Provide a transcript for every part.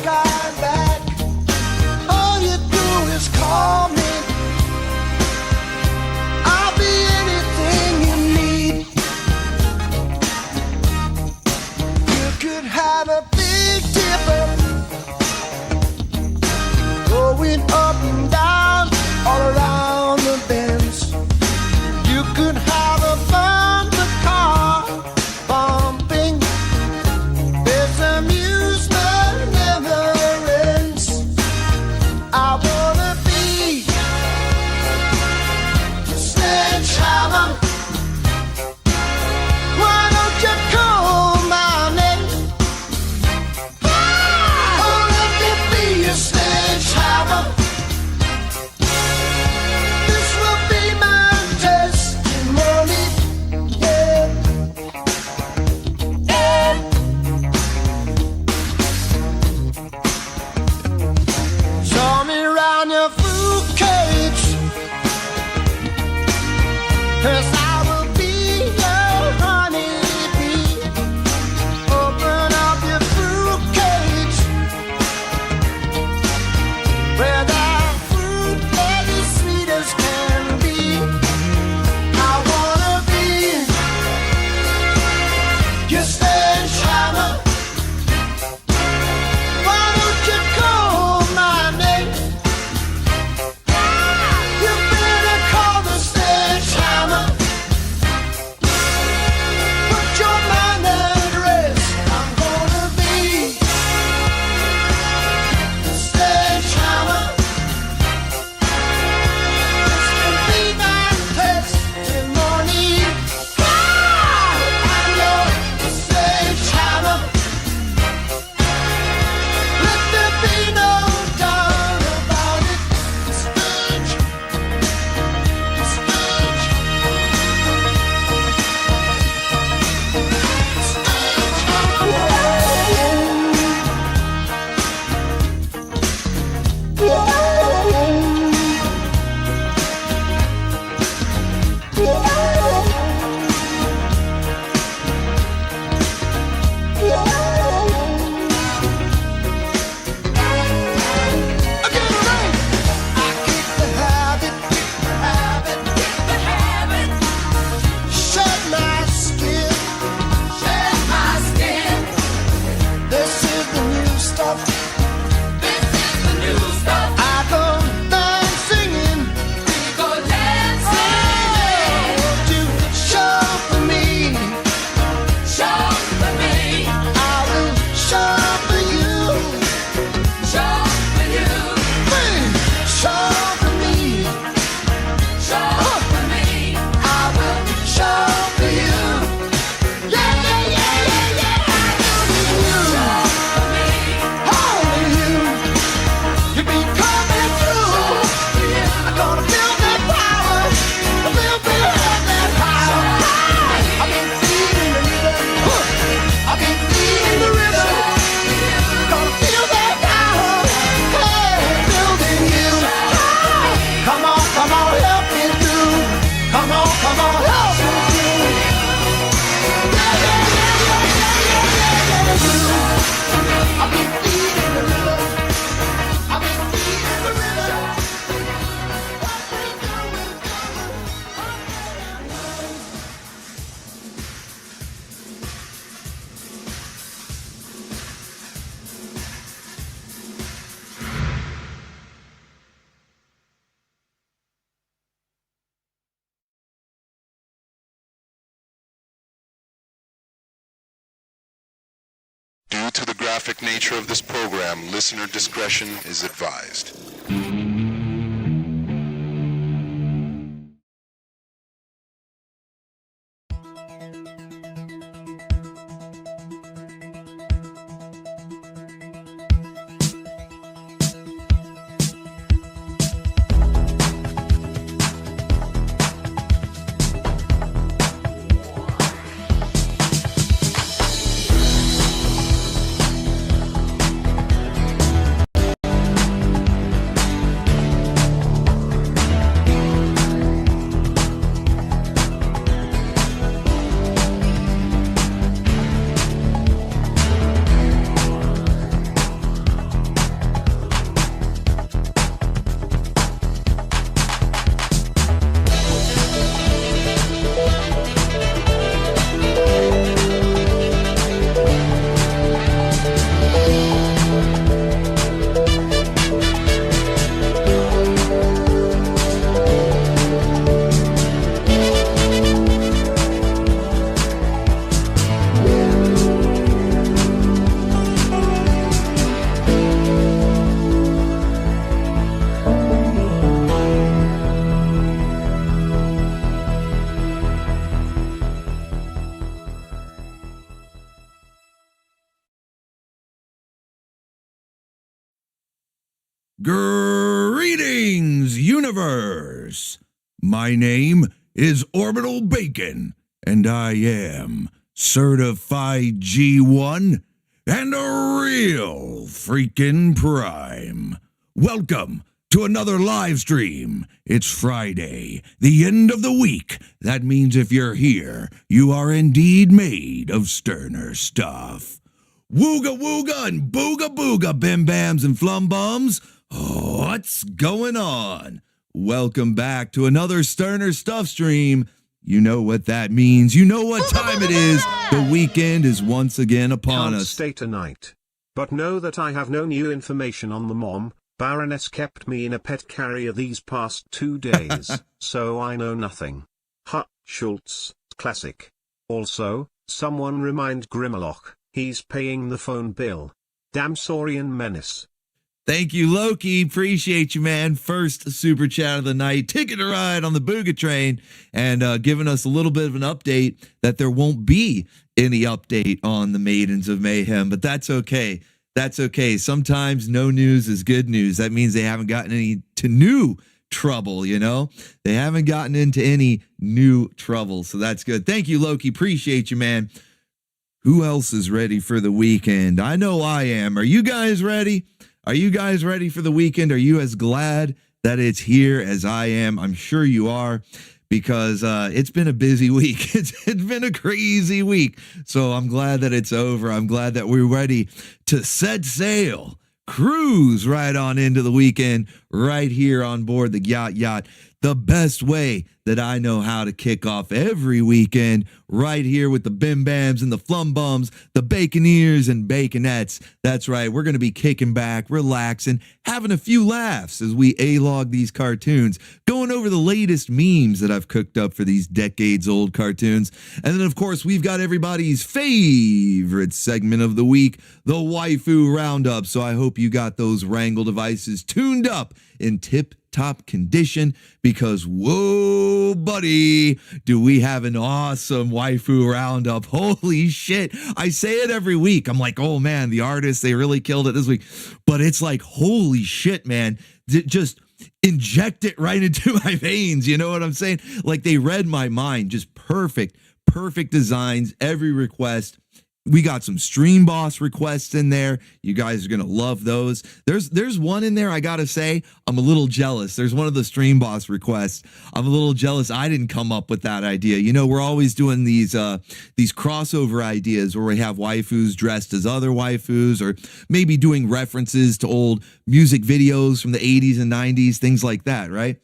sky back. All you do is call me. I'll be anything you need. You could have a Big Dipper going up and down all around the bends. You could have a bumper car bumping. This amusement never ends. I wanna be a sledgehammer. Why don't you call my name? Oh, let me be a sledgehammer. This will be my testimony. Yeah. Show me around your fruit cage, 'cause I will be your honeybee. Open up your fruit cage, where that fruit is sweet as can be. I wanna be your sledgehammer. Why don't you call my name? You better call the sledgehammer. Put your mind at rest. I'm gonna be the sledgehammer. This can be my testimony. I'm your sledgehammer. Let there be no doubt about it. The sledge, the sledge, Again, right. I keep the habit, shed my skin. This is the new stuff. I go down singing. Won't you show for me? I will show for you. Please show for me. I will show for you. Yeah, yeah, yeah, yeah, yeah. Only you. You be coming through. I'm gonna feel that power. I will have that power. I've been feeding the rhythm. I've been feeding the rhythm. Gonna feel that power. Hey, building you. Come on, help me through. Come on, help me through. Yeah, yeah, yeah, yeah, yeah, yeah, yeah, yeah. I've been feeding the rhythm. I've been feeding the rhythm. What we do is Due to the graphic nature of this program, listener discretion is advised. Greetings, universe! My name is Orbital Bacon, and I am certified G1 and a real freaking prime. Welcome to another live stream. It's Friday, the end of the week. That means if you're here, you are indeed made of sterner stuff. Wooga wooga and booga booga, bim bams and flum bums. What's going on? Welcome back to another Sterner Stuff stream. You know what that means. You know what time it is. The weekend is once again upon Can't us. stay tonight. But know that I have no new information on the mom. Baroness kept me in a pet carrier these past 2 days, so I know nothing. Ha, Schultz, classic. Also, someone remind Grimlock, he's paying the phone bill. Damn Saurian menace. Thank you, Loki. Appreciate you, man. First super chat of the night. Ticket a ride on the BOOGA train and giving us a little bit of an update that there won't be any update on the Maidens of Mayhem, but that's okay. That's okay. Sometimes no news is good news. That means they haven't gotten into new trouble, you know? They haven't gotten into any new trouble, so that's good. Thank you, Loki. Appreciate you, man. Who else is ready for the weekend? I know I am. Are you guys ready? Are you guys ready for the weekend? Are you as glad that it's here as I am? I'm sure you are, because it's been a busy week. It's been a crazy week. So I'm glad that it's over. I'm glad that we're ready to set sail, cruise right on into the weekend, right here on board the Gyat Yacht. The best way that I know how to kick off every weekend, right here with the bim bams and the flum bums, the baconeers and baconettes. That's right, we're going to be kicking back, relaxing, having a few laughs as we A-log these cartoons, going over the latest memes that I've cooked up for these decades-old cartoons. And then, of course, we've got everybody's favorite segment of the week, the Waifu Roundup. So I hope you got those Wrangle devices tuned up in tip-top condition, because whoa, buddy, do we have an awesome Waifu Roundup. Holy shit. I say it every week. I'm like, oh man, the artists, they really killed it this week. But it's like, holy shit, man. Just inject it right into my veins. You know what I'm saying? Like, they read my mind. Just perfect designs, every request. We got some Stream Boss requests in there. You guys are going to love those. There's one in there, I got to say, I'm a little jealous. There's one of the Stream Boss requests. I'm a little jealous I didn't come up with that idea. You know, we're always doing these crossover ideas where we have waifus dressed as other waifus, or maybe doing references to old music videos from the 80s and 90s, things like that, right?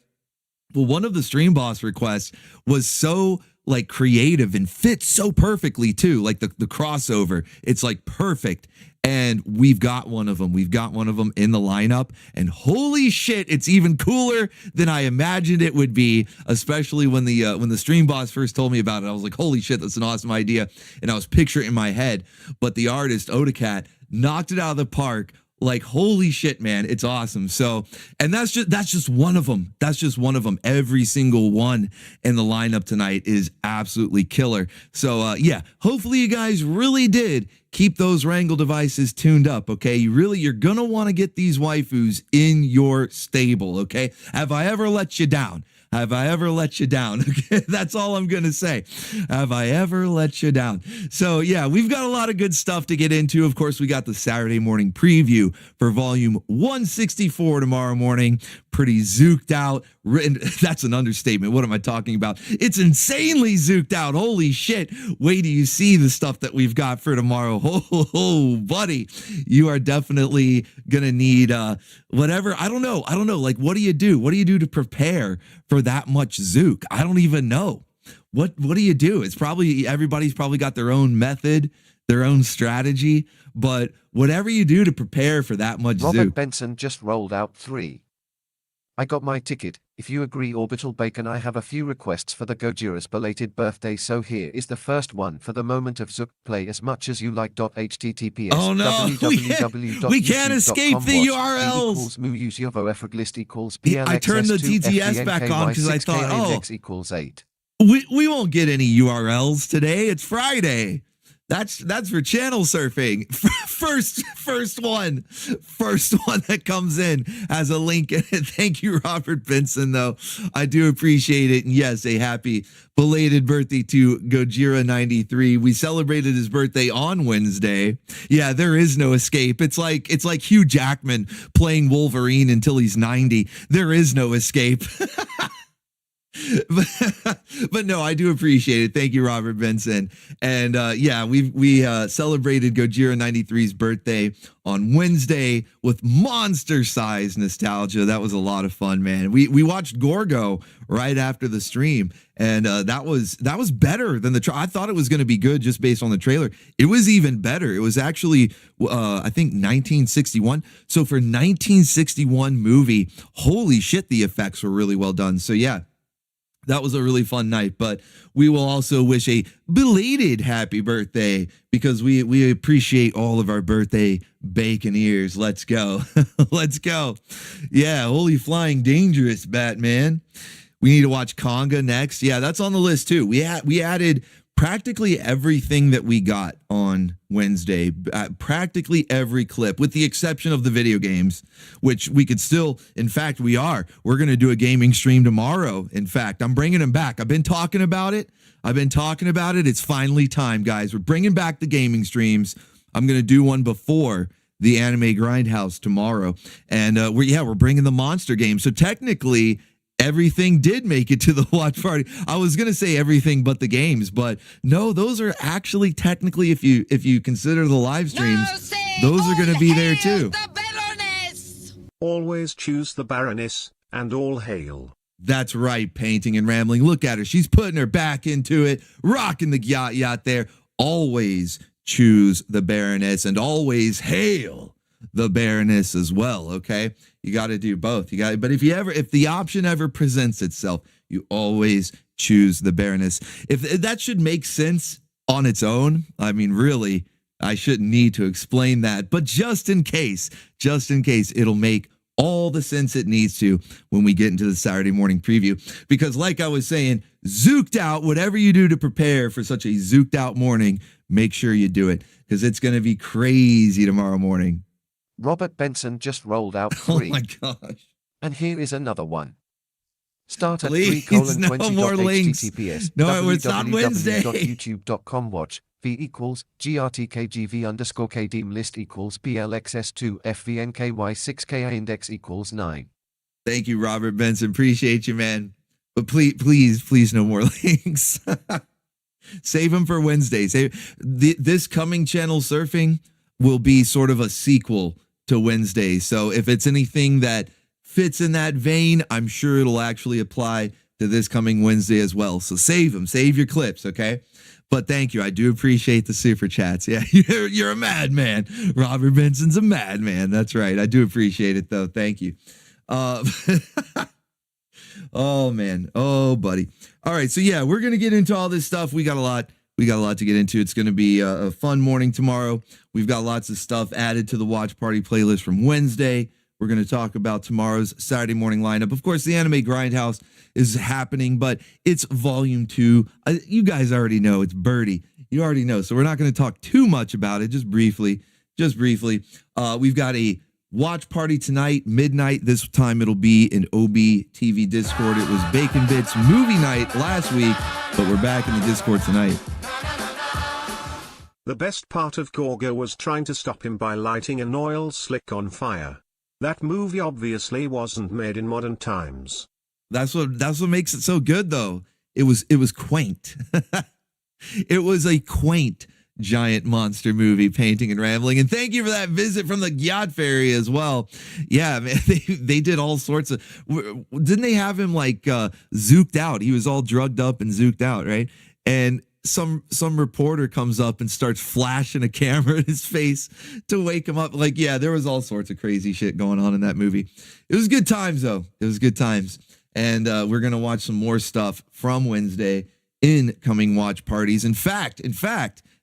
Well, one of the Stream Boss requests was so like creative and fits so perfectly too, like the crossover. It's like perfect. And we've got one of them. We've got one of them in the lineup, and holy shit, it's even cooler than I imagined it would be, especially when the Stream Boss first told me about it. I was like, holy shit, that's an awesome idea. And I was picturing it in my head, but the artist Odacat knocked it out of the park. Like, holy shit, man, it's awesome. So, and that's just one of them. That's just one of them. Every single one in the lineup tonight is absolutely killer. So, yeah, hopefully you guys really did keep those Wrangle devices tuned up, okay? You're gonna want to get these waifus in your stable, okay? Have I ever let you down? Have I ever let you down? Okay, that's all I'm going to say. Have I ever let you down? So, yeah, we've got a lot of good stuff to get into. Of course, we got the Saturday morning preview for volume 164 tomorrow morning. Pretty zooked out. That's an understatement. What am I talking about? It's insanely zooked out. Holy shit. Wait till you see the stuff that we've got for tomorrow. Oh, buddy, you are definitely going to need whatever. I don't know. Like, what do you do? What do you do to prepare for that much zook? I don't even know. What do you do? It's probably, everybody's probably got their own method, their own strategy, but whatever you do to prepare for that much Robert zook. Benson just rolled out 3. I got my ticket. If you agree, Orbital Bacon, I have a few requests for the Gojira's belated birthday, so here is the first one for the moment of Zook. Play as much as you like. HTTPS. Oh no, we can't escape the URLs. Use your effortless equals I turned the TTS back on because I thought, X equals 8. we won't get any URLs today. It's Friday. That's for channel surfing. First one that comes in has a link in it. Thank you, Robert Benson, though. I do appreciate it. And yes, a happy belated birthday to Gojira93. We celebrated his birthday on Wednesday. Yeah, there is no escape. It's like Hugh Jackman playing Wolverine until he's 90. There is no escape. But no, I do appreciate it. Thank you, Robert Benson. And yeah, we celebrated Gojira93's birthday on Wednesday with monster size nostalgia. That was a lot of fun, man. We watched Gorgo right after the stream, and that was better than the I thought it was going to be good just based on the trailer. It was even better. It was actually I think 1961. So for 1961 movie, holy shit, the effects were really well done. So yeah, that was a really fun night, but we will also wish a belated happy birthday because we appreciate all of our birthday baconeers. Let's go. Let's go. Yeah, holy flying dangerous, Batman. We need to watch Conga next. Yeah, that's on the list too. We added practically everything that we got on Wednesday, practically every clip, with the exception of the video games, which we could still, in fact, we're going to do a gaming stream tomorrow. In fact, I'm bringing them back. I've been talking about it. It's finally time, guys. We're bringing back the gaming streams. I'm going to do one before the Anime Grindhouse tomorrow. And we're bringing the monster game. So technically, everything did make it to the watch party. I was going to say everything but the games, but no, those are actually technically, if you consider the live streams, those are going to be there too. Always choose the Baroness, and all hail. That's right, Painting and Rambling. Look at her. She's putting her back into it, rocking the Gyat there. Always choose the Baroness, and always hail the Baroness as well, okay? You got to do both. But if the option ever presents itself, you always choose the Baroness. If that should make sense on its own, I mean, really, I shouldn't need to explain that. But just in case, it'll make all the sense it needs to when we get into the Saturday morning preview. Because like I was saying, zooked out, whatever you do to prepare for such a zooked out morning, make sure you do it because it's going to be crazy tomorrow morning. Robert Benson just rolled out 3. Oh my gosh. And here is another one. Start at Please, 3:20. no more links. HTTPS No, it's on Wednesday. www.youtube.com watch v equals grtkgv_kdim list equals blxs2 fvnky6ka index equals 9. Thank you, Robert Benson. Appreciate you, man. But please, no more links. Save them for Wednesday. This coming channel surfing will be sort of a sequel to Wednesday. So if it's anything that fits in that vein, I'm sure it'll actually apply to this coming Wednesday as well. So save them, save your clips, okay? But thank you. I do appreciate the super chats. Yeah, you're a madman. Robert Benson's a madman. That's right. I do appreciate it, though. Thank you. Oh, man. Oh, buddy. All right. So, yeah, we're going to get into all this stuff. We got a lot to get into. It's going to be a fun morning tomorrow. We've got lots of stuff added to the watch party playlist from Wednesday. We're going to talk about tomorrow's Saturday morning lineup. Of course, the Anime Grindhouse is happening, but it's volume 2. You guys already know. It's Birdie. You already know. So we're not going to talk too much about it. Just briefly. We've got a watch party tonight, midnight. This time it'll be in OB TV Discord. It was Bacon Bits movie night last week, but we're back in the Discord tonight. The best part of Gorga was trying to stop him by lighting an oil slick on fire. That movie obviously wasn't made in modern times. That's what makes it so good, though. It was quaint. It was a quaint giant monster movie, Painting and Rambling. And thank you for that visit from the Gyat Fairy as well. Yeah, man, they did all sorts of. Didn't they have him like zooked out? He was all drugged up and zooked out, right? And some reporter comes up and starts flashing a camera in his face to wake him up. Like, yeah, there was all sorts of crazy shit going on in that movie. It was good times, though. It was good times. And we're going to watch some more stuff from Wednesday in coming watch parties. In fact,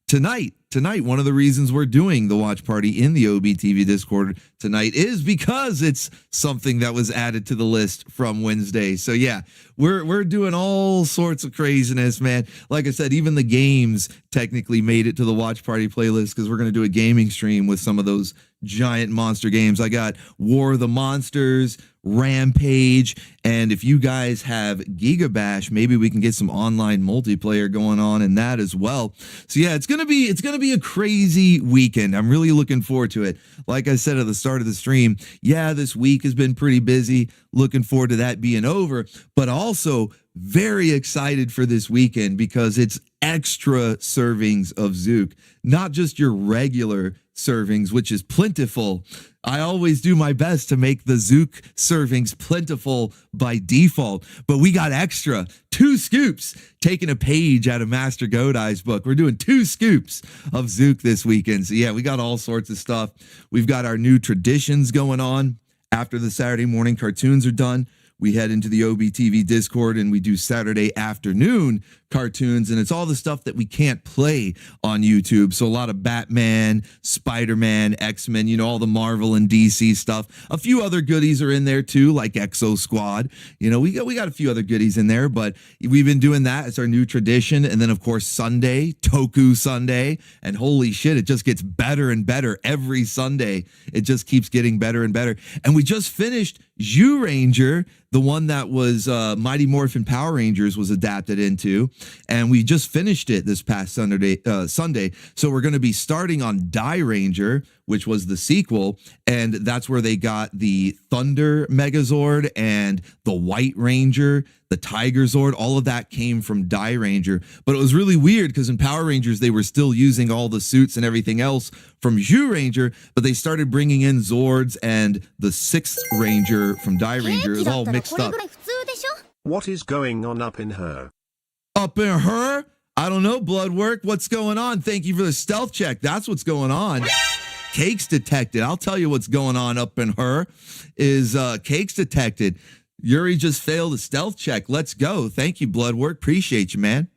tonight tonight. One of the reasons we're doing the watch party in the OBTV Discord tonight is because it's something that was added to the list from Wednesday. So yeah, we're doing all sorts of craziness, man. Like I said, even the games technically made it to the watch party playlist because we're going to do a gaming stream with some of those giant monster games. I got War of the Monsters, Rampage, and if you guys have Gigabash, maybe we can get some online multiplayer going on in that as well. So yeah, it's gonna be a crazy weekend. I'm really looking forward to it. Like I said at the start of the stream, yeah, this week has been pretty busy. Looking forward to that being over, but also very excited for this weekend because it's extra servings of Zook, not just your regular servings, which is plentiful. I always do my best to make the Zook servings plentiful by default, but we got extra 2 scoops, taking a page out of Master Godai's book. We're doing 2 scoops of Zook this weekend. So yeah, we got all sorts of stuff. We've got our new traditions going on. After the Saturday morning cartoons are done, we head into the OBTV Discord and we do Saturday afternoon cartoons, and it's all the stuff that we can't play on YouTube. So a lot of Batman, Spider-Man, X-Men, you know, all the Marvel and DC stuff. A few other goodies are in there too, like Exo Squad. You know, we got a few other goodies in there, but we've been doing that. It's our new tradition. And then of course Sunday, Toku Sunday, and holy shit, it just gets better and better every Sunday. It just keeps getting better and better. And we just finished Zyuranger, the one that was Mighty Morphin Power Rangers was adapted into, and we just finished it this past Sunday. So we're going to be starting on Die Ranger, which was the sequel, and that's where they got the Thunder Megazord and the White Ranger, the Tiger Zord. All of that came from Die Ranger, but it was really weird because in Power Rangers they were still using all the suits and everything else from Zyuranger, but they started bringing in Zords and the 6th Ranger from Die Ranger. It was all mixed up. What is going on up in her? Up in her? I don't know, Bloodwork. What's going on? Thank you for the stealth check. That's what's going on. Cakes detected. I'll tell you what's going on up in her is cakes detected. Yuri just failed a stealth check. Let's go. Thank you, Bloodwork. Appreciate you, man.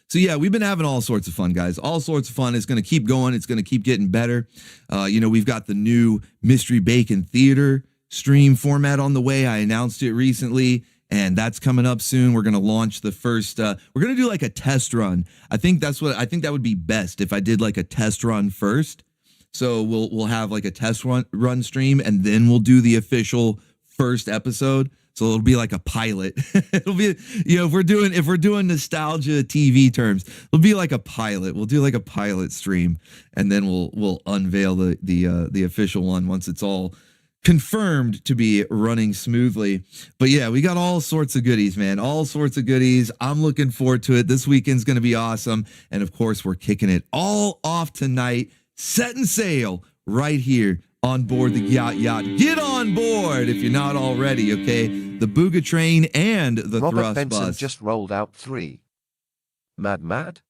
So yeah, we've been having all sorts of fun, guys. All sorts of fun. It's going to keep going. It's going to keep getting better. You know, we've got the new Mystery Bacon Theater stream format on the way. I announced it recently, and that's coming up soon. We're going to launch the first, we're going to do like a test run. I think that would be best if I did like a test run first. So we'll have like a test run stream, and then we'll do the official first episode. So it'll be like a pilot. It'll be, you know, if we're doing nostalgia TV terms, it'll be like a pilot. We'll do like a pilot stream, and then we'll unveil the official one once it's all confirmed to be running smoothly. But yeah, we got all sorts of goodies, man. All sorts of goodies. I'm looking forward to it. This weekend's going to be awesome. And of course, we're kicking it all off tonight, setting sail right here on board the Gyat Yacht. Get on board if you're not already, okay? The BOOGA train and the Robert thrust Benson bus. just rolled out 3. Mad?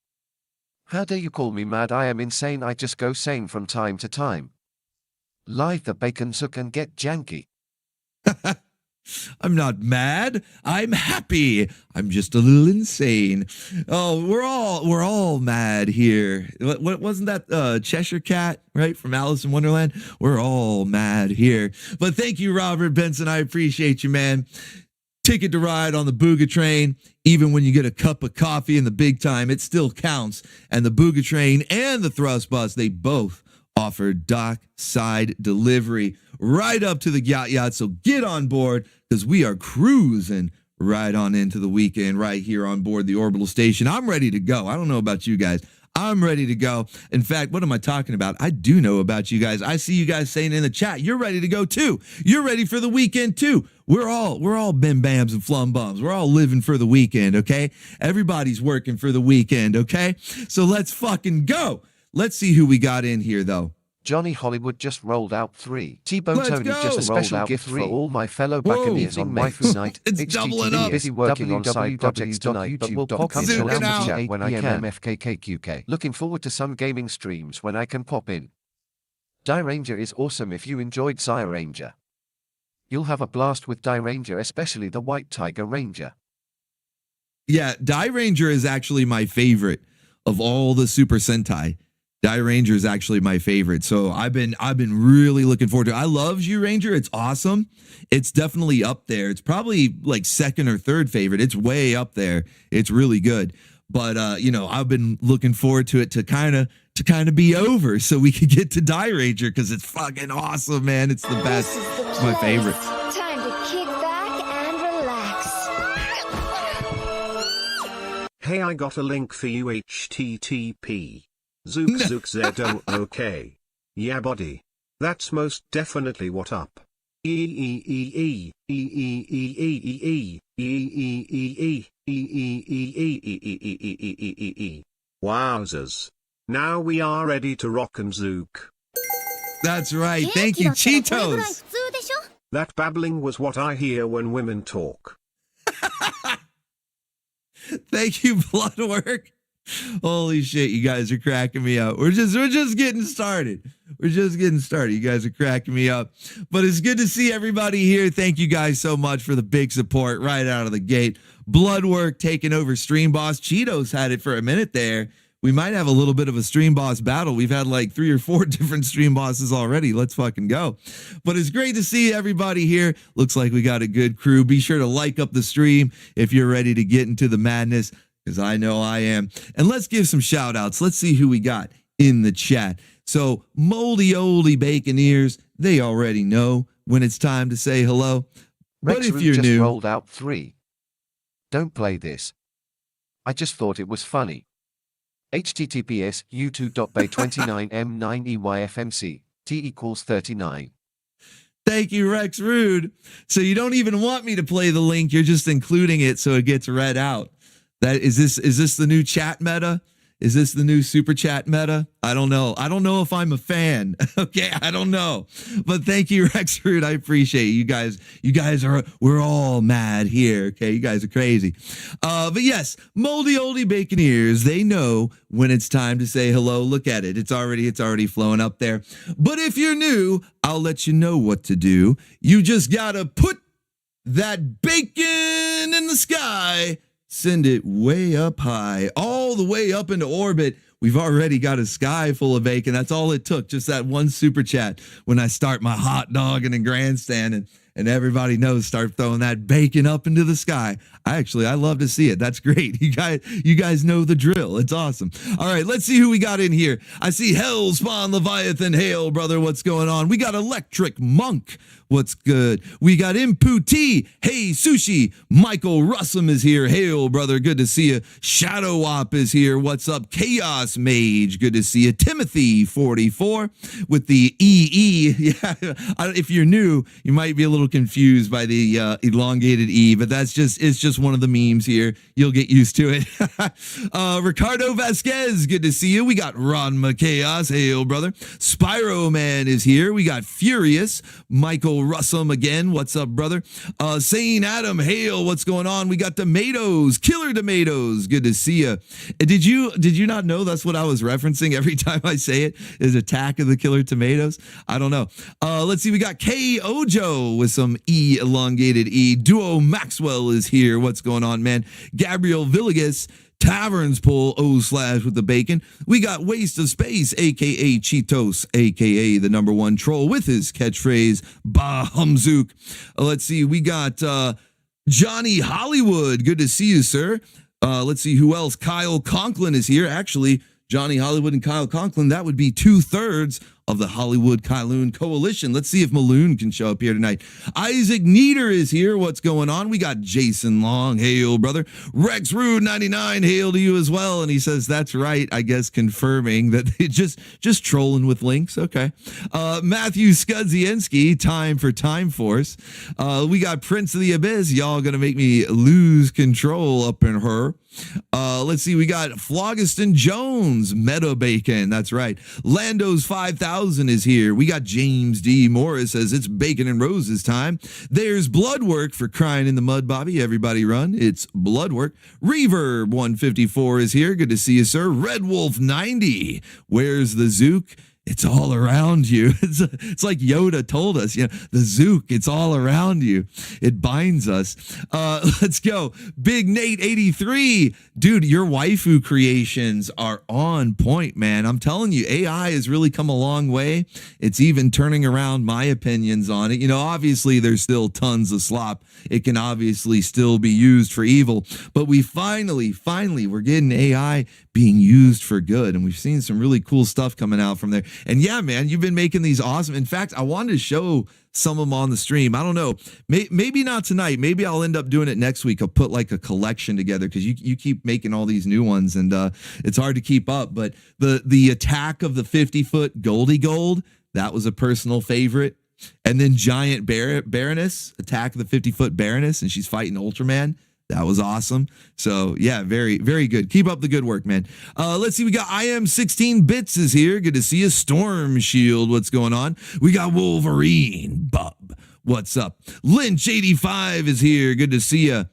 How dare you call me mad? I am insane. I just go sane from time to time. Live the bacon sook and get janky. I'm not mad. I'm happy. I'm just a little insane. Oh, we're all mad here. What wasn't that Cheshire Cat, right, from Alice in Wonderland? We're all mad here. But thank you, Robert Benson. I appreciate you, man. Ticket to ride on the BOOGA train. Even when you get a cup of coffee in the big time, it still counts. And the BOOGA train and the thrust bus, they both offer dockside delivery right up to the Gyat Yacht. So get on board because we are cruising right on into the weekend right here on board the Orbital station. I'm ready to go. I don't know about you guys. I'm ready to go. In fact, what am I talking about? I do know about you guys. I see you guys saying in the chat, you're ready to go too. You're ready for the weekend too. We're all bim bams and flum bums. We're all living for the weekend, okay? Everybody's working for the weekend, okay? So let's fucking go. Let's see who we got in here, though. Johnny Hollywood just rolled out 3. T-Bone Let's Tony go. just a special gift for all my fellow Buccaneers on Waifu night. It's doubling up. Busy working on side projects tonight, but will pop in Zook till Out. 8 when I can. FKKQK. Looking forward to some gaming streams when I can pop in. Die Ranger is awesome if you enjoyed Zyuranger. You'll have a blast with Die Ranger, especially the White Tiger Ranger. Yeah, Die Ranger is actually my favorite of all the Super Sentai, Die Ranger is actually my favorite. So I've been really looking forward to it. I love Zyuranger. It's awesome. It's definitely up there. It's probably like second or third favorite. It's way up there. It's really good. But I've been looking forward to it to kind of be over so we could get to Die Ranger because it's fucking awesome, man. It's the best. It's my favorite. Time to kick back and relax. Hey, I got a link for you, http. Zook ZOOK. Yeah, buddy. That's most definitely what up. Wowzers. Now we are ready to rock and zook. That's right. Thank you, Cheetos. That babbling was what I hear when women talk. Thank you, Bloodwork. Holy shit, you guys are cracking me up. We're just getting started. We're just getting started. You guys are cracking me up. But it's good to see everybody here. Thank you guys so much for the big support right out of the gate. Bloodwork taking over Stream Boss. Cheetos had it for a minute there. We might have a little bit of a Stream Boss battle. We've had like 3 or 4 different Stream Bosses already. Let's fucking go. But it's great to see everybody here. Looks like we got a good crew. Be sure to like up the stream if you're ready to get into the madness, because I know I am. And let's give some shout outs. Let's see who we got in the chat. So Moldy Oldie Bacon Ears, they already know when it's time to say hello. But Rex if Root you're just new, rolled out 3. Don't play this. I just thought it was funny. https u2.bay29m9eyfmc t=39. thank you, Rex Rude. So you don't even want me to play the link. You're just including it so it gets read out. That is this the new chat meta? Is this the new super chat meta? I don't know. I don't know if I'm a fan. Okay, I don't know. But thank you, Rex Root. I appreciate you guys. You guys we're all mad here. Okay, you guys are crazy. But yes, Moldy Oldie Bacon Ears, they know when it's time to say hello. Look at it. It's already flowing up there. But if you're new, I'll let you know what to do. You just gotta put that bacon in the sky. Send it way up high, all the way up into orbit. We've already got a sky full of bacon. That's all it took. Just that one super chat when I start my hot dogging and grandstanding, and everybody knows, start throwing that bacon up into the sky. I love to see it. That's great. You guys know the drill. It's awesome. All right, let's see who we got in here. I see Hellspawn Leviathan. Hail, brother. What's going on? We got Electric Monk. What's good? We got Impu T. Hey, Sushi. Michael Russum is here. Hail, brother. Good to see you. Shadow Wop is here. What's up? Chaos Mage. Good to see you. Timothy 44 with the EE. Yeah, if you're new, you might be a little confused by the elongated E, but it's just one of the memes here. You'll get used to it. Ricardo Vasquez. Good to see you. We got Ron Chaos. Hail, brother. Spyro Man is here. We got Furious. Michael Russum again. What's up, brother? Sane Adam, hail, what's going on? We got Tomatoes, Killer Tomatoes. Good to see you. Did you not know that's what I was referencing every time I say it is Attack of the Killer Tomatoes? I don't know. Let's see. We got K Ojo with some E elongated E. Duo Maxwell is here. What's going on, man? Gabriel Villegas. Taverns pull O/ with the bacon. We got Waste of Space, aka Cheetos, aka the #1 troll with his catchphrase Bah Humzook. Let's see, we got Johnny Hollywood. Good to see you, sir. Let's see who else. Kyle Conklin is here. Actually, Johnny Hollywood and Kyle Conklin, that would be 2/3 of the Hollywood Kylun Coalition. Let's see if Maloon can show up here tonight. Isaac Nieder is here. What's going on? We got Jason Long. Hail, brother. Rex Rude 99. Hail to you as well. And he says, that's right. I guess confirming that they just trolling with links. Okay. Matthew Skudzienski. Time for Time Force. We got Prince of the Abyss. Y'all gonna make me lose control up in her. Let's see. We got Phlogiston Jones. Meta Bacon. That's right. Lando's 5000 is here. We got James D. Morris says it's Bacon and Roses time. There's Bloodwork for crying in the mud, Bobby. Everybody run. It's Bloodwork. Reverb 154 is here. Good to see you, sir. Red Wolf 90. Where's the Zook? It's all around you. It's like Yoda told us, the Zook, it's all around you. It binds us. Let's go. Big Nate 83. Dude, your waifu creations are on point, man. I'm telling you, AI has really come a long way. It's even turning around my opinions on it. Obviously there's still tons of slop. It can obviously still be used for evil, but we finally, we're getting AI being used for good. And we've seen some really cool stuff coming out from there. And yeah, man, you've been making these awesome. In fact, I wanted to show some of them on the stream. I don't know. Maybe not tonight. Maybe I'll end up doing it next week. I'll put like a collection together because you keep making all these new ones and it's hard to keep up. But the attack of the 50-foot Goldie Gold, that was a personal favorite. And then Giant Baroness, attack of the 50-foot Baroness, and she's fighting Ultraman. That was awesome. So yeah, very, very good. Keep up the good work, man. Let's see. We got I am 16 bits is here. Good to see you. Storm Shield. What's going on? We got Wolverine. Bub. What's up? Lynch 85 is here. Good to see you.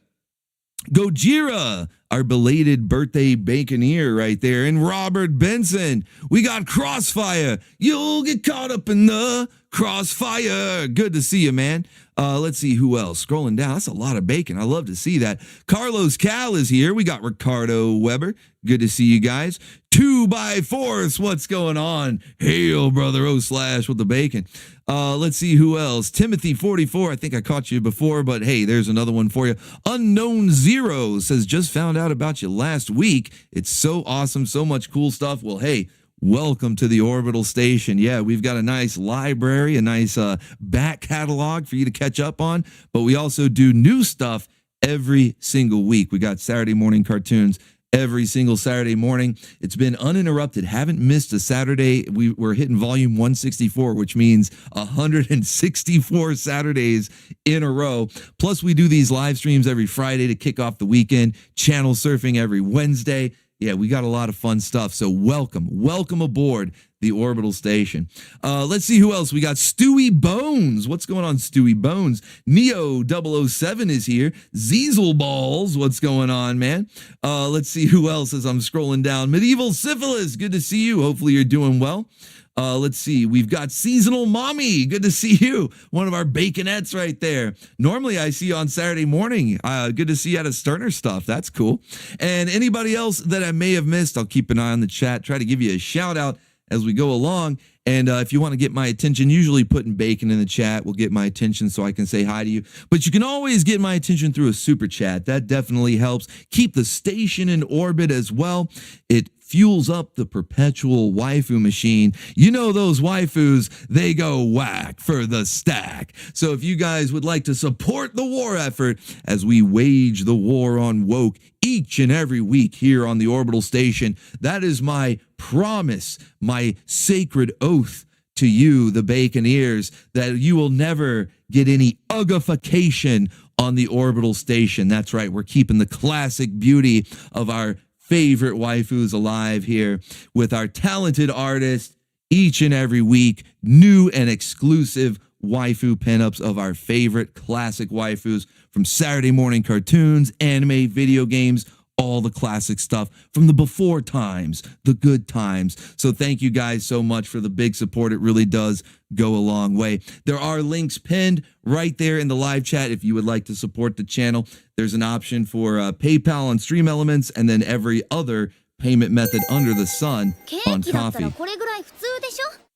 Gojira, our belated birthday baconeer right there. And Robert Benson. We got Crossfire. You'll get caught up in the crossfire. Good to see you, man. Let's see who else. Scrolling down. That's a lot of bacon. I love to see that. Carlos Cal is here. We got Ricardo Weber. Good to see you guys. 2x4. What's going on? Hail, brother. / with the bacon. Let's see who else. Timothy 44. I think I caught you before, but hey, there's another one for you. Unknown Zero says, just found out about you last week. It's so awesome. So much cool stuff. Well, hey, welcome to the Orbital Station. Yeah, we've got a nice library, a nice back catalog for you to catch up on, but we also do new stuff every single week. We got Saturday morning cartoons every single Saturday morning. It's been uninterrupted. Haven't missed a Saturday. We're hitting volume 164, which means 164 Saturdays in a row. Plus, we do these live streams every Friday to kick off the weekend, channel surfing every Wednesday. Yeah, we got a lot of fun stuff. So welcome aboard the Orbital Station. Let's see who else. We got Stewie Bones. What's going on, Stewie Bones? Neo 007 is here. Ziesel Balls. What's going on, man? Let's see who else as I'm scrolling down. Medieval Syphilis. Good to see you. Hopefully you're doing well. Let's see. We've got Seasonal Mommy. Good to see you. One of our baconettes right there. Normally I see you on Saturday morning. Good to see you at a Sterner stuff. That's cool. And anybody else that I may have missed, I'll keep an eye on the chat. Try to give you a shout out as we go along. And if you want to get my attention, usually putting bacon in the chat will get my attention so I can say hi to you. But you can always get my attention through a super chat. That definitely helps keep the station in orbit as well. It fuels up the perpetual waifu machine. You know those waifus, they go whack for the stack. So if you guys would like to support the war effort as we wage the war on woke each and every week here on the Orbital Station, that is my promise, my sacred oath to you, the Baconeers, that you will never get any ugification on the Orbital Station. That's right, we're keeping the classic beauty of our favorite waifus alive here with our talented artists each and every week, new and exclusive waifu pinups of our favorite classic waifus from Saturday morning cartoons, anime, video games, all the classic stuff from the before times, the good times. So thank you guys so much for the big support. It really does go a long way. There are links pinned right there in the live chat if you would like to support the channel. There's an option for PayPal and Stream Elements, and then every other payment method under the sun on Coffee.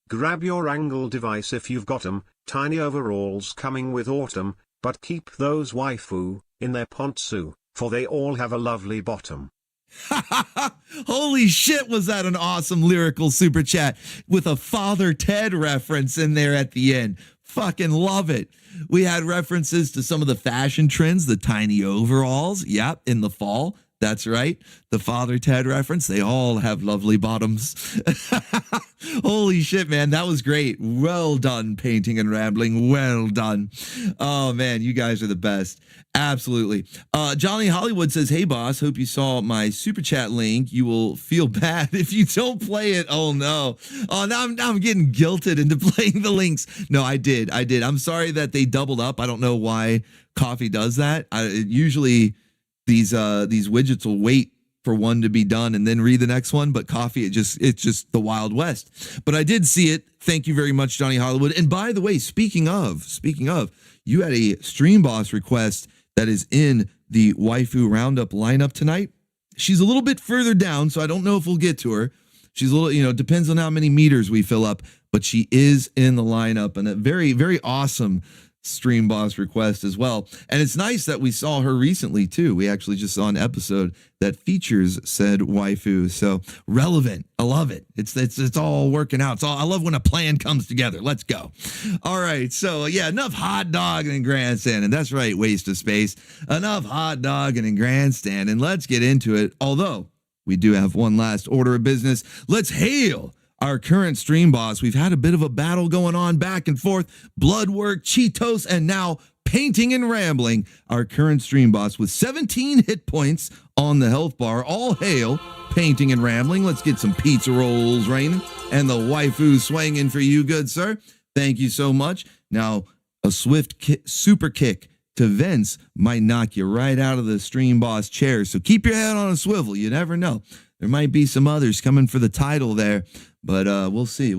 Grab your angle device if you've got 'em. Tiny overalls coming with autumn, but keep those waifu in their pontsu, for they all have a lovely bottom. Holy shit, was that an awesome lyrical super chat with a Father Ted reference in there at the end. Fucking love it. We had references to some of the fashion trends, the tiny overalls. Yep, in the fall. That's right. The Father Ted reference. They all have lovely bottoms. Holy shit, man. That was great. Well done, Painting and Rambling. Well done. Oh, man. You guys are the best. Absolutely. Johnny Hollywood says, hey, boss. Hope you saw my super chat link. You will feel bad if you don't play it. Oh, no. Oh, now I'm getting guilted into playing the links. No, I did. I'm sorry that they doubled up. I don't know why Coffee does that. Usually these widgets will wait for one to be done and then read the next one, but coffee, it's just the Wild West. But I did see it. Thank you very much, Johnny Hollywood. And by the way, speaking of, you had a Stream Boss request that is in the Waifu Roundup lineup tonight. She's a little bit further down, so I don't know if we'll get to her. She's a little, depends on how many meters we fill up, but she is in the lineup, and a very, very awesome Stream Boss request as well. And it's nice that we saw her recently too. We actually just saw an episode that features said waifu. So relevant. I love it. It's all working out. I love when a plan comes together. Let's go. All right. So yeah, enough hot dogging and grandstanding. That's right. Waste of space. Enough hot dogging and grandstanding. Let's get into it. Although we do have one last order of business. Let's hail our current Stream Boss. We've had a bit of a battle going on back and forth. Blood work, Cheetos, and now painting and rambling. Our current Stream Boss with 17 hit points on the health bar. All hail painting and rambling. Let's get some pizza rolls raining and the waifu swinging for you, good sir. Thank you so much. Now, a swift super kick to Vince might knock you right out of the Stream Boss chair. So keep your head on a swivel. You never know. There might be some others coming for the title there, but we'll see.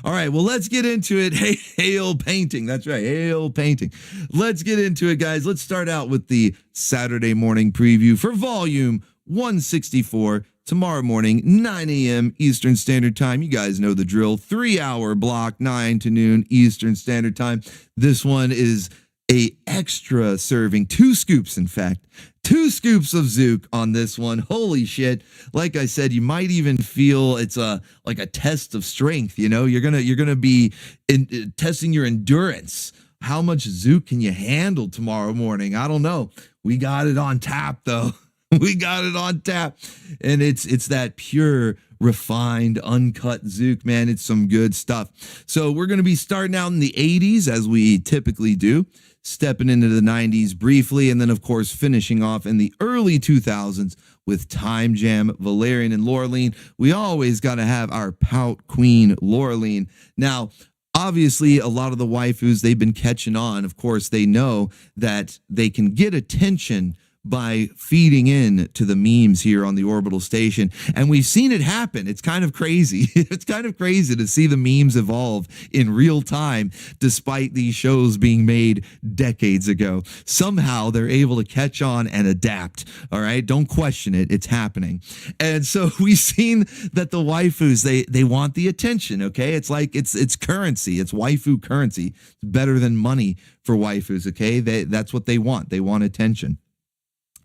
All right, well, let's get into it. Hail painting. That's right, hail painting. Let's get into it, guys. Let's start out with the Saturday morning preview for volume 164. Tomorrow morning, 9 a.m. Eastern Standard Time. You guys know the drill. 3-hour block, 9 to noon Eastern Standard Time. This one is a extra serving, 2 scoops, in fact. 2 scoops of Zook on this one. Holy shit. Like I said, you might even feel it's like a test of strength, You're gonna be testing your endurance. How much Zook can you handle tomorrow morning? I don't know. We got it on tap though. We got it on tap. And it's that pure, refined, uncut Zook, man. It's some good stuff. So we're gonna be starting out in the 80s as we typically do. Stepping into the 90s briefly, and then, of course, finishing off in the early 2000s with Time Jam, Valerian, and Laureline. We always got to have our pout queen, Laureline. Now, obviously, a lot of the waifus, they've been catching on. Of course, they know that they can get attention by feeding in to the memes here on the Orbital station. And we've seen it happen. It's kind of crazy. It's kind of crazy to see the memes evolve in real time, despite these shows being made decades ago. Somehow they're able to catch on and adapt. All right. Don't question it. It's happening. And so we've seen that the waifus, they want the attention. Okay. It's like it's currency. It's waifu currency. It's better than money for waifus. Okay. That's what they want. They want attention.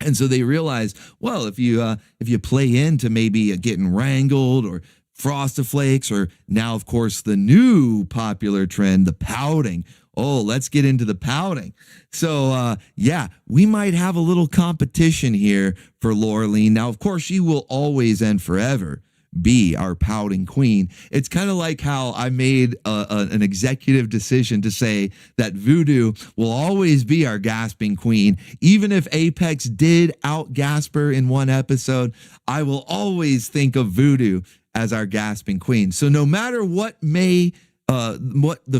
And so they realize, well, if you play into maybe getting wrangled or Frosty-Flakes, or now, of course, the new popular trend, the pouting. Oh, let's get into the pouting. So, yeah, we might have a little competition here for Laureline. Now, of course, she will always and forever be our pouting queen. It's kind of like how I made an executive decision to say that Voodoo will always be our gasping queen. Even if Apex did out-gasp her in one episode, I will always think of Voodoo as our gasping queen. So no matter what the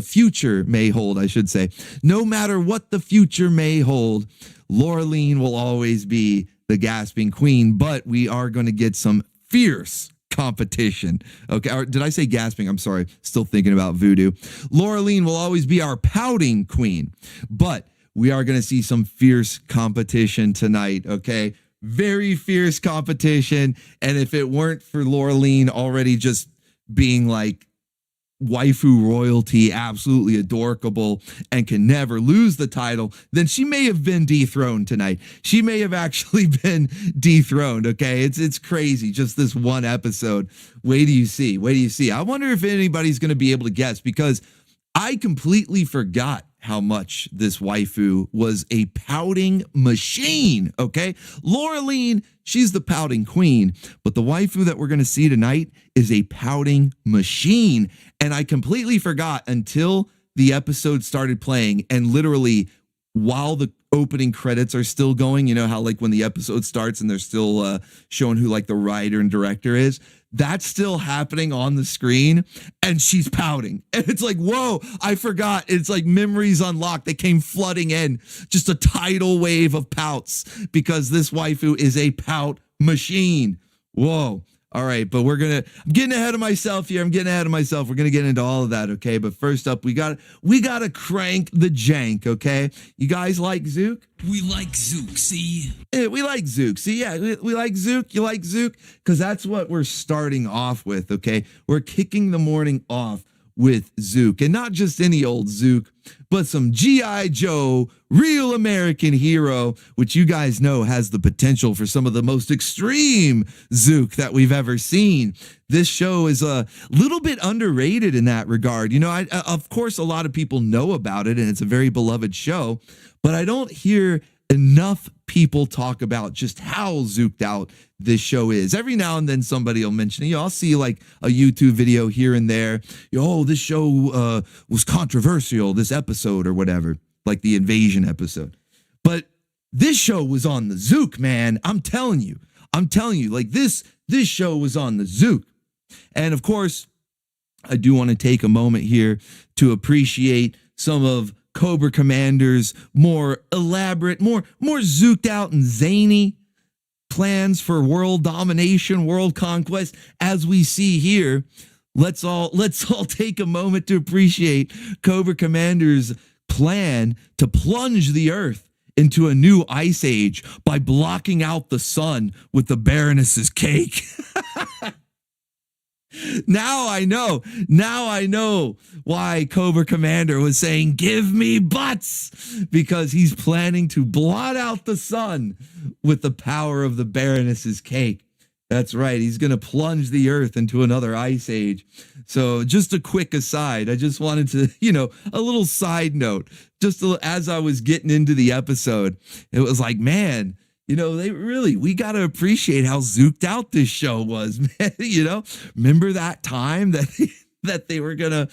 future may hold, I should say, no matter what the future may hold, Laureline will always be the gasping queen, but we are going to get some fierce competition. Okay, or did I say gasping? I'm sorry. Still thinking about Voodoo. Laureline will always be our pouting queen, but we are going to see some fierce competition tonight. Okay, very fierce competition. And if it weren't for Laureline already just being like waifu royalty, absolutely adorable, and can never lose the title, then she may have been dethroned tonight. She may have actually been dethroned. Okay, it's crazy. Just this one episode. Wait do you see. I wonder if anybody's going to be able to guess, because I completely forgot how much this waifu was a pouting machine. Okay, Laureline, she's the pouting queen, but the waifu that we're going to see tonight is a pouting machine. And I completely forgot until the episode started playing, and literally while the opening credits are still going, you know how like when the episode starts and they're still showing who like the writer and director is, that's still happening on the screen, and she's pouting. And it's like, whoa, I forgot. It's like memories unlocked. They came flooding in, just a tidal wave of pouts, because this waifu is a pout machine. Whoa. All right, but I'm getting ahead of myself here. We're going to get into all of that, okay? But first up, we got to crank the jank, okay? You guys like Zook? We like Zook, see? Yeah, we like Zook. See, yeah, we like Zook. You like Zook? Because that's what we're starting off with, okay? We're kicking the morning off with Zook. And not just any old Zook, but some G.I. Joe, real American hero, which you guys know has the potential for some of the most extreme Zook that we've ever seen. This show is a little bit underrated in that regard. You know, of course, a lot of people know about it, and it's a very beloved show, but I don't hear enough people talk about just how zooked out this show is. Every now and then somebody will mention it. You know, I'll see like a YouTube video here and there. Oh, this show was controversial, this episode or whatever, like the invasion episode. But this show was on the Zook, man. I'm telling you, like this show was on the Zook. And of course, I do want to take a moment here to appreciate some of Cobra Commander's more elaborate, more zooked out and zany plans for world domination, world conquest. As we see here, let's all take a moment to appreciate Cobra Commander's plan to plunge the Earth into a new ice age by blocking out the sun with the Baroness's cake. Now I know why Cobra Commander was saying, give me butts, because he's planning to blot out the sun with the power of the Baroness's cake. That's right. He's going to plunge the Earth into another ice age. So just a quick aside, I just wanted to, a little side note, as I was getting into the episode, it was like, man, we got to appreciate how zooked out this show was, man. Remember that time that they were gonna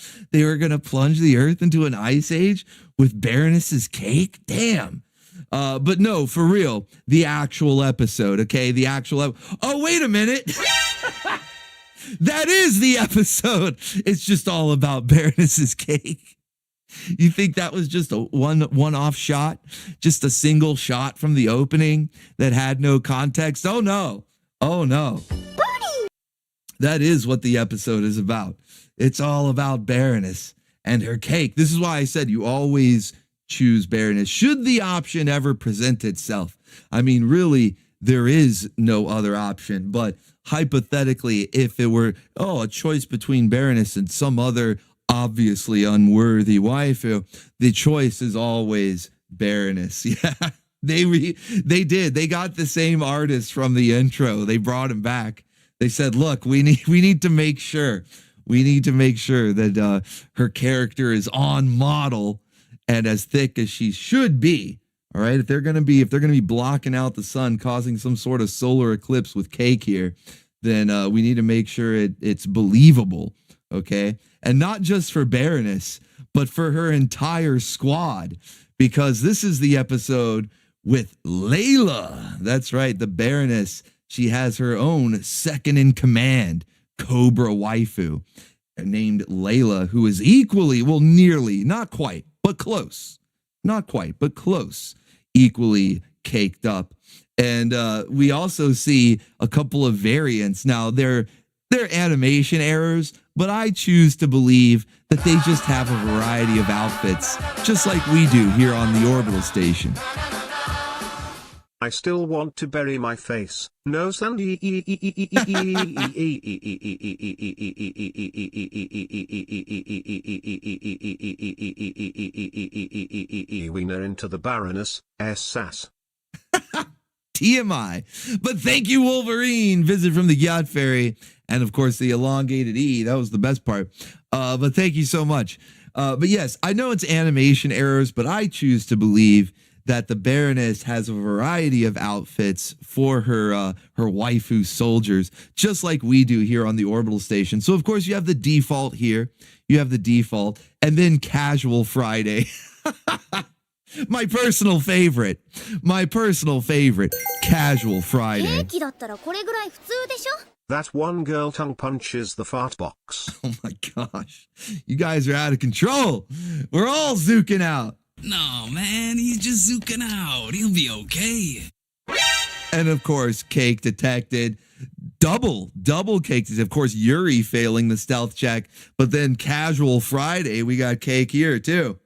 plunge the Earth into an ice age with Baroness's cake? Damn. But no, for real, the actual episode, okay? Oh, wait a minute. That is the episode. It's just all about Baroness's cake. You think that was just a one-off shot? Just a single shot from the opening that had no context? Oh, no. Bernie! That is what the episode is about. It's all about Baroness and her cake. This is why I said you always choose Baroness, should the option ever present itself. I mean, really, there is no other option. But hypothetically, if it were, a choice between Baroness and some other obviously unworthy waifu, the choice is always Baroness. Yeah, they did. They got the same artist from the intro. They brought him back. They said, look, we need to make sure. We need to make sure that her character is on model and as thick as she should be. All right, if they're gonna be blocking out the sun, causing some sort of solar eclipse with cake here, then we need to make sure it's believable. Okay, and not just for Baroness, but for her entire squad, because this is the episode with Layla. That's right, the Baroness. She has her own second in command, Cobra waifu, named Layla, who is equally, nearly, not quite, but close. Not quite, but close. Equally caked up. And we also see a couple of variants. Now, they're animation errors, but I choose to believe that they just have a variety of outfits, just like we do here on the Orbital Station. I still want to bury my face. No Sandy wiener into the Baroness sass. TMI. But thank you, Wolverine. Visit from the Gyat Fairy. And of course, the elongated E. That was the best part. But thank you so much. But yes, I know it's animation errors, but I choose to believe that the Baroness has a variety of outfits for her waifu soldiers, just like we do here on the Orbital Station. So, of course, you have the default here. You have the default. And then Casual Friday. My personal favorite, Casual Friday. That one girl tongue punches the fart box. Oh my gosh. You guys are out of control. We're all zooking out. No, man, he's just zooking out. He'll be okay. And of course, Cake detected. Double Cake. Of course, Yuri failing the stealth check. But then Casual Friday, we got Cake here too.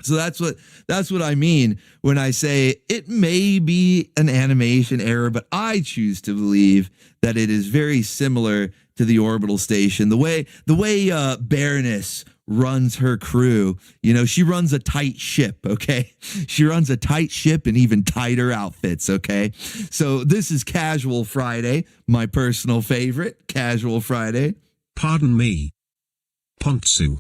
So that's what I mean when I say it may be an animation error, but I choose to believe that it is very similar to the Orbital station. The way Baroness runs her crew, you know, she runs a tight ship, okay? She runs a tight ship and even tighter outfits, okay? So this is Casual Friday, my personal favorite, Casual Friday. Pardon me. Pontsu.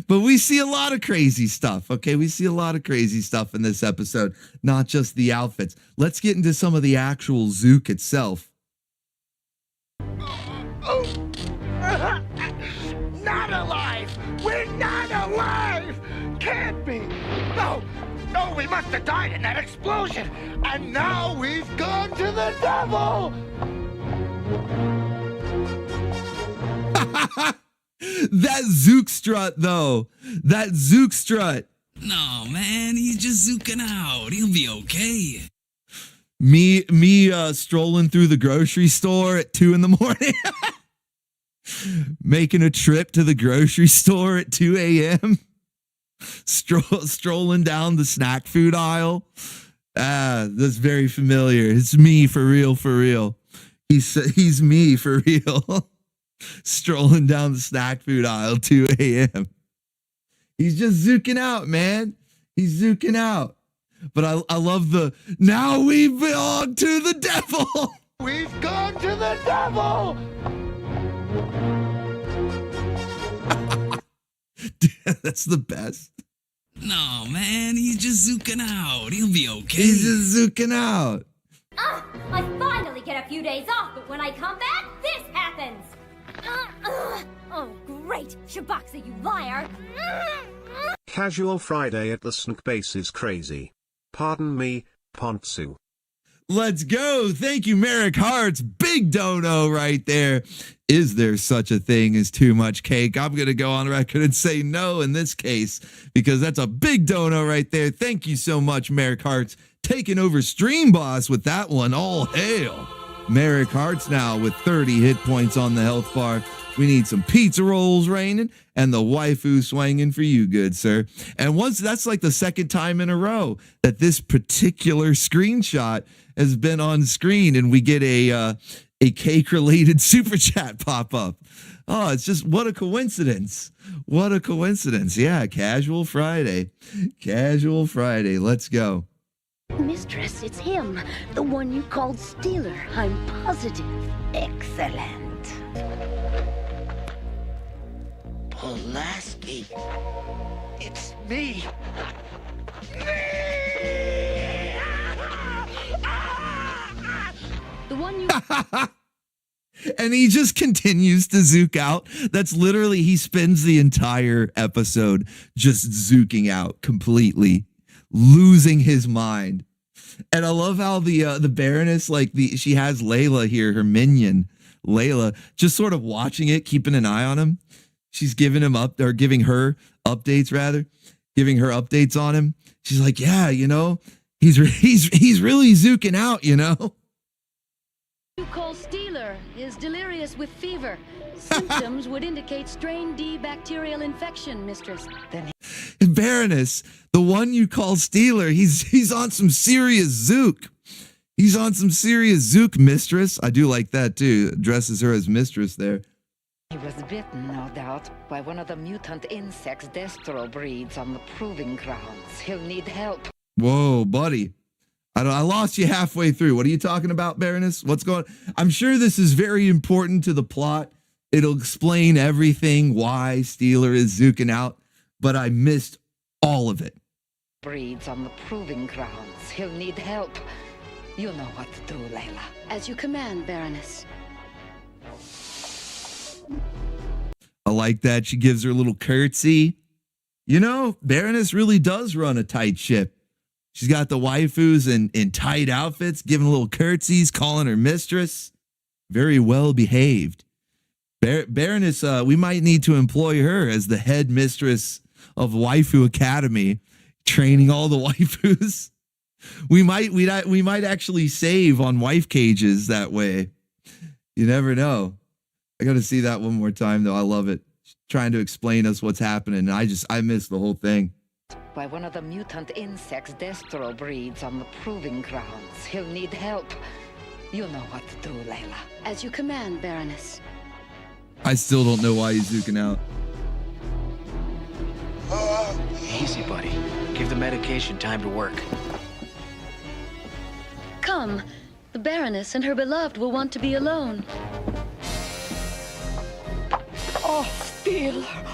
But we see a lot of crazy stuff, okay? We see a lot of crazy stuff in this episode, not just the outfits. Let's get into some of the actual Zook itself. Not alive! We're not alive! Can't be! No! No, we must have died in that explosion! And now we've gone to the devil! That Zook strut, though. That Zook strut. No, man, he's just zooking out. He'll be okay. Me strolling through the grocery store at 2 a.m. Making a trip to the grocery store at 2 a.m. Strolling down the snack food aisle. That's very familiar. It's me for real. He's me for real. Strolling down the snack food aisle 2 a.m. He's just zooking out, man. He's zooking out. But I love the now we belong to the devil. We've gone to the devil! That's the best. No, man, he's just zooking out. He'll be okay. He's just zooking out. I finally get a few days off, but when I come back, this happens. Oh, great. Shaboxa, you liar. Casual Friday at the Snk base is crazy. Pardon me, Pontsu. Let's go. Thank you, Merrick Hartz. Big dono right there. Is there such a thing as too much cake? I'm going to go on record and say no in this case, because that's a big dono right there. Thank you so much, Merrick Hartz. Taking over Stream Boss with that one. All hail. Merrick Hartz now with 30 hit points on the health bar. We need some pizza rolls raining and the waifu swinging for you, good sir. And once that's like the second time in a row that this particular screenshot has been on screen and we get a cake related super chat pop up. Oh, it's just what a coincidence. What a coincidence. Yeah, Casual Friday. Casual Friday. Let's go. Mistress, it's him. The one you called Stealer. I'm positive. Excellent. Pulaski. It's me. The one you... And he just continues to zook out. That's literally, he spends the entire episode just zooking out completely, losing his mind. And I love how the Baroness, she has Layla here, her minion, Layla, just sort of watching it, keeping an eye on him. She's giving her updates on him. She's like, yeah, you know, he's really zooking out, you know. You call Stealer is delirious with fever. Symptoms would indicate strain D bacterial infection, mistress. Then Baroness, the one you call Stealer, he's on some serious zook. He's on some serious zook, mistress. I do like that too. Addresses her as mistress there. He was bitten, no doubt, by one of the mutant insects Destro breeds on the proving grounds. He'll need help. Whoa, buddy. I lost you halfway through. What are you talking about, Baroness? What's going on? I'm sure this is very important to the plot. It'll explain everything, why Stealer is zooking out, but I missed all of it. Breeds on the proving grounds. He'll need help. You know what to do, Layla. as you command, Baroness. I like that. She gives her a little curtsy. You know, Baroness really does run a tight ship. She's got the waifus in tight outfits, giving little curtsies, calling her mistress. Very well behaved. Baroness, we might need to employ her as the head mistress of Waifu Academy. training all the waifus. We might actually save on wife cages that way. You never know. I got to see that one more time though. I love it. Trying to explain us what's happening. I missed the whole thing. By one of the mutant insects Destro breeds on the proving grounds. He'll need help. You know what to do, Layla. As you command, Baroness. I still don't know why he's zooking out. Easy, buddy. Give the medication time to work. Come. The Baroness and her beloved will want to be alone. Oh, Steeler.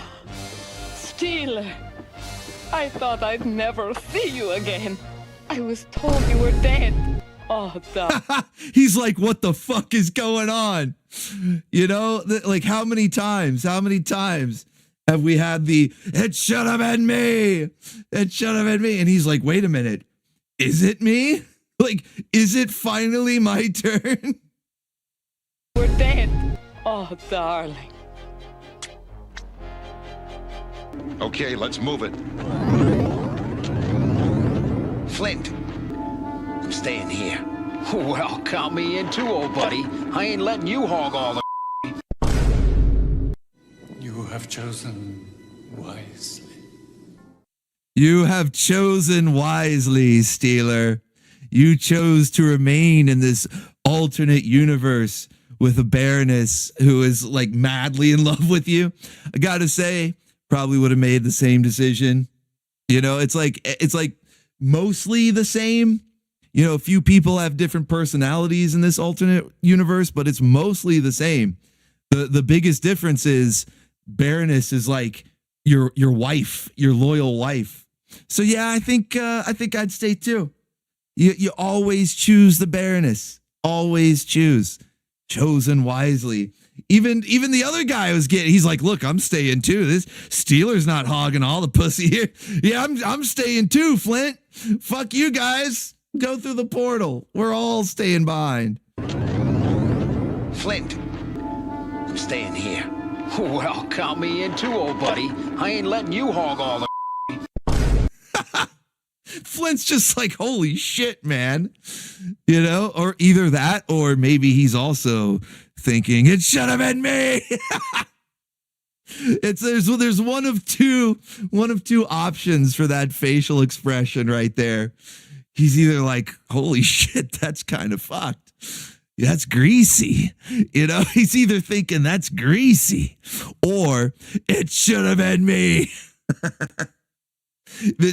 Steeler. I thought I'd never see you again. I was told you were dead. Oh, he's like, what the fuck is going on? You know, like how many times have we had it should have been me. It should have been me. And he's like, wait a minute. Is it me? Like, is it finally my turn? We're dead. Oh, darling. Okay, let's move it. Flint, I'm staying here. Well, count me in too, old buddy. I ain't letting you hog all the... You have chosen wisely. You have chosen wisely, Steeler. You chose to remain in this alternate universe with a Baroness who is like madly in love with you. I gotta say, probably would have made the same decision. You know, it's like mostly the same. You know, a few people have different personalities in this alternate universe, but it's mostly the same. The biggest difference is Baroness is like your wife, your loyal wife. So yeah, I think I'd stay too. You always choose the Baroness. Always choose. Chosen wisely. Even the other guy he's like, look, I'm staying too. This Steeler's not hogging all the pussy here. Yeah, I'm staying too, Flint. Fuck you guys. Go through the portal. We're all staying behind. Flint, I'm staying here. Well, count me in too, old buddy. I ain't letting you hog all the... Flint's just like, holy shit, man. You know, or either that, or maybe he's also thinking, it should have been me. There's one of two options for that facial expression right there. He's either like, holy shit, that's kind of fucked. That's greasy. You know, he's either thinking that's greasy or it should have been me. The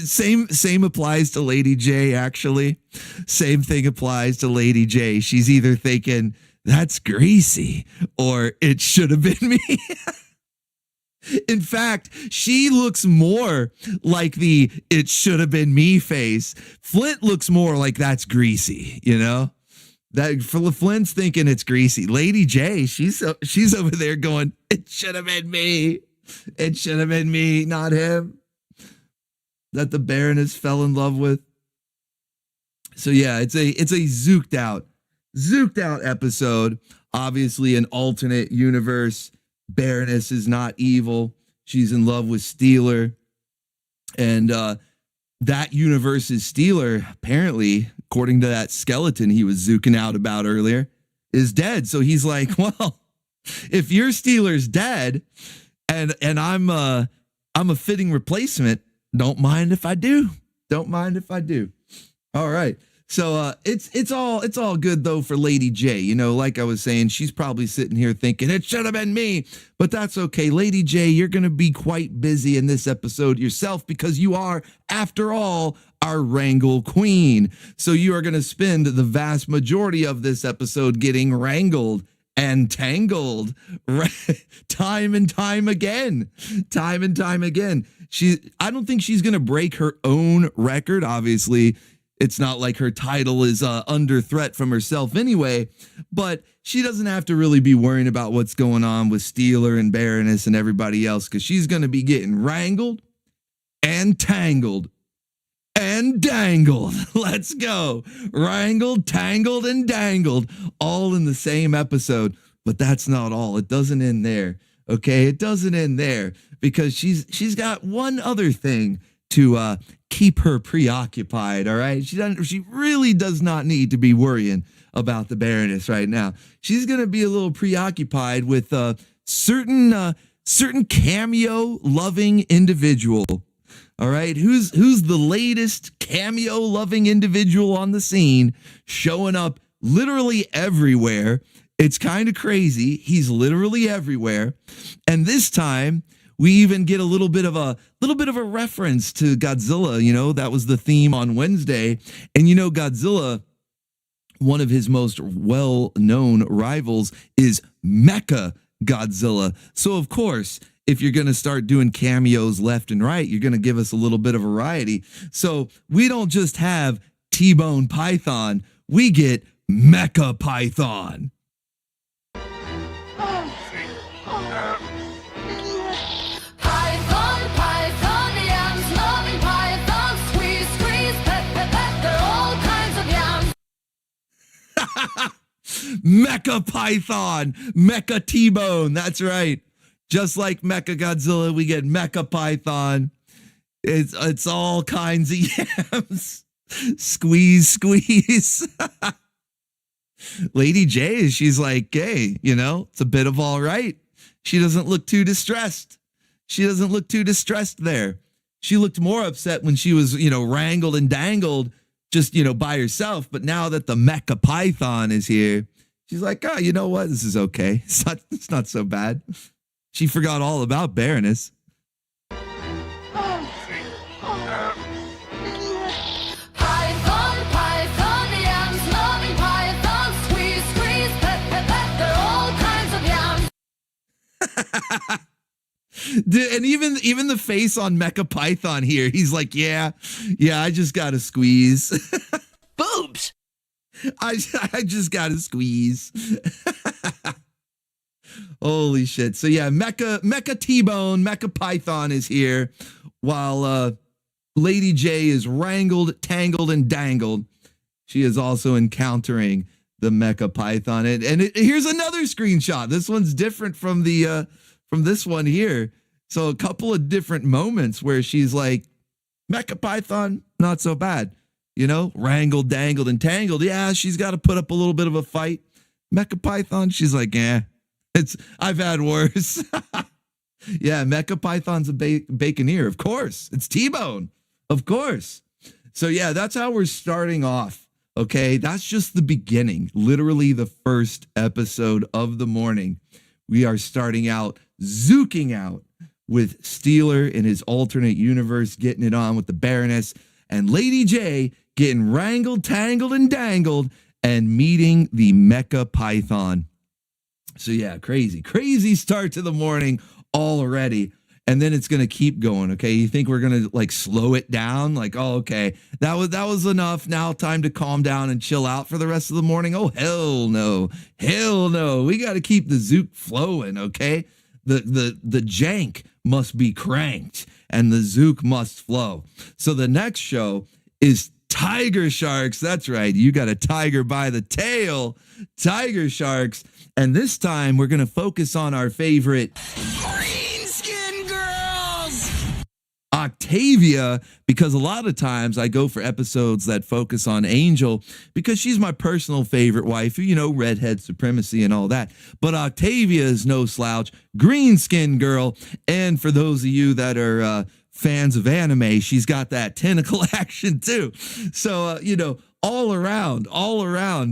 same applies to Lady J, actually. Same thing applies to Lady J. She's either thinking that's greasy or it should have been me. In fact, she looks more like the it should have been me face. Flint looks more like that's greasy, you know? That Flint's thinking it's greasy. Lady J, she's over there going, it should have been me. It should have been me, not him. That the Baroness fell in love with. So yeah, it's a zooked out episode. Obviously an alternate universe. Baroness is not evil. She's in love with Steeler. And that universe's Steeler, apparently, according to that skeleton he was zooking out about earlier, is dead. So he's like, well, if your Steeler's dead and I'm a fitting replacement, don't mind if I do. Don't mind if I do. All right. So it's all good though for Lady J. You know, like I was saying, she's probably sitting here thinking it should have been me, but that's okay. Lady J, you're going to be quite busy in this episode yourself because you are, after all, our Wrangle Queen. So you are going to spend the vast majority of this episode getting wrangled and tangled time and time again. I don't think she's going to break her own record. Obviously, it's not like her title is under threat from herself anyway, but she doesn't have to really be worrying about what's going on with Steeler and Baroness and everybody else because she's going to be getting wrangled and tangled and dangled. Let's go. Wrangled, tangled, and dangled all in the same episode. But that's not all. It doesn't end there. Okay, it doesn't end there because she's got one other thing to keep her preoccupied. All right. She really does not need to be worrying about the Baroness right now. She's going to be a little preoccupied with certain cameo loving individual. All right. Who's the latest cameo loving individual on the scene, showing up literally everywhere. It's kind of crazy. He's literally everywhere. And this time we even get a little bit of a reference to Godzilla. You know, that was the theme on Wednesday. And you know, Godzilla, one of his most well-known rivals is Mecha Godzilla. So of course, if you're going to start doing cameos left and right, you're going to give us a little bit of variety. So we don't just have T-Bone Python, we get Mecha Python. Mecha Python, Mecha T-Bone. That's right. Just like Mecha Godzilla, we get Mecha Python. It's all kinds of yams. Squeeze. Lady J, she's like, hey, you know, it's a bit of all right. She doesn't look too distressed. There. She looked more upset when she was, you know, wrangled and dangled just, you know, by herself. But now that the Mecha Python is here, she's like, oh, you know what? This is okay. It's not so bad. She forgot all about Baroness. Dude, and even the face on Mecha Python here, he's like, yeah, I just gotta squeeze. Boobs. I just gotta squeeze. Holy shit. So yeah, Mecha T-Bone, Mecha Python is here while Lady J is wrangled, tangled, and dangled. She is also encountering the Mecha Python. And here's another screenshot. This one's different from this one here. So a couple of different moments where she's like, Mecha Python, not so bad. You know, wrangled, dangled, and tangled. Yeah, she's got to put up a little bit of a fight. Mecha Python, she's like, I've had worse. Yeah, Mecha Python's a baconeer, of course. It's T-Bone, of course. So yeah, that's how we're starting off. Okay, that's just the beginning. Literally the first episode of the morning. We are starting out, zooking out with Steeler in his alternate universe, getting it on with the Baroness, and Lady J getting wrangled, tangled, and dangled, and meeting the Mecha Python. So yeah, crazy start to the morning already. And then it's going to keep going. Okay. You think we're going to like slow it down? Like, oh, okay, that was enough. Now time to calm down and chill out for the rest of the morning. Oh, hell no. We got to keep the zook flowing. Okay. The jank must be cranked and the zook must flow. So the next show is Tiger Sharks. That's right. You got a tiger by the tail. Tiger Sharks. And this time we're going to focus on our favorite green skin girls, Octavia, because a lot of times I go for episodes that focus on Angel because she's my personal favorite waifu, you know, redhead supremacy and all that. But Octavia is no slouch, green skin girl. And for those of you that are fans of anime, she's got that tentacle action too. So, you know, all around,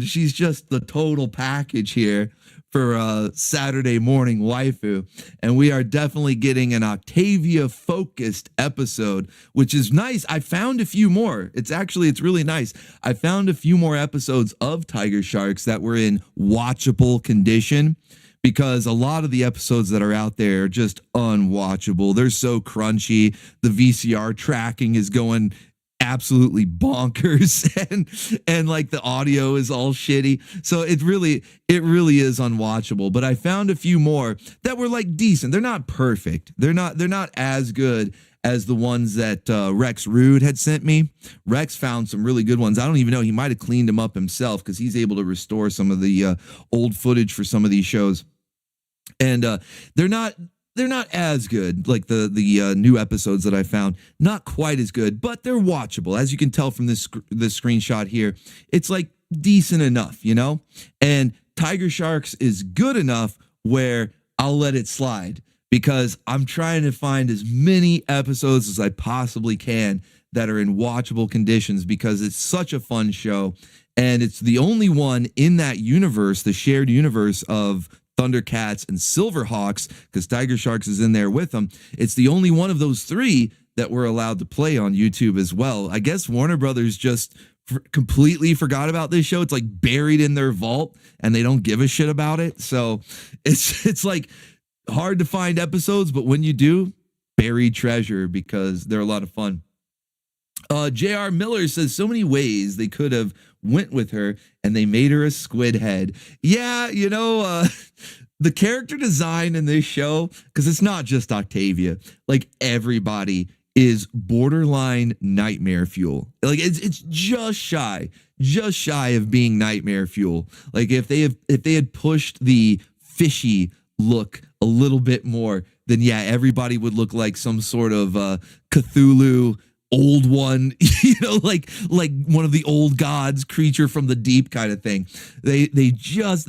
she's just the total package here for Saturday morning waifu. And we are definitely getting an Octavia focused episode, which is nice. I found a few more. It's really nice. I found a few more episodes of Tiger Sharks that were in watchable condition, because a lot of the episodes that are out there are just unwatchable. They're so crunchy. The VCR tracking is going absolutely bonkers, and like the audio is all shitty. So it really is unwatchable. But I found a few more that were like decent. They're not perfect. They're not as good as the ones that Rex Rude had sent me. Rex found some really good ones. I don't even know. He might have cleaned them up himself because he's able to restore some of the old footage for some of these shows. And they're not they're not as good, like the new episodes that I found. Not quite as good, but they're watchable. As you can tell from this screenshot here, it's like decent enough, you know? And Tiger Sharks is good enough where I'll let it slide because I'm trying to find as many episodes as I possibly can that are in watchable conditions because it's such a fun show. And it's the only one in that universe, the shared universe of Thundercats and Silverhawks, because Tiger Sharks is in there with them. It's the only one of those three that we're allowed to play on YouTube as well. I guess Warner Brothers just completely forgot about this show. It's like buried in their vault and they don't give a shit about it. So it's like hard to find episodes, but when you do, buried treasure because they're a lot of fun. J.R. Miller says so many ways they could have went with her and they made her a squid head. Yeah, you know, the character design in this show, because it's not just Octavia, like everybody is borderline nightmare fuel. Like it's just shy of being nightmare fuel. Like if they had pushed the fishy look a little bit more, then yeah, everybody would look like some sort of Cthulhu old one, you know, like one of the old gods, creature from the deep kind of thing. They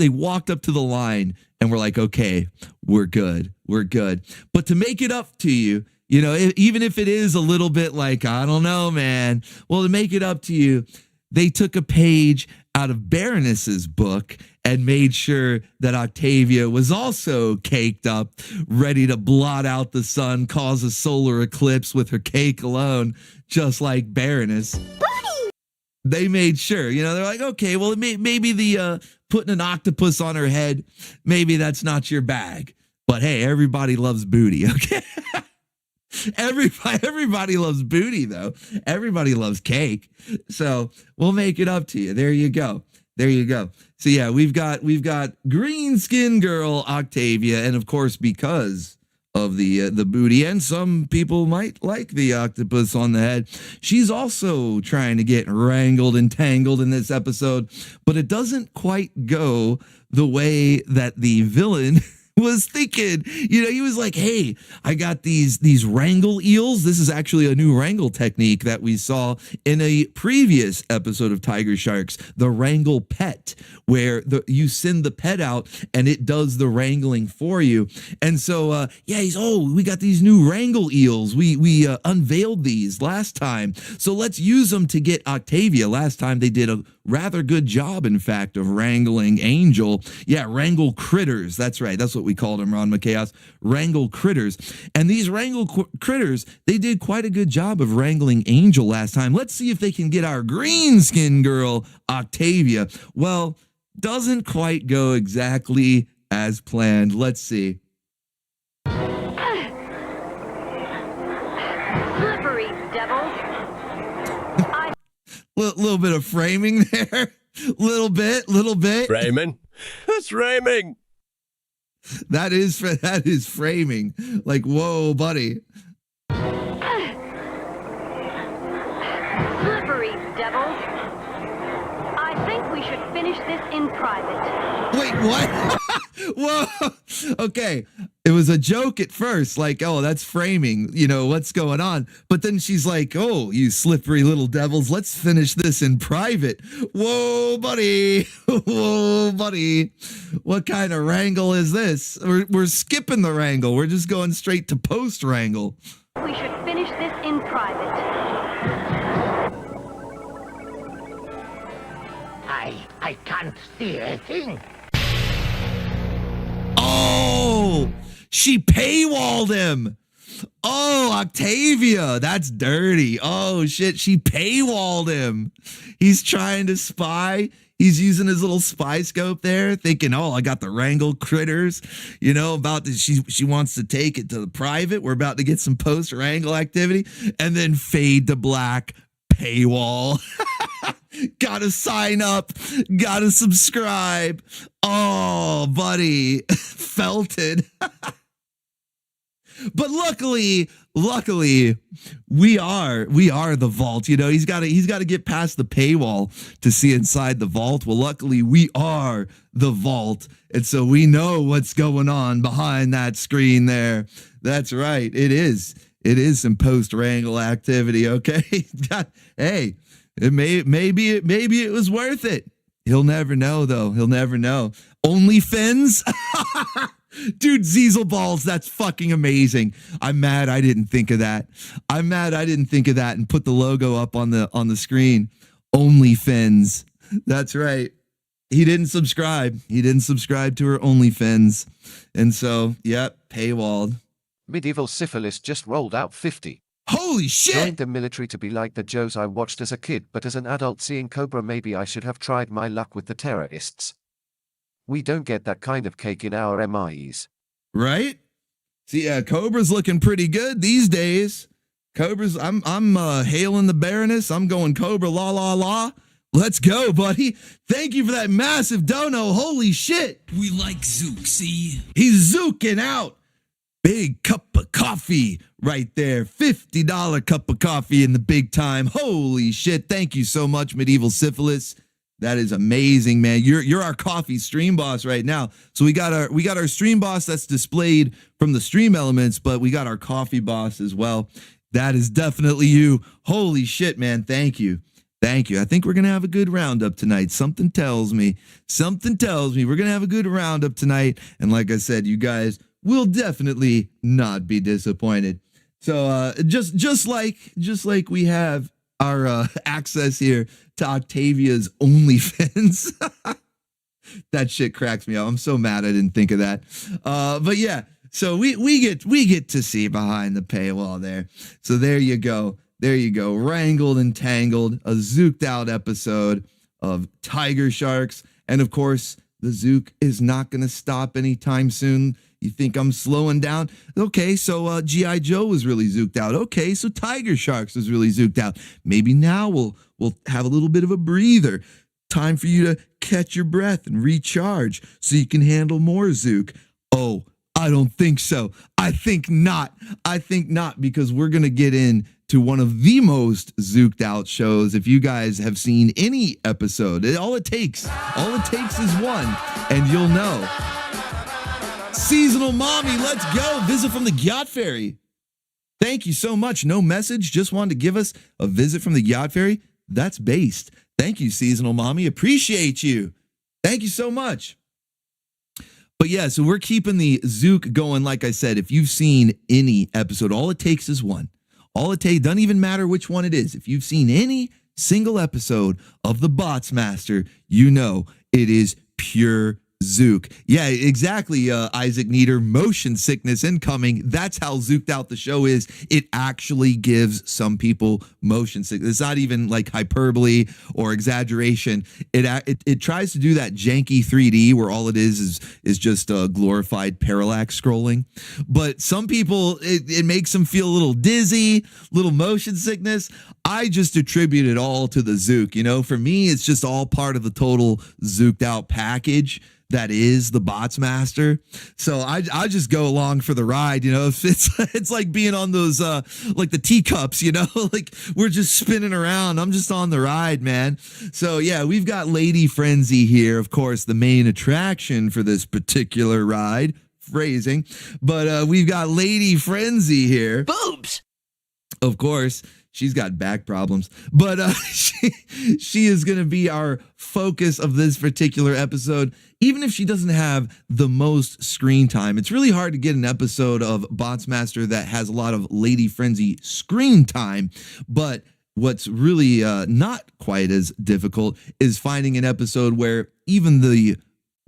walked up to the line and were like, okay, we're good. But to make it up to you, you know, even if it is a little bit like, I don't know, man. Well, to make it up to you, they took a page out of Baroness's book and made sure that Octavia was also caked up, ready to blot out the sun, cause a solar eclipse with her cake alone, just like Baroness. Buddy! They made sure, you know, they're like, okay, well, maybe the putting an octopus on her head, maybe that's not your bag. But hey, everybody loves booty, okay? Everybody loves booty, though. Everybody loves cake. So we'll make it up to you. There you go. So yeah, we've got green skin girl Octavia, and of course, because of the booty, and some people might like the octopus on the head, she's also trying to get wrangled and tangled in this episode, but it doesn't quite go the way that the villain was thinking. You know, he was like, hey, I got these wrangle eels. This is actually a new wrangle technique that we saw in a previous episode of Tiger Sharks, the wrangle pet, where you send the pet out and it does the wrangling for you. And so we got these new wrangle eels. We unveiled these last time, so let's use them to get Octavia. Last time they did a rather good job, in fact, of wrangling Angel. Yeah, wrangle critters. That's right. That's what we called them, Ron McChaos. Wrangle critters. And these wrangle critters, they did quite a good job of wrangling Angel last time. Let's see if they can get our green skin girl, Octavia. Well, doesn't quite go exactly as planned. Let's see. Slippery devil. Little bit of framing there. Little bit. Framing? That's framing. That is framing. Like, whoa, buddy. Slippery devil. I think we should finish this in private. Wait, what? Whoa. Okay. It was a joke at first, like, oh, that's framing, you know, what's going on? But then she's like, oh, you slippery little devils, let's finish this in private. Whoa, buddy. Whoa, buddy. What kind of wrangle is this? We're skipping the wrangle. We're just going straight to post wrangle. We should finish this in private. I can't see a thing. Oh, she paywalled him. Oh, Octavia, that's dirty. Oh, shit, she paywalled him. He's trying to spy. He's using his little spy scope there, thinking, oh, I got the wrangle critters, you know, about this. She wants to take it to the private. We're about to get some post-wrangle activity. And then fade to black, paywall. Gotta sign up. Gotta subscribe. Oh, buddy. Felted. But luckily, we are the vault. You know, he's got to get past the paywall to see inside the vault. Well, luckily, we are the vault, and so we know what's going on behind that screen there. That's right. It is some post wrangle activity. Okay, hey, maybe it was worth it. He'll never know, though. He'll never know. OnlyFins? Dude, Ziesel balls, that's fucking amazing. I'm mad I didn't think of that. And put the logo up on the screen. OnlyFins. That's right. He didn't subscribe. He didn't subscribe to her OnlyFins. And so, yep, paywalled. Medieval Syphilis just rolled out 50. Holy shit! Joined the military to be like the Joes I watched as a kid, but as an adult seeing Cobra, maybe I should have tried my luck with the terrorists. We don't get that kind of cake in our MIEs. Right? See, Cobra's looking pretty good these days. Cobra's, I'm hailing the Baroness. I'm going Cobra, la, la, la. Let's go, buddy. Thank you for that massive dono. Holy shit. We like Zook, see? He's zooking out. Big cup of coffee right there. $50 cup of coffee in the big time. Holy shit. Thank you so much, Medieval Syphilis. That is amazing, man. You're our coffee stream boss right now. So we got our stream boss that's displayed from the stream elements, but we got our coffee boss as well. That is definitely you. Holy shit, man. Thank you. Thank you. I think we're going to have a good roundup tonight. Something tells me we're going to have a good roundup tonight. And like I said, you guys will definitely not be disappointed. So just like we have our access here to Octavia's OnlyFans. That shit cracks me up. I'm so mad I didn't think of that. But yeah, so we get to see behind the paywall there. So there you go. Wrangled and tangled, a zooked out episode of Tiger Sharks. And of course, the Zook is not going to stop anytime soon. You think I'm slowing down? Okay, so G.I. Joe was really zooked out. Okay, so Tiger Sharks was really zooked out. Maybe now we'll have a little bit of a breather. Time for you to catch your breath and recharge so you can handle more Zook. Oh, I don't think so. I think not, because we're going to get into one of the most zooked out shows. If you guys have seen any episode, all it takes is one, and you'll know. Seasonal Mommy, let's go. Visit from the Gyat Fairy. Thank you so much. No message, just wanted to give us a visit from the Gyat Fairy. That's based. Thank you, Seasonal Mommy. Appreciate you. Thank you so much. But yeah, so we're keeping the Zook going. Like I said, if you've seen any episode, all it takes is one. All it takes, doesn't even matter which one it is. If you've seen any single episode of the Bots Master, you know it is pure Zook. Yeah, exactly, Isaac Nieder. Motion sickness incoming. That's how zooked out the show is. It actually gives some people motion sickness. It's not even like hyperbole or exaggeration. It tries to do that janky 3D where all it is just glorified parallax scrolling. But some people, it makes them feel a little dizzy, little motion sickness. I just attribute it all to the Zook. You know, for me, it's just all part of the total zooked out package that is the Bots Master. So I just go along for the ride, you know. It's like being on those like the teacups, you know, like we're just spinning around. I'm just on the ride, man. So yeah, we've got Lady Frenzy here, of course, the main attraction for this particular ride. Phrasing, but we've got Lady Frenzy here. Boobs. Of course. She's got back problems, but she is going to be our focus of this particular episode. Even if she doesn't have the most screen time, it's really hard to get an episode of Bots Master that has a lot of Lady Frenzy screen time. But what's really not quite as difficult is finding an episode where even the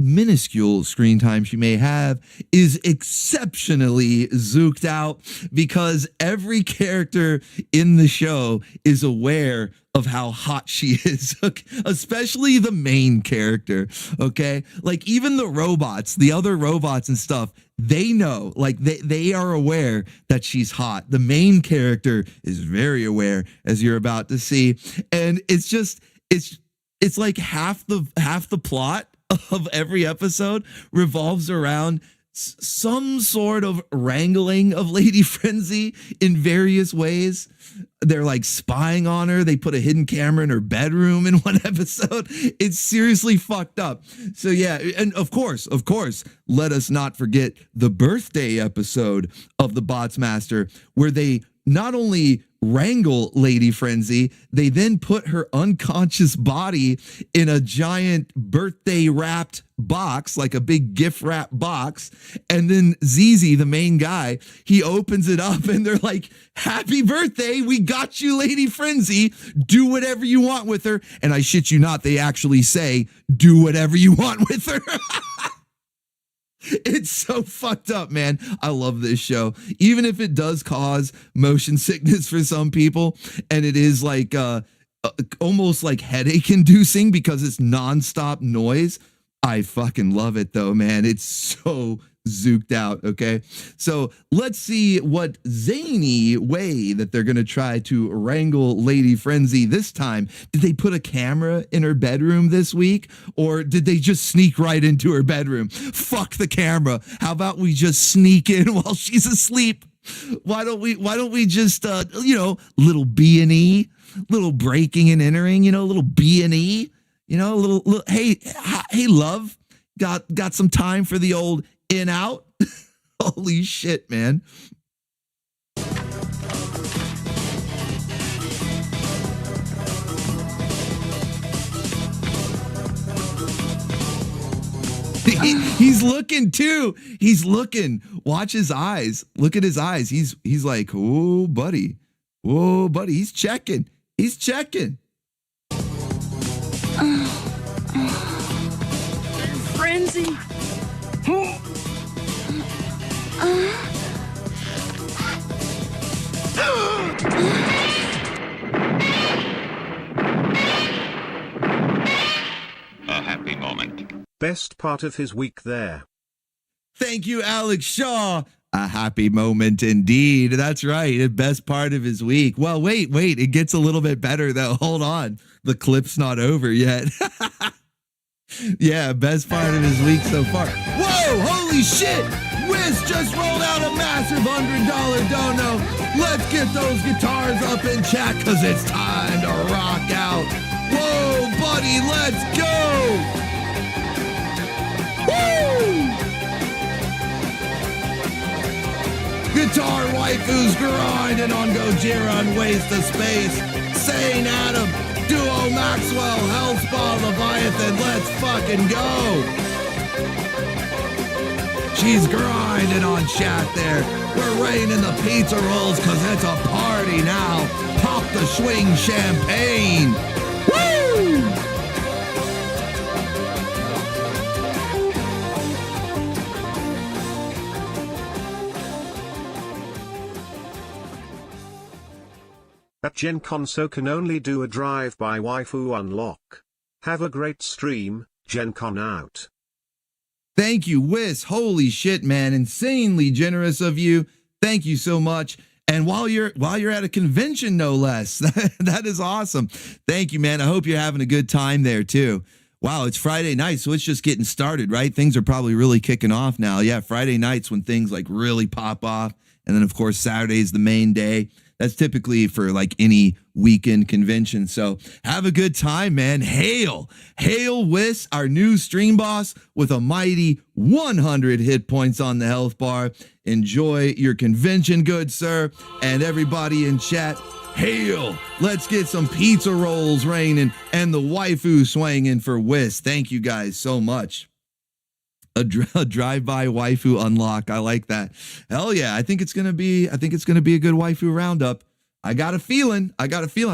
minuscule screen time she may have is exceptionally zooked out, because every character in the show is aware of how hot she is, especially the main character. Okay, like even the robots, the other robots and stuff, they know, like they are aware that she's hot. The main character is very aware, as you're about to see, and it's like half the plot of every episode revolves around some sort of wrangling of Lady Frenzy in various ways. They're like spying on her. They put a hidden camera in her bedroom in one episode. It's seriously fucked up. So yeah, and of course, let us not forget the birthday episode of the Bots Master, where they not only wrangle Lady Frenzy, they then put her unconscious body in a giant birthday wrapped box, like a big gift wrap box. And then ZZ, the main guy, he opens it up and they're like, happy birthday. We got you, Lady Frenzy. Do whatever you want with her. And I shit you not, they actually say, do whatever you want with her. It's so fucked up, man. I love this show. Even if it does cause motion sickness for some people, and it is like almost like headache inducing because it's nonstop noise. I fucking love it though, man. It's so zooked out. Okay. So let's see what zany way that they're going to try to wrangle Lady Frenzy this time. Did they put a camera in her bedroom this week, or did they just sneak right into her bedroom? Fuck the camera. How about we just sneak in while she's asleep? Why don't we just, little B&E, little breaking and entering, little B&E, little, hey, love, got some time for the old in out? Holy shit, man. He's looking too. He's looking. Watch his eyes. Look at his eyes. He's like, oh, buddy. Whoa, buddy. He's checking. He's checking. Frenzy. A happy moment. Best part of his week there. Thank you, Alex Shaw. A happy moment indeed. That's right. The best part of his week. Well, wait. It gets a little bit better though. Hold on. The clip's not over yet. Yeah, best part of his week so far. Whoa, holy shit. Wiz just rolled out a massive $100 dono. Let's get those guitars up in chat because it's time to rock out. Whoa, buddy, let's go. Woo! Guitar waifus grinding on Gojira and Waste of Space. Sane Adam, Duo Maxwell, Hellspawn, Leviathan, let's fucking go. She's grinding on chat there. We're raining the pizza rolls because it's a party now. Pop the swing champagne. Woo! That Gen Con can only do a drive-by waifu unlock. Have a great stream, Gen Con out. Thank you, Wiz. Holy shit, man. Insanely generous of you. Thank you so much. And while you're at a convention, no less. That is awesome. Thank you, man. I hope you're having a good time there too. Wow, it's Friday night, so it's just getting started, right? Things are probably really kicking off now. Yeah, Friday nights when things like really pop off. And then, of course, Saturday's the main day. That's typically for like any weekend convention. So have a good time, man. Hail Wiss, our new stream boss with a mighty 100 hit points on the health bar. Enjoy your convention, good sir. And everybody in chat, hail. Let's get some pizza rolls raining and the waifu swinging for Wiss. Thank you guys so much. A drive-by waifu unlock. I like that. Hell yeah. I think it's going to be a good waifu roundup. I got a feeling I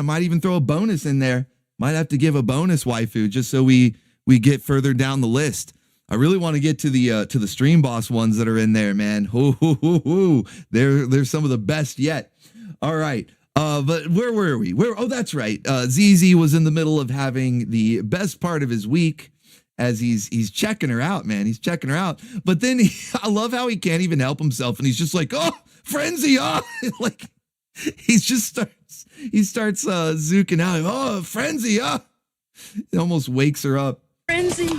might even throw a bonus in there. Might have to give a bonus waifu just so we get further down the list. I really want to get to the stream boss ones that are in there, man. They're some of the best yet. All right. But where were we? Oh, that's right. ZZ was in the middle of having the best part of his week. As he's checking her out, man. He's checking her out. But then I love how he can't even help himself. And he's just like, oh, frenzy. Oh, like he starts zooking out. Oh, frenzy. Oh, it almost wakes her up. Frenzy.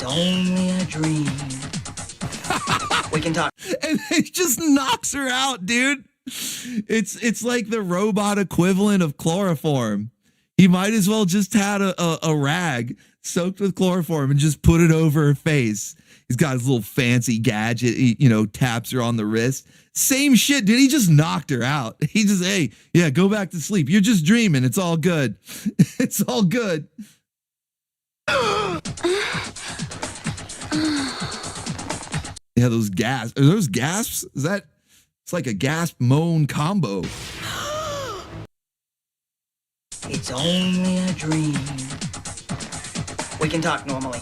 only a dream. We can talk. And it just knocks her out, dude. It's like the robot equivalent of chloroform. He might as well just had a rag soaked with chloroform and just put it over her face. He's got his little fancy gadget, he, taps her on the wrist. Same shit, dude. He just knocked her out. He just, hey, yeah, go back to sleep. You're just dreaming. It's all good. It's all good. Yeah, those gasps. Are those gasps? It's like a gasp moan combo. It's only a dream. We can talk normally.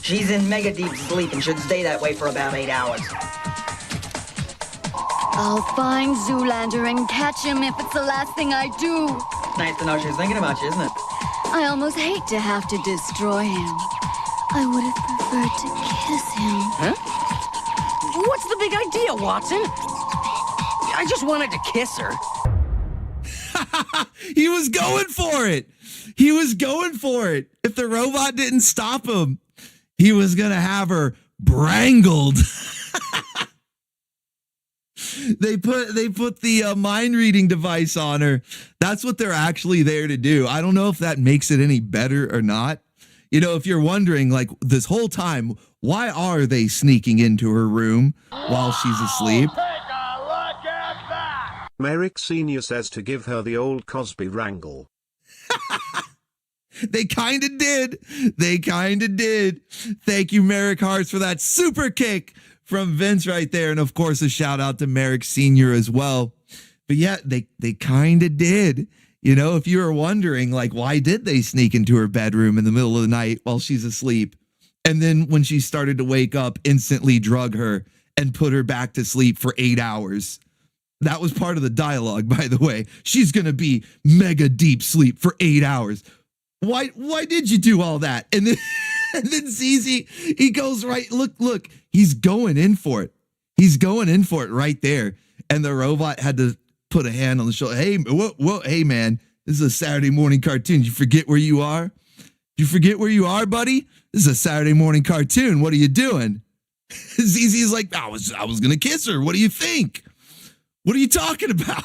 She's in mega deep sleep and should stay that way for about 8 hours. I'll find Zoolander and catch him if it's the last thing I do. Nice to know she's thinking about you, isn't it? I almost hate to have to destroy him. I would have preferred to kiss him. Huh? What's the big idea, Watson? I just wanted to kiss her. He was going for it. He was going for it. If the robot didn't stop him, he was going to have her brangled. They put the mind reading device on her. That's what they're actually there to do. I don't know if that makes it any better or not. If you're wondering, like, this whole time, why are they sneaking into her room while she's asleep? Merrick Sr. says to give her the old Cosby wrangle. They kind of did. They kind of did. Thank you, Merrick Hearts, for that super kick from Vince right there. And of course, a shout out to Merrick Sr. as well. But yeah, they kind of did. If you were wondering, like, why did they sneak into her bedroom in the middle of the night while she's asleep? And then when she started to wake up, instantly drug her and put her back to sleep for 8 hours. That was part of the dialogue, by the way. She's going to be mega deep sleep for 8 hours. Why did you do all that? And then ZZ, he goes right, look, he's going in for it. He's going in for it right there. And the robot had to put a hand on the shoulder. Hey, whoa, hey, man, this is a Saturday morning cartoon. You forget where you are? You forget where you are, buddy? This is a Saturday morning cartoon. What are you doing? ZZ's like, I was going to kiss her. What do you think? What are you talking about?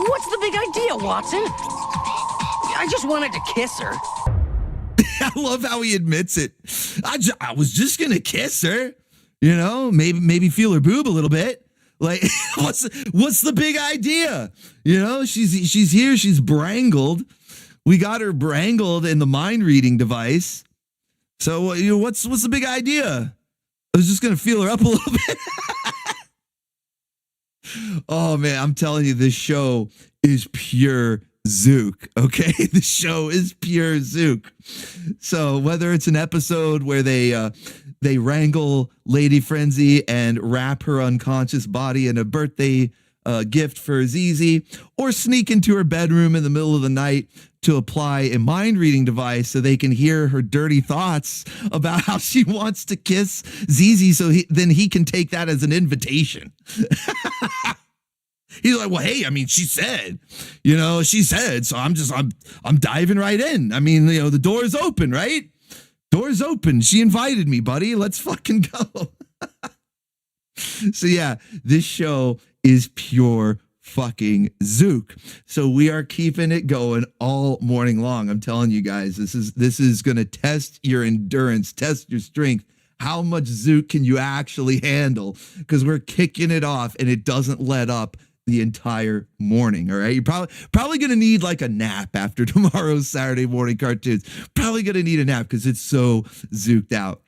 What's the big idea, Watson? I just wanted to kiss her. I love how he admits it. I was just going to kiss her. Maybe feel her boob a little bit. Like, what's the big idea? She's here. She's brangled. We got her brangled in the mind reading device. So what's the big idea? I was just going to feel her up a little bit. Oh, man, I'm telling you, this show is pure Zook, okay? The show is pure Zook. So whether it's an episode where they wrangle Lady Frenzy and wrap her unconscious body in a birthday gift for ZZ, or sneak into her bedroom in the middle of the night to apply a mind reading device so they can hear her dirty thoughts about how she wants to kiss ZZ, so then he can take that as an invitation. He's like, well, hey, I mean, she said, so I'm diving right in. I mean, the door's open, right? Door's open. She invited me, buddy. Let's fucking go. So yeah, this show is pure fucking Zook. So we are keeping it going all morning long. I'm telling you guys, this is going to test your endurance, test your strength. How much Zook can you actually handle? Because we're kicking it off and it doesn't let up the entire morning. All right. You're probably going to need like a nap after tomorrow's Saturday morning cartoons. Probably going to need a nap because it's so zooked out.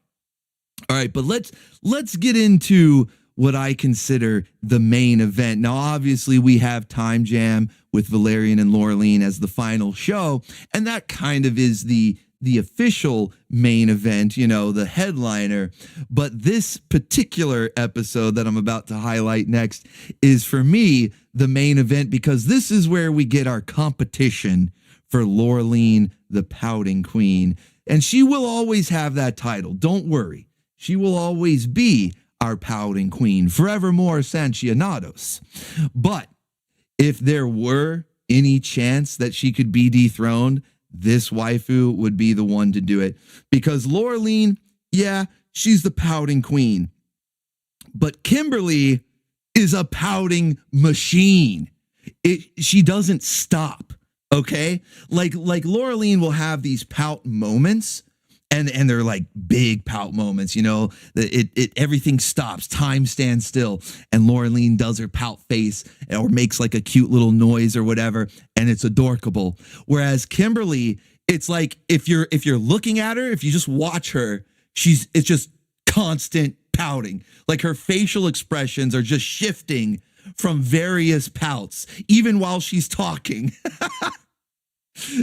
All right. But let's get into what I consider the main event. Now, obviously, we have Time Jam with Valerian and Laureline as the final show, and that kind of is the official main event, the headliner. But this particular episode that I'm about to highlight next is, for me, the main event, because this is where we get our competition for Laureline, the Pouting Queen. And she will always have that title. Don't worry. She will always be our Pouting Queen, forevermore Sancionados. But if there were any chance that she could be dethroned, this waifu would be the one to do it. Because Laureline, yeah, she's the pouting queen. But Kimberly is a pouting machine. She doesn't stop, okay? Like Laureline will have these pout moments, and they're like big pout moments, you know. Everything stops, time stands still, and Laureline does her pout face or makes like a cute little noise or whatever, and it's adorkable. Whereas Kimberly, it's like if you're looking at her, if you just watch her, it's just constant pouting. Like her facial expressions are just shifting from various pouts, even while she's talking.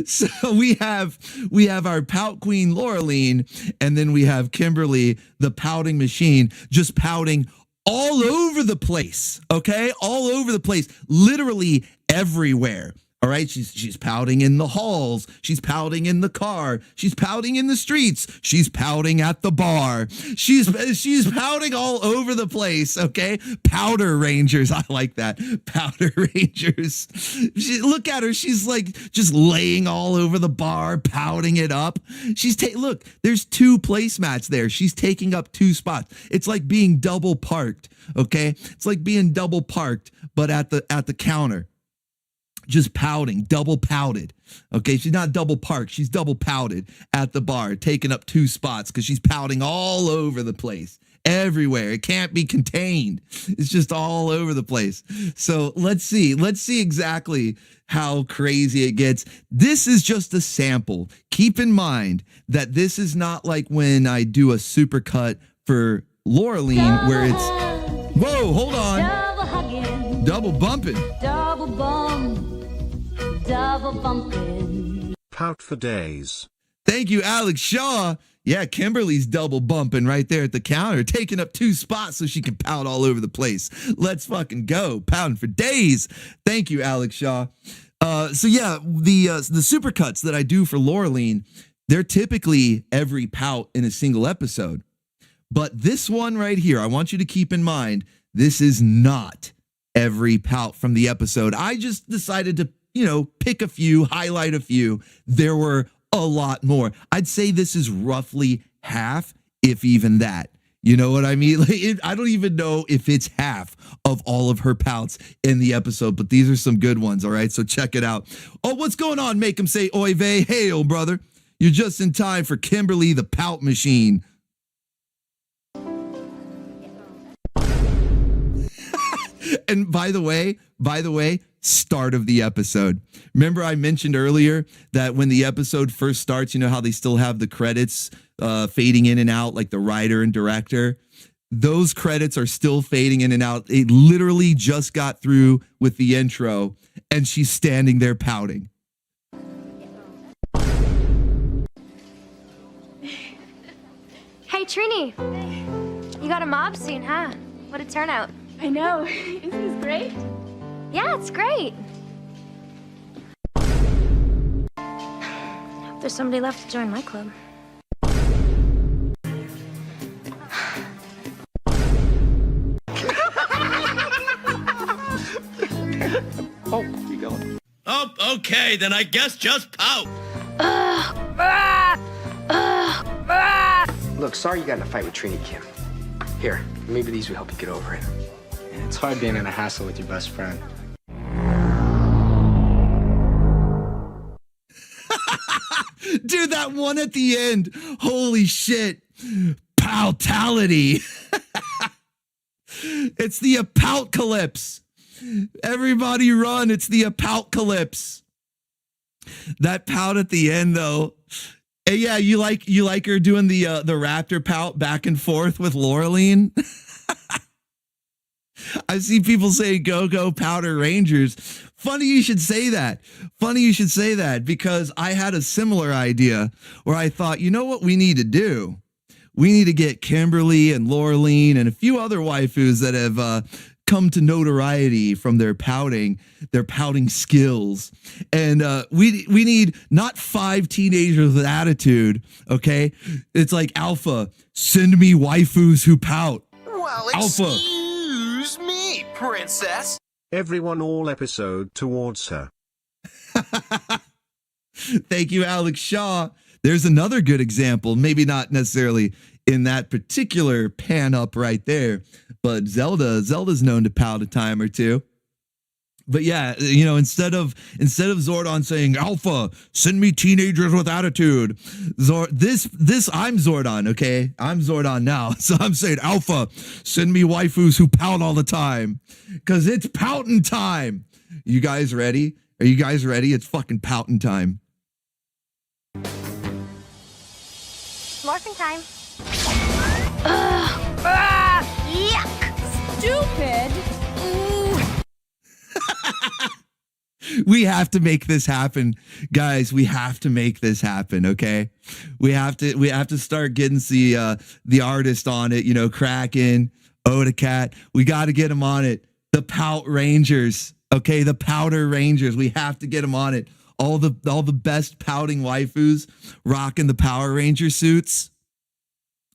So we have our pout queen Laureline, and then we have Kimberly, the pouting machine, just pouting all over the place. Okay, all over the place, literally everywhere. All right, she's pouting in the halls, she's pouting in the car, she's pouting in the streets, she's pouting at the bar, she's pouting all over the place. Okay, Powder Rangers, I like that. Powder Rangers. Look at her, she's like just laying all over the bar, pouting it up. Look, there's 2 placemats there. She's taking up 2 spots. It's like being double parked. Okay, it's like being double parked, but at the counter. Just pouting, double pouted. Okay, she's not double parked, she's double pouted at the bar, taking up 2 spots because she's pouting all over the place, everywhere. It can't be contained. It's just all over the place. So let's see exactly how crazy it gets. This is just a sample. Keep in mind that this is not like when I do a supercut for Laureline where it's, whoa, hold on. Double bumping. Double bump. Double bumpin'. Pout for days. Thank you, Alex Shaw. Yeah, Kimberly's double bumping right there at the counter, taking up 2 spots so she can pout all over the place. Let's fucking go. Pouting for days. Thank you, Alex Shaw. So yeah, the supercuts that I do for Laureline, they're typically every pout in a single episode. But this one right here, I want you to keep in mind, this is not every pout from the episode. I just decided to, pick a few, highlight a few. There were a lot more. I'd say this is roughly half, if even that. You know what I mean? I don't even know if it's half of all of her pouts in the episode, but these are some good ones, all right? So check it out. Oh, what's going on? Make them say oy vey. Hey, old brother. You're just in time for Kimberly the Pout Machine. And by the way, start of the episode. Remember I mentioned earlier that when the episode first starts, you know how they still have the credits fading in and out, like the writer and director? Those credits are still fading in and out. It literally just got through with the intro, and she's standing there pouting. Hey, Trini. You got a mob soon, huh? What a turnout. I know. Isn't this great? Yeah, it's great. Hope there's somebody left to join my club. Oh, you going? Oh, okay, then I guess just pout. Look, sorry you got in a fight with Trini, Kim. Here, maybe these will help you get over it. Yeah, it's hard being in a hassle with your best friend. Dude, that one at the end. Holy shit. Poutality. It's the apocalypse. Everybody run. It's the apocalypse. That pout at the end, though. Hey, yeah, you like her doing the raptor pout back and forth with Laureline? I see people say go Powder Rangers. Funny you should say that. Funny you should say that, because I had a similar idea where I thought, you know what we need to do? We need to get Kimberly and Laureline and a few other waifus that have come to notoriety from their pouting skills. And we need not 5 teenagers with attitude, okay? It's like Alpha, send me waifus who pout. Well, Alpha. Excuse me, princess. Everyone all episode towards her. Thank you, Alex Shaw. There's another good example, maybe not necessarily in that particular pan up right there, but Zelda's known to pout a time or two. But yeah, you know, instead of Zordon saying, Alpha, send me teenagers with attitude. I'm Zordon, okay? I'm Zordon now. So I'm saying, Alpha, send me waifus who pout all the time. Because it's pouting time. You guys ready? Are you guys ready? It's fucking pouting time. Morphin' time. Yuck! Stupid! We have to make this happen, guys. We have to make this happen, okay? We have to start getting the artist on it, you know, Krakken, Oda Cat. We got to get him on it. The Pout Rangers, okay? The Powder Rangers. We have to get them on it. All the best pouting waifus rocking the Power Ranger suits.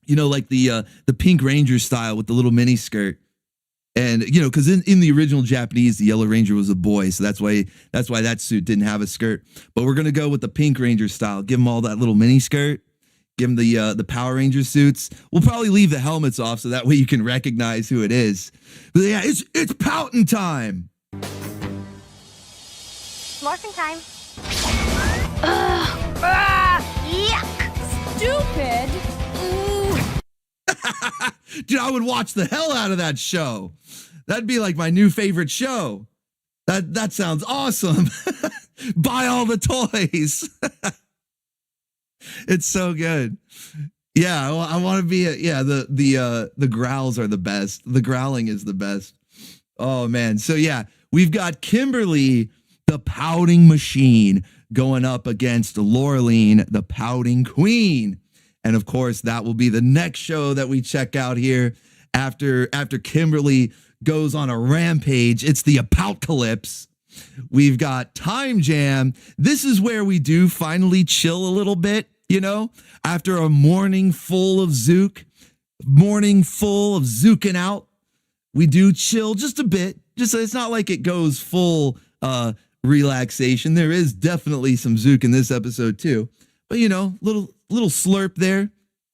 You know, like the Pink Ranger style with the little mini skirt. And, you know, because in the original Japanese, the Yellow Ranger was a boy. So that's why that suit didn't have a skirt. But we're going to go with the Pink Ranger style. Give them all that little mini skirt. Give them the Power Ranger suits. We'll probably leave the helmets off so that way you can recognize who it is. But yeah, it's pouting time. Morphin' time. Yuck! Stupid! Dude, I would watch the hell out of that show. That'd be like my new favorite show. That sounds awesome. Buy all the toys. It's so good. Yeah, I want to be the growls are the best. The growling is the best. Oh man. So yeah, we've got Kimberly, the pouting machine, going up against Laureline, the pouting queen. And of course, that will be the next show that we check out here after Kimberly goes on a rampage. It's the Apocalypse. We've got Time Jam. This is where we do finally chill a little bit, you know, after a morning full of zooking out. We do chill just a bit. Just it's not like it goes full relaxation. There is definitely some zook in this episode too. But you know, little slurp there,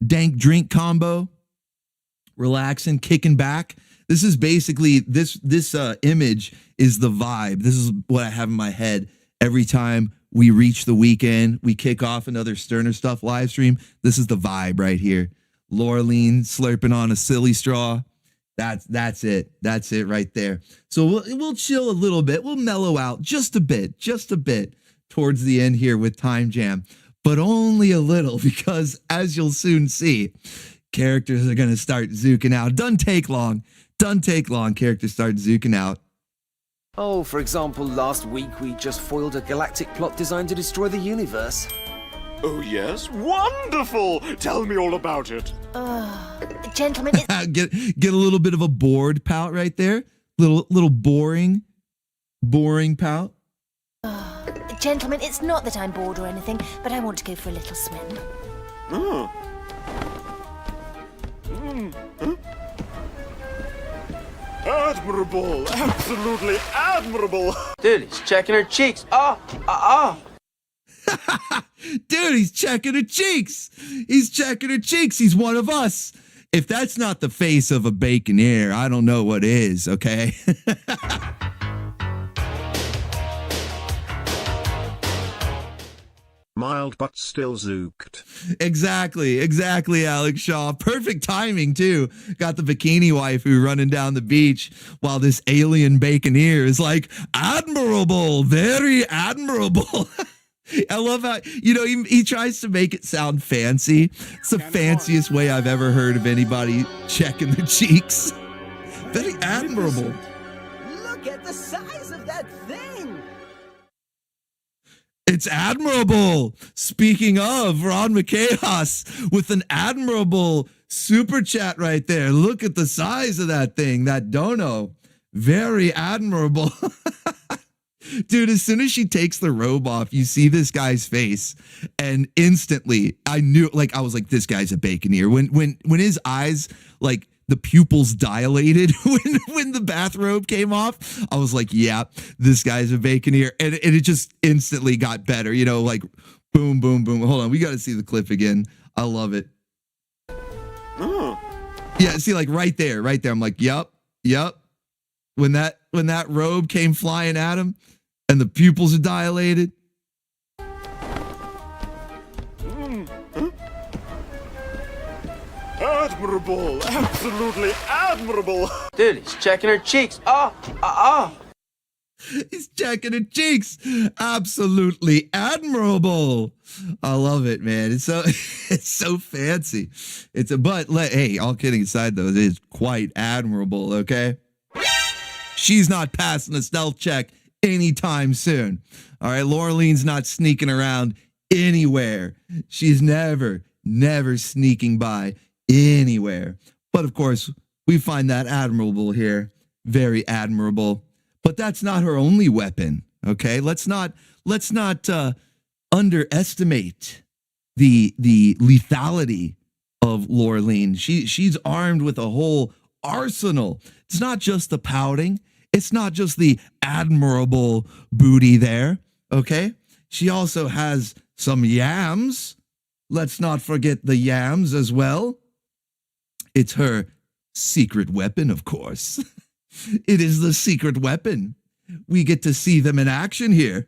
dank drink combo, relaxing, kicking back. This is basically this image is the vibe. This is what I have in my head every time we reach the weekend. We kick off another Sterner Stuff live stream. This is the vibe right here. Laureline slurping on a silly straw. That's it. That's it right there. So we'll chill a little bit. We'll mellow out just a bit towards the end here with Time Jam. But only a little, because as you'll soon see, characters are going to start zooking out. Doesn't take long. Characters start zooking out. Oh, for example, last week we just foiled a galactic plot designed to destroy the universe. Oh, yes? Wonderful! Tell me all about it. Gentlemen, get a little bit of a bored pout right there. Little boring pout. Gentlemen, it's not that I'm bored or anything, but I want to go for a little swim. Oh. Huh? Admirable! Absolutely admirable! Dude, he's checking her cheeks. Dude, he's checking her cheeks. He's one of us. If that's not the face of a Baconaire, I don't know what is, okay? Mild but still zooked. Exactly, Alex Shaw. Perfect timing, too. Got the bikini waifu running down the beach while this alien Baconaire is like, admirable, very admirable. I love how, you know, he tries to make it sound fancy. It's the fanciest way I've ever heard of anybody checking their cheeks. Very admirable. Look at the size of that thing! It's admirable. Speaking of, Ron McChaos with an admirable super chat right there. Look at the size of that thing, that dono. Very admirable. Dude, as soon as she takes the robe off, you see this guy's face, and instantly I knew, like, I was like, this guy's a Baconaire. When his eyes like the pupils dilated when the bathrobe came off. I was like, yeah, this guy's a Baconeer. And it just instantly got better, you know, like boom, boom, boom. Hold on, we got to see the clip again. I love it. Yeah, see, like right there. I'm like, yep. When that robe came flying at him and the pupils are dilated. Admirable, absolutely admirable. Dude, he's checking her cheeks. He's checking her cheeks. Absolutely admirable. I love it, man. It's so fancy. Hey, all kidding aside though, it is quite admirable, okay? She's not passing a stealth check anytime soon. All right, Laureline's not sneaking around anywhere. She's never sneaking by anywhere. But of course, we find that admirable here. Very admirable. But that's not her only weapon, okay? Let's not underestimate the lethality of Laureline. She's armed with a whole arsenal. It's not just the pouting. It's not just the admirable booty there, okay? She also has some yams. Let's not forget the yams as well. It's her secret weapon, of course. It is the secret weapon. We get to see them in action here.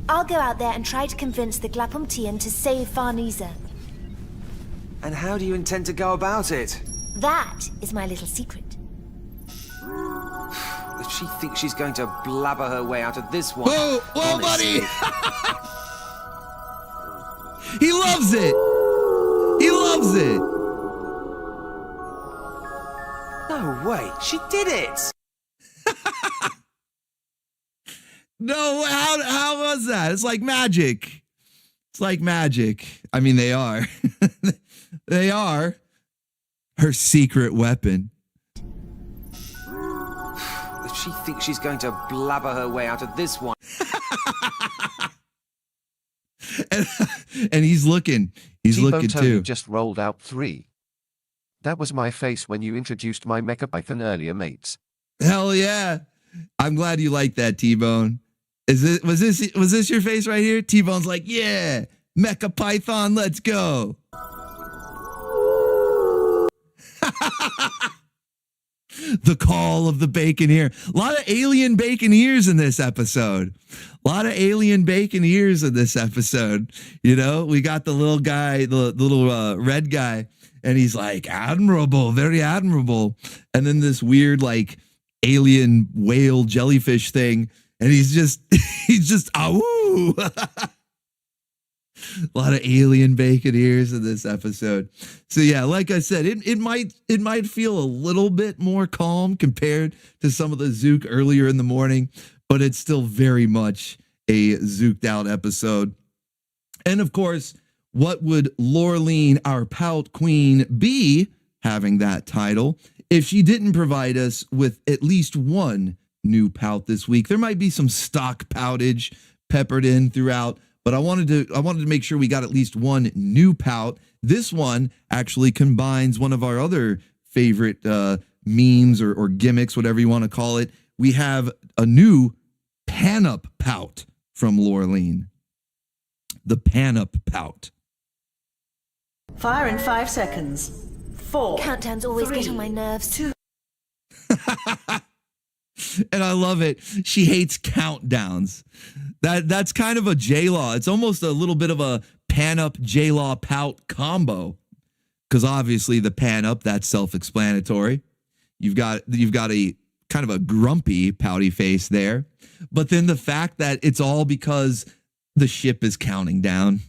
I'll go out there and try to convince the Glapumtian to save Farnese. And how do you intend to go about it? That is my little secret. If she thinks she's going to blabber her way out of this one... Whoa, buddy! He loves it! He loves it! No way, she did it! No, how was that? It's like magic. It's like magic. I mean, they are. They are her secret weapon. If she thinks she's going to blabber her way out of this one... and he's looking. He's looking too. Just rolled out 3. That was my face when you introduced my Mecha Python earlier, mates. Hell yeah! I'm glad you like that, T-Bone. Was this your face right here? T-Bone's like, yeah, Mecha Python, let's go. The call of the Baconeer. A lot of alien Baconeers in this episode. You know, we got the little guy, the little red guy, and he's like, admirable, very admirable. And then this weird, like, alien whale jellyfish thing. And he's just, awoo. A lot of alien Baconeers in this episode. So yeah, like I said, it might feel a little bit more calm compared to some of the Zook earlier in the morning, but it's still very much a zooked out episode. And of course, what would Laureline, our pout queen, be having that title if she didn't provide us with at least one new pout this week? There might be some stock poutage peppered in throughout, but I wanted to make sure we got at least one new pout. This one actually combines one of our other favorite memes or gimmicks, whatever you want to call it. We have a new pan-up pout from Laureline. The pan-up pout. Fire in 5 seconds. 4. Countdowns always get on my nerves. 2. And I love it. She hates countdowns. That's kind of a J-Law. It's almost a little bit of a pan-up J-Law pout combo. Because obviously the pan-up, that's self-explanatory. You've got a kind of a grumpy, pouty face there. But then the fact that it's all because the ship is counting down.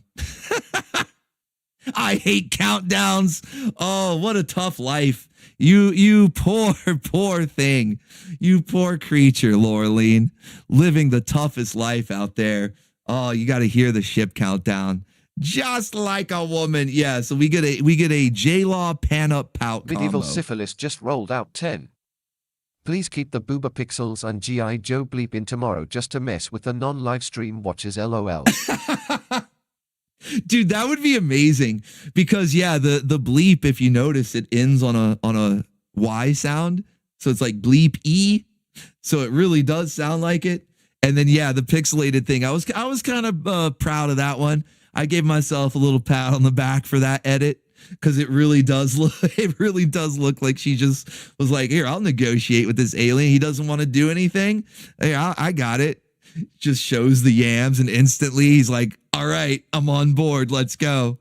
I hate countdowns. Oh, what a tough life. You poor thing. You poor creature, Laureline, living the toughest life out there. Oh, you got to hear the ship countdown. Just like a woman. Yeah, so we get a J-Law pan-up pout Medieval combo. Syphilis just rolled out 10. Please keep the Booba Pixels and G.I. Joe bleep in tomorrow just to mess with the non-live stream watchers, LOL. Dude, that would be amazing because yeah, the bleep, if you notice, it ends on a Y sound. So it's like bleep E. So it really does sound like it. And then yeah, the pixelated thing. I was kind of proud of that one. I gave myself a little pat on the back for that edit because it really does look like she just was like, here, I'll negotiate with this alien. He doesn't want to do anything. Hey, I got it. Just shows the yams and instantly he's like, all right, I'm on board. Let's go.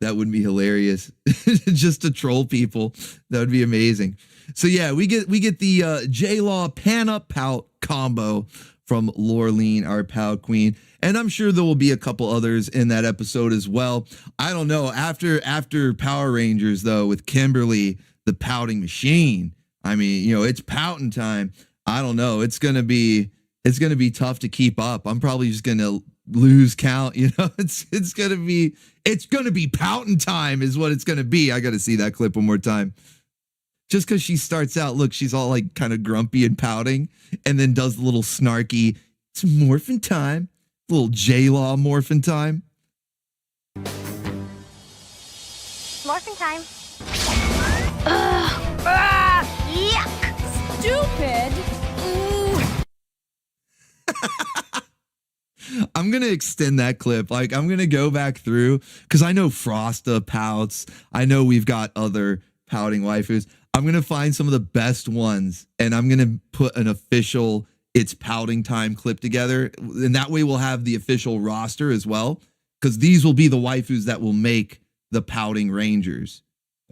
That would be hilarious. Just to troll people. That would be amazing. So yeah, we get the J-Law pan up pout combo from Lorleen, our pout queen. And I'm sure there will be a couple others in that episode as well. I don't know. After Power Rangers, though, with Kimberly, the pouting machine. I mean, you know, it's pouting time. I don't know. It's gonna be tough to keep up. I'm probably just gonna lose count. You know, it's gonna be pouting time is what it's gonna be. I gotta see that clip one more time. Just because she starts out, look, she's all like kind of grumpy and pouting, and then does the little snarky, it's morphin' time, little J-Law morphin' time. Morphin' time. Yuck! Stupid! I'm going to extend that clip. Like, I'm going to go back through, because I know Frosta pouts. I know we've got other pouting waifus. I'm going to find some of the best ones, and I'm going to put an official It's Pouting Time clip together. And that way we'll have the official roster as well, because these will be the waifus that will make the pouting Rangers.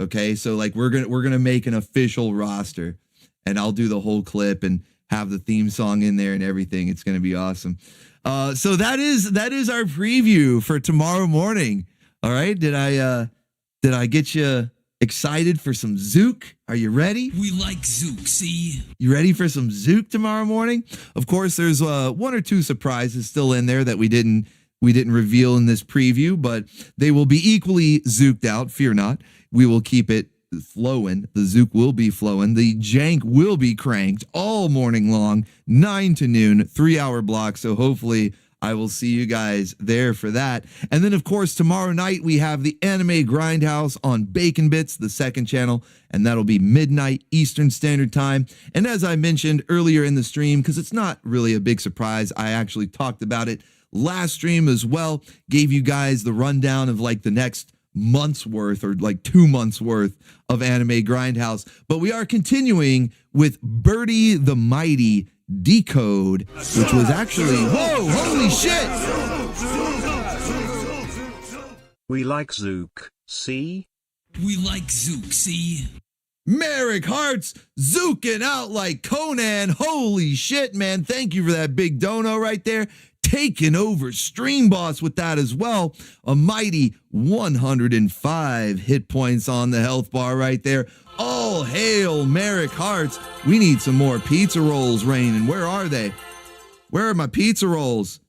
Okay, so like we're gonna make an official roster, and I'll do the whole clip and have the theme song in there and everything. It's gonna be awesome. So that is our preview for tomorrow morning. All right, did I get you excited for some Zook? Are you ready? We like Zook, see? You ready for some Zook tomorrow morning? Of course, there's one or two surprises still in there that we didn't reveal in this preview, but they will be equally zooked out. Fear not. We will keep it flowing. The Zook will be flowing. The jank will be cranked all morning long, 9 to noon, 3-hour block. So hopefully I will see you guys there for that. And then, of course, tomorrow night we have the Anime Grindhouse on Bacon Bits, the second channel, and that'll be midnight Eastern Standard Time. And as I mentioned earlier in the stream, because it's not really a big surprise, I actually talked about it last stream as well, gave you guys the rundown of like the next month's worth or like 2 months worth of Anime Grindhouse. But we are continuing with Birdie the Mighty Decode, which was actually, whoa, holy shit! We like Zook, see? We like Zook, see? Merrick Hart's zooking out like Conan. Holy shit, man. Thank you for that big dono right there. Taking over Stream Boss with that as well. A mighty 105 hit points on the health bar right there. All hail Merrick Hart's. We need some more pizza rolls raining. Where are they? Where are my pizza rolls?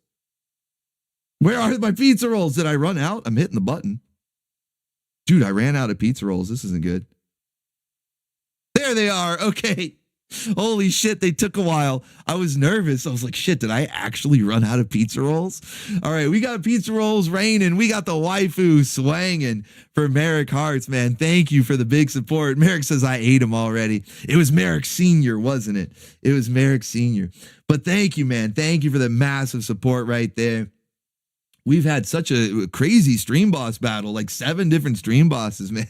Where are my pizza rolls? Did I run out? I'm hitting the button. Dude, I ran out of pizza rolls. This isn't good. There they are. Okay. Holy shit, they took a while. I was nervous. I was like, shit, did I actually run out of pizza rolls? All right, we got pizza rolls raining. We got the waifu swanging for Merrick Hart's, man. Thank you for the big support. Merrick says I ate them already. It was Merrick Sr., wasn't it? It was Merrick Sr. But thank you, man. Thank you for the massive support right there. We've had such a crazy Stream Boss battle, like 7 different Stream Bosses, man.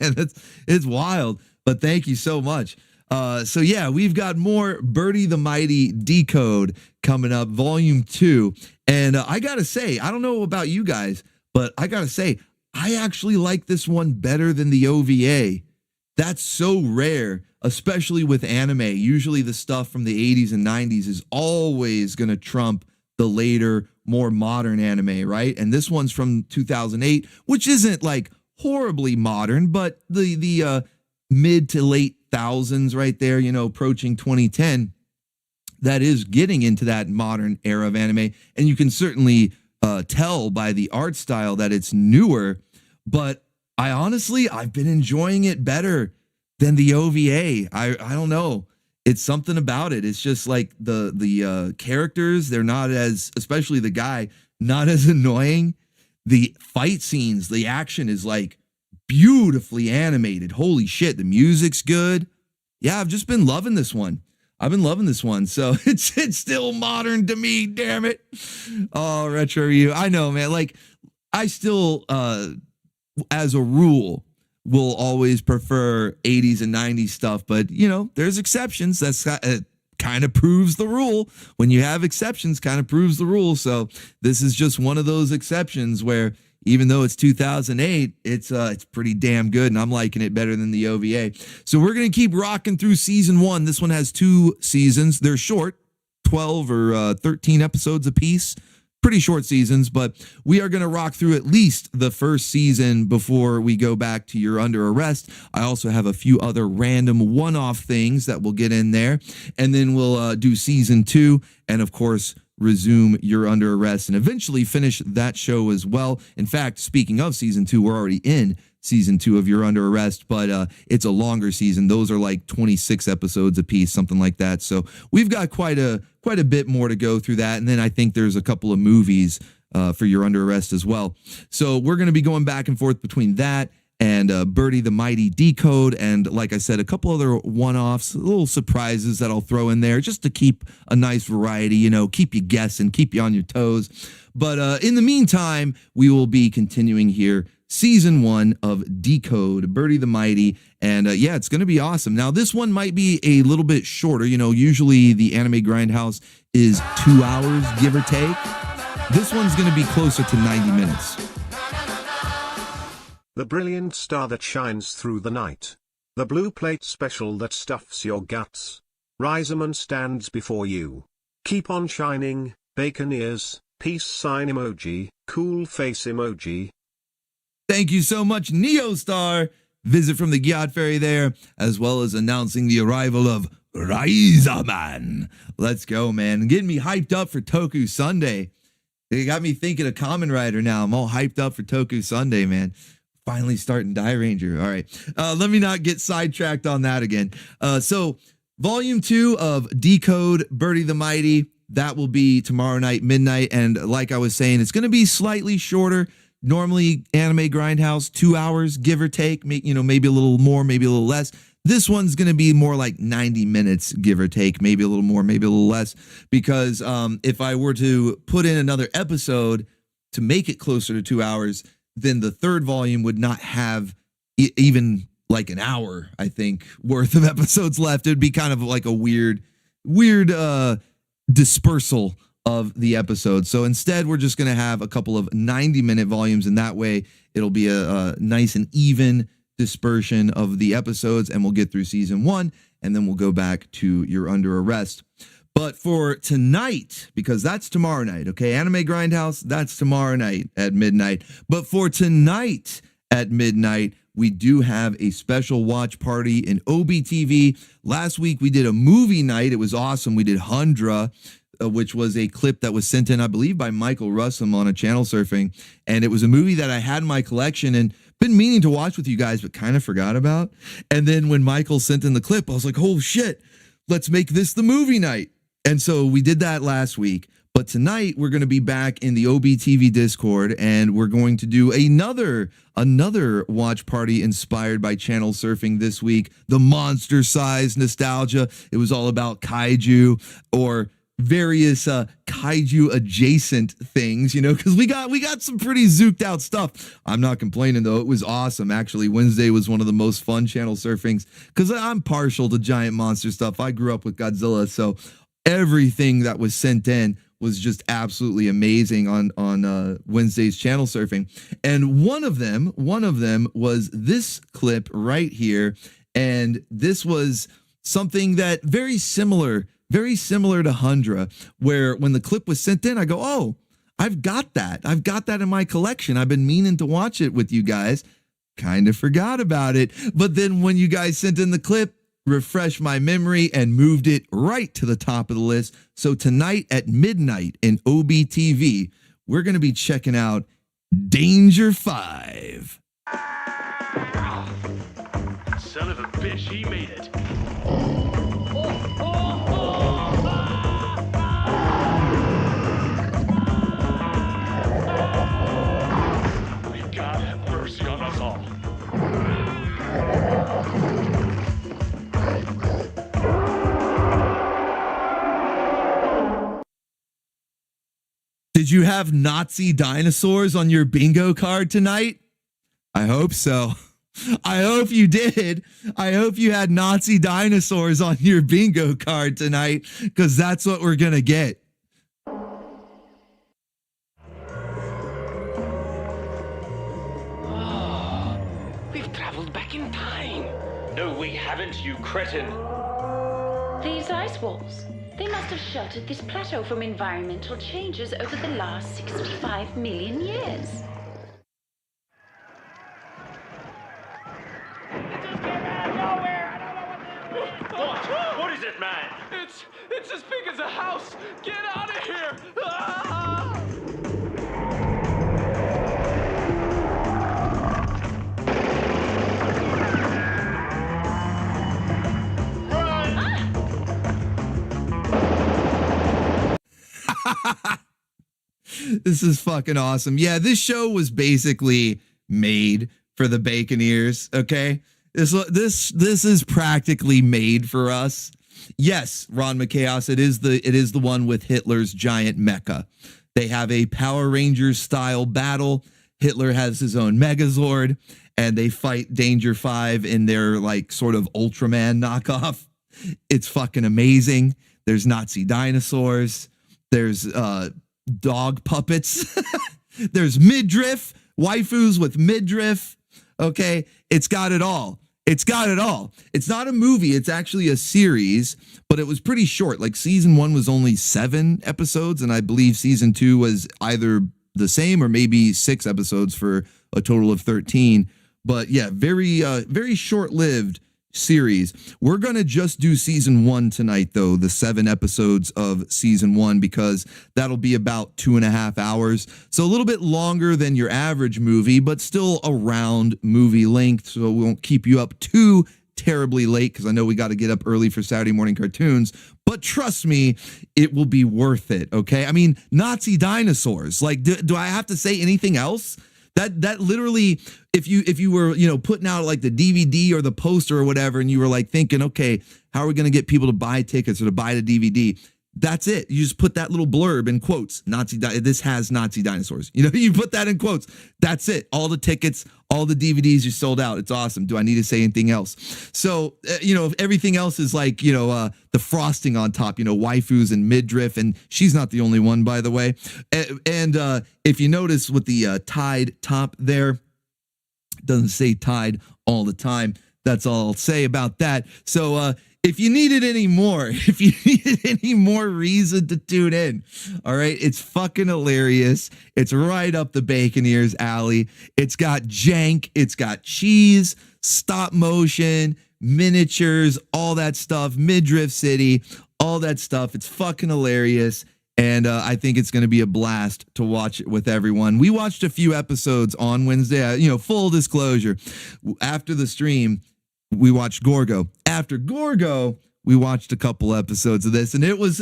It's wild. But thank you so much. So yeah, we've got more Birdie the Mighty Decode coming up, volume 2. And I gotta say, I don't know about you guys, but I gotta say, I actually like this one better than the OVA. That's so rare, especially with anime. Usually the stuff from the 80s and 90s is always gonna trump the later, more modern anime, right? And this one's from 2008, which isn't like horribly modern, but the mid to late thousands right there, you know, approaching 2010, that is getting into that modern era of anime. And you can certainly tell by the art style that it's newer, but I've been enjoying it better than the OVA. I don't know. It's something about it. It's just like the characters, they're not as, especially the guy, not as annoying. the fight scenes, the action is like beautifully animated. Holy shit, the music's good. Yeah, I've just been loving this one. So it's still modern to me, damn it. Oh, retro review. I know, man. Like, I still, as a rule, will always prefer 80s and 90s stuff, but you know, there's exceptions. That's kind of proves the rule. When you have exceptions, kind of proves the rule. So this is just one of those exceptions where even though it's 2008, it's pretty damn good, and I'm liking it better than the OVA. So we're going to keep rocking through season 1. This one has 2 seasons. They're short, 12 or 13 episodes apiece. Pretty short seasons, but we are going to rock through at least the first season before we go back to You're Under Arrest. I also have a few other random one-off things that we'll get in there, and then we'll do season 2, and of course, resume You're Under Arrest and eventually finish that show as well. In fact, speaking of season 2, we're already in season 2 of You're Under Arrest, but it's a longer season. Those are like 26 episodes a piece, something like that. So we've got quite a bit more to go through that. And then I think there's a couple of movies for You're Under Arrest as well. So we're going to be going back and forth between that and Birdie the Mighty Decode, and like I said, a couple other one-offs, little surprises that I'll throw in there just to keep a nice variety, you know, keep you guessing, keep you on your toes. But in the meantime, we will be continuing here season 1 of Decode, Birdie the Mighty, and yeah, it's going to be awesome. Now, this one might be a little bit shorter. You know, usually the Anime Grindhouse is 2 hours, give or take. This one's going to be closer to 90 minutes. The brilliant star that shines through the night. The blue plate special that stuffs your guts. Riseman stands before you. Keep on shining, bacon ears, peace sign emoji, cool face emoji. Thank you so much, Neostar. Visit from the Gyat Fairy there, as well as announcing the arrival of Riseman. Let's go, man. Getting me hyped up for Toku Sunday. It got me thinking of Kamen Rider now. I'm all hyped up for Toku Sunday, man. Finally starting Die Ranger. All right. Let me not get sidetracked on that again. So volume 2 of Decode, Birdie the Mighty, that will be tomorrow night, midnight. And like I was saying, it's going to be slightly shorter. Normally, Anime Grindhouse, 2 hours, give or take, maybe a little more, maybe a little less. This one's going to be more like 90 minutes, give or take, maybe a little more, maybe a little less. Because if I were to put in another episode to make it closer to 2 hours, then the third volume would not have even like an hour, I think, worth of episodes left. It'd be kind of like a weird dispersal of the episode. So instead, we're just going to have a couple of 90-minute volumes, and that way it'll be a nice and even dispersion of the episodes, and we'll get through season 1, and then we'll go back to You're Under Arrest. But for tonight, because that's tomorrow night, okay? Anime Grindhouse, that's tomorrow night at midnight. But for tonight at midnight, we do have a special watch party in OBTV. Last week, we did a movie night. It was awesome. We did Hundra, which was a clip that was sent in, I believe, by Michael Russum on a channel surfing. And it was a movie that I had in my collection and been meaning to watch with you guys, but kind of forgot about. And then when Michael sent in the clip, I was like, oh shit, let's make this the movie night. And so we did that last week. But tonight we're going to be back in the OBTV Discord, and we're going to do another watch party inspired by channel surfing this week. The monster size nostalgia. It was all about kaiju or various kaiju adjacent things, you know, because we got some pretty zooked out stuff. I'm not complaining though. It was awesome. Actually, Wednesday was one of the most fun channel surfings because I'm partial to giant monster stuff. I grew up with Godzilla, so everything that was sent in was just absolutely amazing on Wednesday's channel surfing. And one of them was this clip right here. And this was something that very similar to Hundra, where when the clip was sent in, I go, oh, I've got that in my collection. I've been meaning to watch it with you guys. Kind of forgot about it. But then when you guys sent in the clip, refreshed my memory and moved it right to the top of the list. So tonight at midnight in OBTV, we're going to be checking out Danger 5. Son of a bitch, he made it. Did you have Nazi dinosaurs on your bingo card tonight? I hope so. I hope you did. I hope you had Nazi dinosaurs on your bingo card tonight, because that's what we're going to get. We've traveled back in time. No, we haven't, you cretin. These ice walls. They must have sheltered this plateau from environmental changes over the last 65 million years. What is it, man? It's as big as a house. Get out of here. Ah! This is fucking awesome. Yeah, this show was basically made for the Baconeers, okay? This is practically made for us. Yes, Ron McChaos, it is the one with Hitler's giant mecha. They have a Power Rangers style battle. Hitler has his own Megazord, and they fight Danger 5 in their like sort of Ultraman knockoff. It's fucking amazing. There's Nazi dinosaurs. There's dog puppets. There's midriff, waifus with midriff. Okay, it's got it all. It's got it all. It's not a movie. It's actually a series, but it was pretty short. Like season 1 was only 7 episodes, and I believe season 2 was either the same or maybe 6 episodes for a total of 13. But yeah, very short-lived series. We're going to just do season 1 tonight, though, the 7 episodes of season 1, because that'll be about 2.5 hours. So a little bit longer than your average movie, but still around movie length. So we won't keep you up too terribly late, because I know we got to get up early for Saturday morning cartoons. But trust me, it will be worth it. Okay. I mean, Nazi dinosaurs. Like, do I have to say anything else? That literally, if you were, putting out like the DVD or the poster or whatever, and you were like thinking, okay, how are we going to get people to buy tickets or to buy the DVD? That's it. You just put that little blurb in quotes. This has Nazi dinosaurs. You put that in quotes. That's it. All the tickets, all the DVDs you sold out. It's awesome. Do I need to say anything else? So, if everything else is like, the frosting on top, waifus and midriff, and she's not the only one, by the way. And if you notice with the Tide top there, it doesn't say Tide all the time. That's all I'll say about that. So, if you needed any more reason to tune in, all right, it's fucking hilarious. It's right up the Baconeers alley. It's got jank, it's got cheese, stop motion, miniatures, all that stuff, Midriff City, all that stuff. It's fucking hilarious. And I think it's going to be a blast to watch it with everyone. We watched a few episodes on Wednesday. Full disclosure, after the stream, we watched Gorgo. After Gorgo, we watched a couple episodes of this, and it was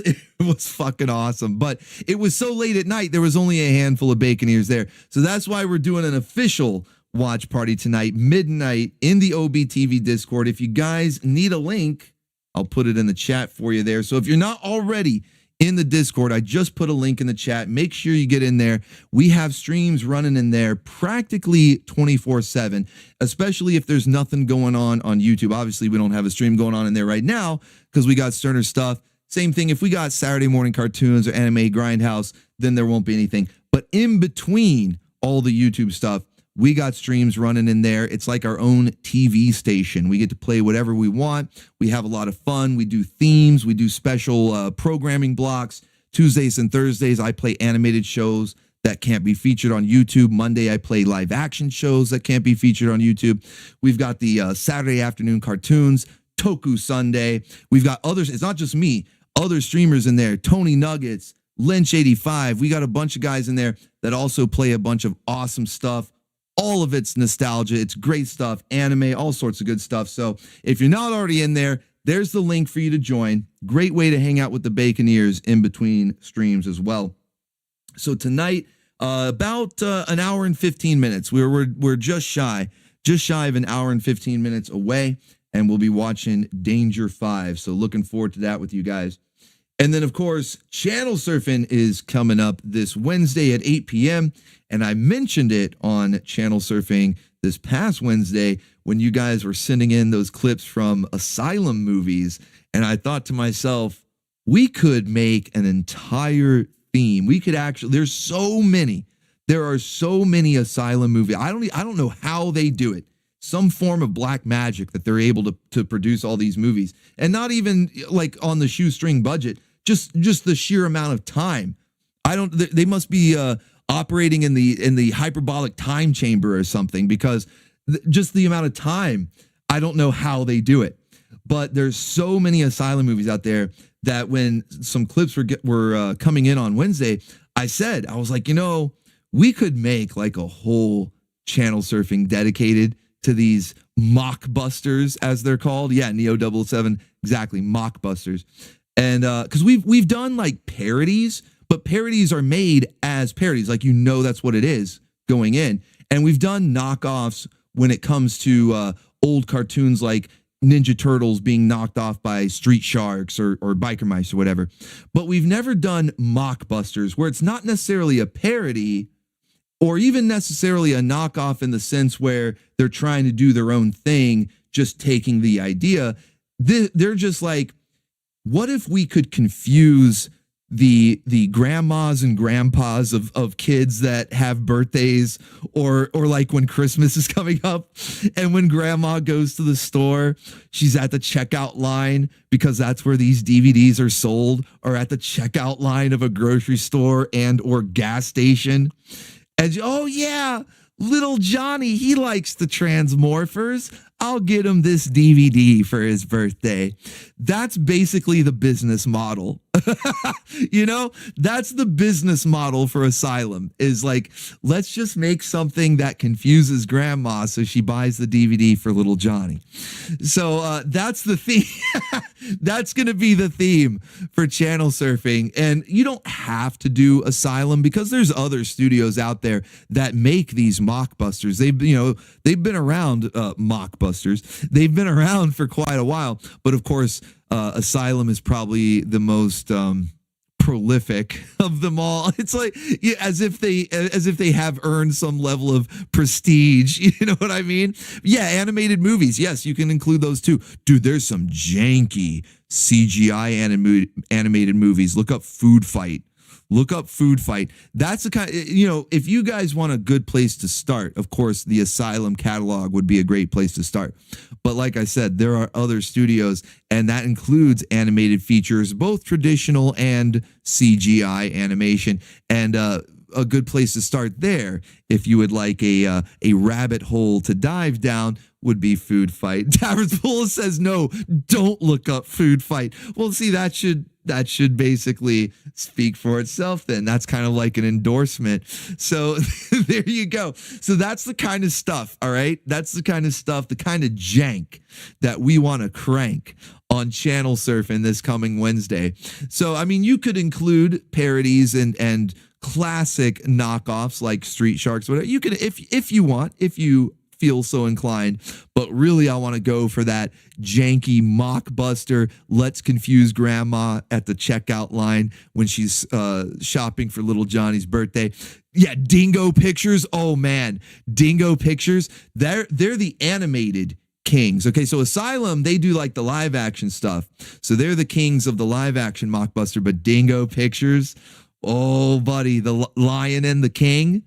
fucking awesome. But it was so late at night, there was only a handful of Baconeers there. So that's why we're doing an official watch party tonight, midnight, in the OBTV Discord. If you guys need a link, I'll put it in the chat for you there. So if you're not already in the Discord, I just put a link in the chat. Make sure you get in there. We have streams running in there practically 24/7, especially if there's nothing going on YouTube. Obviously, we don't have a stream going on in there right now because we got Sterner stuff. Same thing, if we got Saturday morning cartoons or anime grindhouse, then there won't be anything. But in between all the YouTube stuff, we got streams running in there. It's like our own TV station. We get to play whatever we want. We have a lot of fun. We do themes. We do special programming blocks. Tuesdays and Thursdays, I play animated shows that can't be featured on YouTube. Monday, I play live action shows that can't be featured on YouTube. We've got the Saturday afternoon cartoons, Toku Sunday. We've got others. It's not just me. Other streamers in there. Tony Nuggets, Lynch85. We got a bunch of guys in there that also play a bunch of awesome stuff. All of it's nostalgia. It's great stuff. Anime, all sorts of good stuff. So if you're not already in there, there's the link for you to join. Great way to hang out with the Baconeers in between streams as well. So tonight, about an hour and 15 minutes. We're just shy of an hour and 15 minutes away, and we'll be watching Danger 5. So looking forward to that with you guys. And then, of course, Channel Surfing is coming up this Wednesday at 8 p.m. And I mentioned it on Channel Surfing this past Wednesday when you guys were sending in those clips from Asylum movies. And I thought to myself, we could make an entire theme. We could actually, there are so many Asylum movies. I don't know how they do it. Some form of black magic that they're able to produce all these movies, and not even like on the shoestring budget, just the sheer amount of time. They must be operating in the hyperbolic time chamber or something, because just the amount of time, I don't know how they do it. But there's so many Asylum movies out there that when some clips were coming in on Wednesday, I was like, we could make like a whole Channel Surfing dedicated to these mockbusters, as they're called. Yeah, Neo 007, exactly, mockbusters. And because we've done like parodies, but parodies are made as parodies, like that's what it is going in. And we've done knockoffs when it comes to old cartoons like Ninja Turtles being knocked off by Street Sharks or Biker Mice or whatever. But we've never done mockbusters where it's not necessarily a parody or even necessarily a knockoff in the sense where they're trying to do their own thing, just taking the idea. They're just like, what if we could confuse the grandmas and grandpas of kids that have birthdays, or like when Christmas is coming up, and when grandma goes to the store, she's at the checkout line because that's where these DVDs are sold, or at the checkout line of a grocery store and or gas station. And oh yeah, little Johnny, he likes the Transmorphers. I'll get him this DVD for his birthday. That's basically the business model. That's the business model for Asylum, is like, let's just make something that confuses grandma so she buys the DVD for little Johnny. So that's the theme. That's going to be the theme for Channel Surfing. And you don't have to do Asylum because there's other studios out there that make these mockbusters. They've been around, mockbusters. They've been around for quite a while. But of course, Asylum is probably the most prolific of them all. It's like as if they have earned some level of prestige. You know what I mean? Yeah, animated movies. Yes, you can include those too. Dude, there's some janky CGI animated movies. Look up Food Fight. That's the kind, if you guys want a good place to start, of course, the Asylum catalog would be a great place to start. But like I said, there are other studios, and that includes animated features, both traditional and CGI animation. And a good place to start there, if you would like a rabbit hole to dive down, would be Food Fight. Tavern's Pool says, no, don't look up Food Fight. Well, see, that should basically speak for itself then. That's kind of like an endorsement. So there you go. So that's the kind of stuff, all right? That's the kind of stuff, the kind of jank that we want to crank on Channel Surfing this coming Wednesday. So, I mean, you could include parodies and classic knockoffs like Street Sharks, whatever. You can, if you want, if you feel so inclined, but really I want to go for that janky mockbuster. Let's confuse grandma at the checkout line when she's shopping for little Johnny's birthday. Yeah, Dingo Pictures. Oh man, Dingo Pictures. They're the animated kings. Okay, so Asylum, they do like the live action stuff, so they're the kings of the live action mockbuster. But Dingo Pictures, oh buddy, the Lion and the King.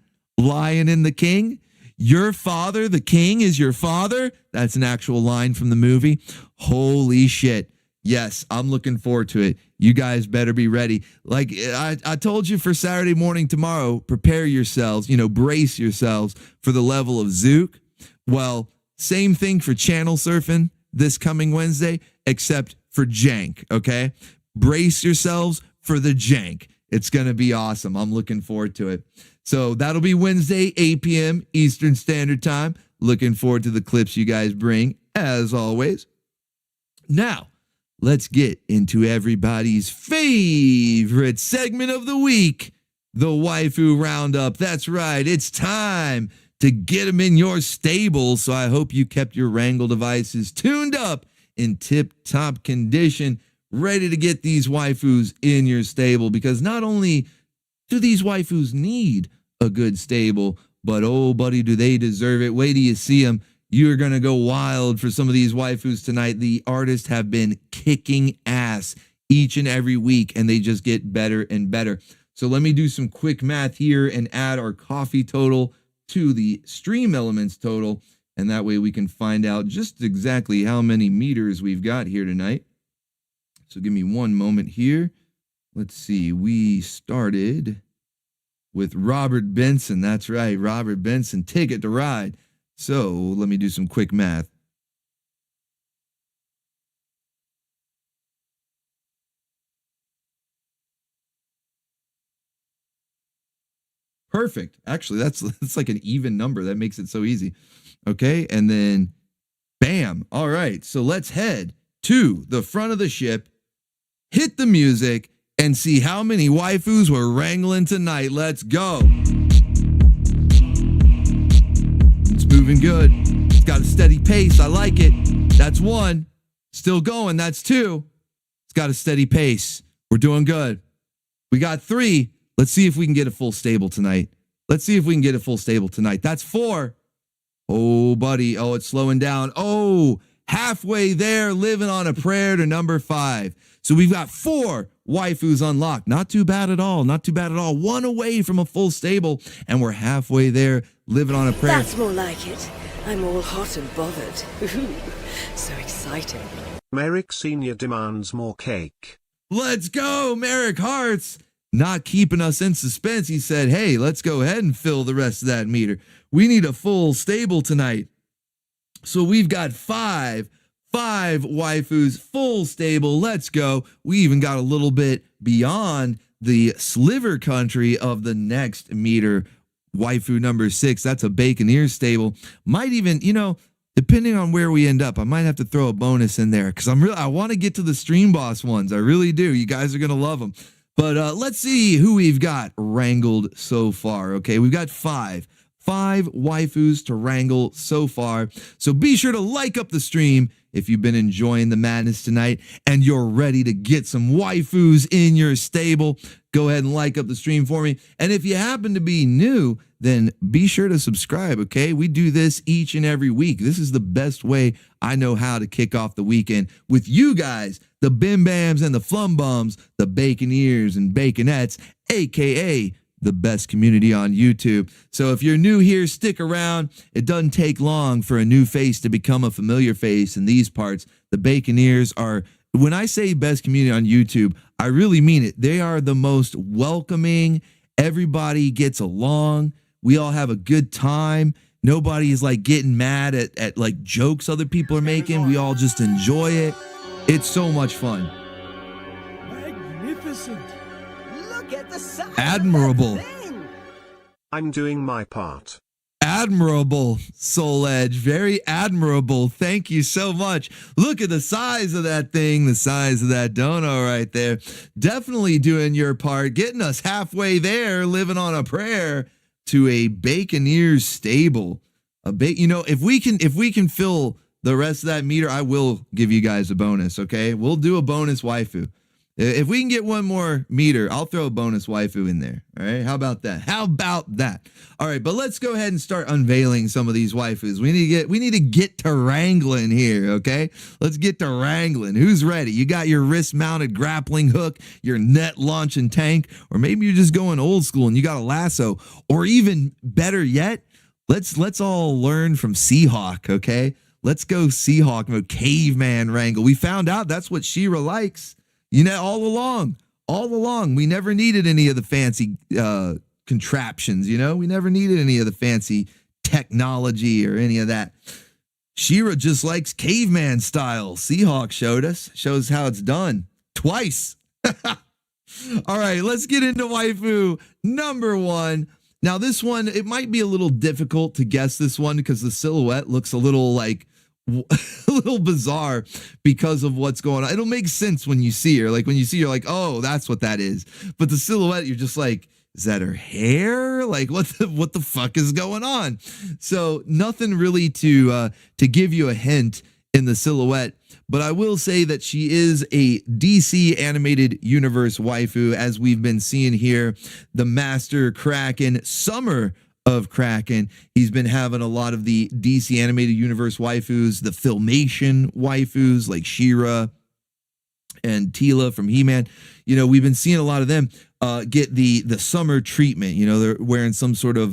Your father, the king, is your father. That's an actual line from the movie. Holy shit. Yes, I'm looking forward to it. You guys better be ready. Like I told you for Saturday morning tomorrow, prepare yourselves, brace yourselves for the level of Zook. Well, same thing for Channel Surfing this coming Wednesday, except for jank, okay? Brace yourselves for the jank. It's going to be awesome. I'm looking forward to it. So that'll be Wednesday, 8 p.m. Eastern Standard Time. Looking forward to the clips you guys bring, as always. Now, let's get into everybody's favorite segment of the week, the Waifu Roundup. That's right. It's time to get them in your stable. So I hope you kept your Wrangle devices tuned up in tip-top condition, ready to get these waifus in your stable, because not only do these waifus need a good stable, but oh, buddy, do they deserve it. Wait till you see them. You're going to go wild for some of these waifus tonight. The artists have been kicking ass each and every week, and they just get better and better. So let me do some quick math here and add our coffee total to the stream elements total. And that way we can find out just exactly how many meters we've got here tonight. So give me one moment here. Let's see. We started with Robert Benson. That's right. Robert Benson, Ticket to Ride. So let me do some quick math. Perfect. Actually, that's like an even number. That makes it so easy. Okay, and then bam. All right, so let's head to the front of the ship, hit the music, and see how many waifus we're wrangling tonight. Let's go. It's moving good. It's got a steady pace. I like it. That's one. Still going. That's two. It's got a steady pace. We're doing good. We got three. Let's see if we can get a full stable tonight. Let's see if we can get a full stable tonight. That's four. Oh, buddy. Oh, it's slowing down. Oh, halfway there, living on a prayer to number 5. So we've got 4 waifus unlocked. Not too bad at all. Not too bad at all. One away from a full stable, and we're halfway there, living on a prayer. That's more like it. I'm all hot and bothered. So exciting. Merrick Sr. demands more cake. Let's go, Merrick Hearts. Not keeping us in suspense. He said, hey, let's go ahead and fill the rest of that meter. We need a full stable tonight. So we've got 5 waifus, full stable. Let's go. We even got a little bit beyond the sliver country of the next meter. Waifu number 6. That's a Baconeer stable. Might even, depending on where we end up, I might have to throw a bonus in there because I want to get to the Stream Boss ones. I really do. You guys are going to love them. But let's see who we've got wrangled so far. Okay, we've got 5 waifus to wrangle so far. So be sure to like up the stream if you've been enjoying the madness tonight and you're ready to get some waifus in your stable. Go ahead and like up the stream for me. And if you happen to be new, then be sure to subscribe, okay? We do this each and every week. This is the best way I know how to kick off the weekend with you guys, the Bim Bams and the Flum Bums, the Baconeers and Baconettes, a.k.a. the best community on YouTube. So if you're new here, stick around. It doesn't take long for a new face to become a familiar face in these parts. The Baconeers are, when I say best community on YouTube, I really mean it. They are the most welcoming. Everybody gets along. We all have a good time. Nobody is like getting mad at like jokes other people are making. We all just enjoy it. It's so much fun. Magnificent. Look at the size. Admirable. I'm doing my part. Admirable, Soul Edge. Very admirable. Thank you so much. Look at the size of that thing, the size of that dono right there. Definitely doing your part, getting us halfway there, living on a prayer to a Baconeer stable. If we can fill the rest of that meter, I will give you guys a bonus, okay? We'll do a bonus waifu. If we can get one more meter, I'll throw a bonus waifu in there. All right. How about that? All right. But let's go ahead and start unveiling some of these waifus. We need to get to wrangling here. Okay. Let's get to wrangling. Who's ready? You got your wrist mounted grappling hook, your net launching tank, or maybe you're just going old school and you got a lasso, or even better yet, let's all learn from Seahawk. Okay. Let's go Seahawk, caveman wrangle. We found out that's what She-Ra likes. All along, we never needed any of the fancy contraptions, we never needed any of the fancy technology or any of that. She-Ra just likes caveman style. Seahawk shows how it's done twice. All right, let's get into waifu number 1. Now this one, it might be a little difficult to guess this one because the silhouette looks a little bizarre because of what's going on. It'll make sense when you see her. Like when you see her, like, oh, that's what that is. But the silhouette, you're just like, is that her hair? Like what the fuck is going on? So nothing really to give you a hint in the silhouette, but I will say that she is a DC animated universe waifu, as we've been seeing here. The Master Krakken, Summer of Krakken. He's been having a lot of the DC animated universe waifus, the Filmation waifus like She-Ra and Teela from He-Man. You know, we've been seeing a lot of them get the summer treatment. You know, they're wearing some sort of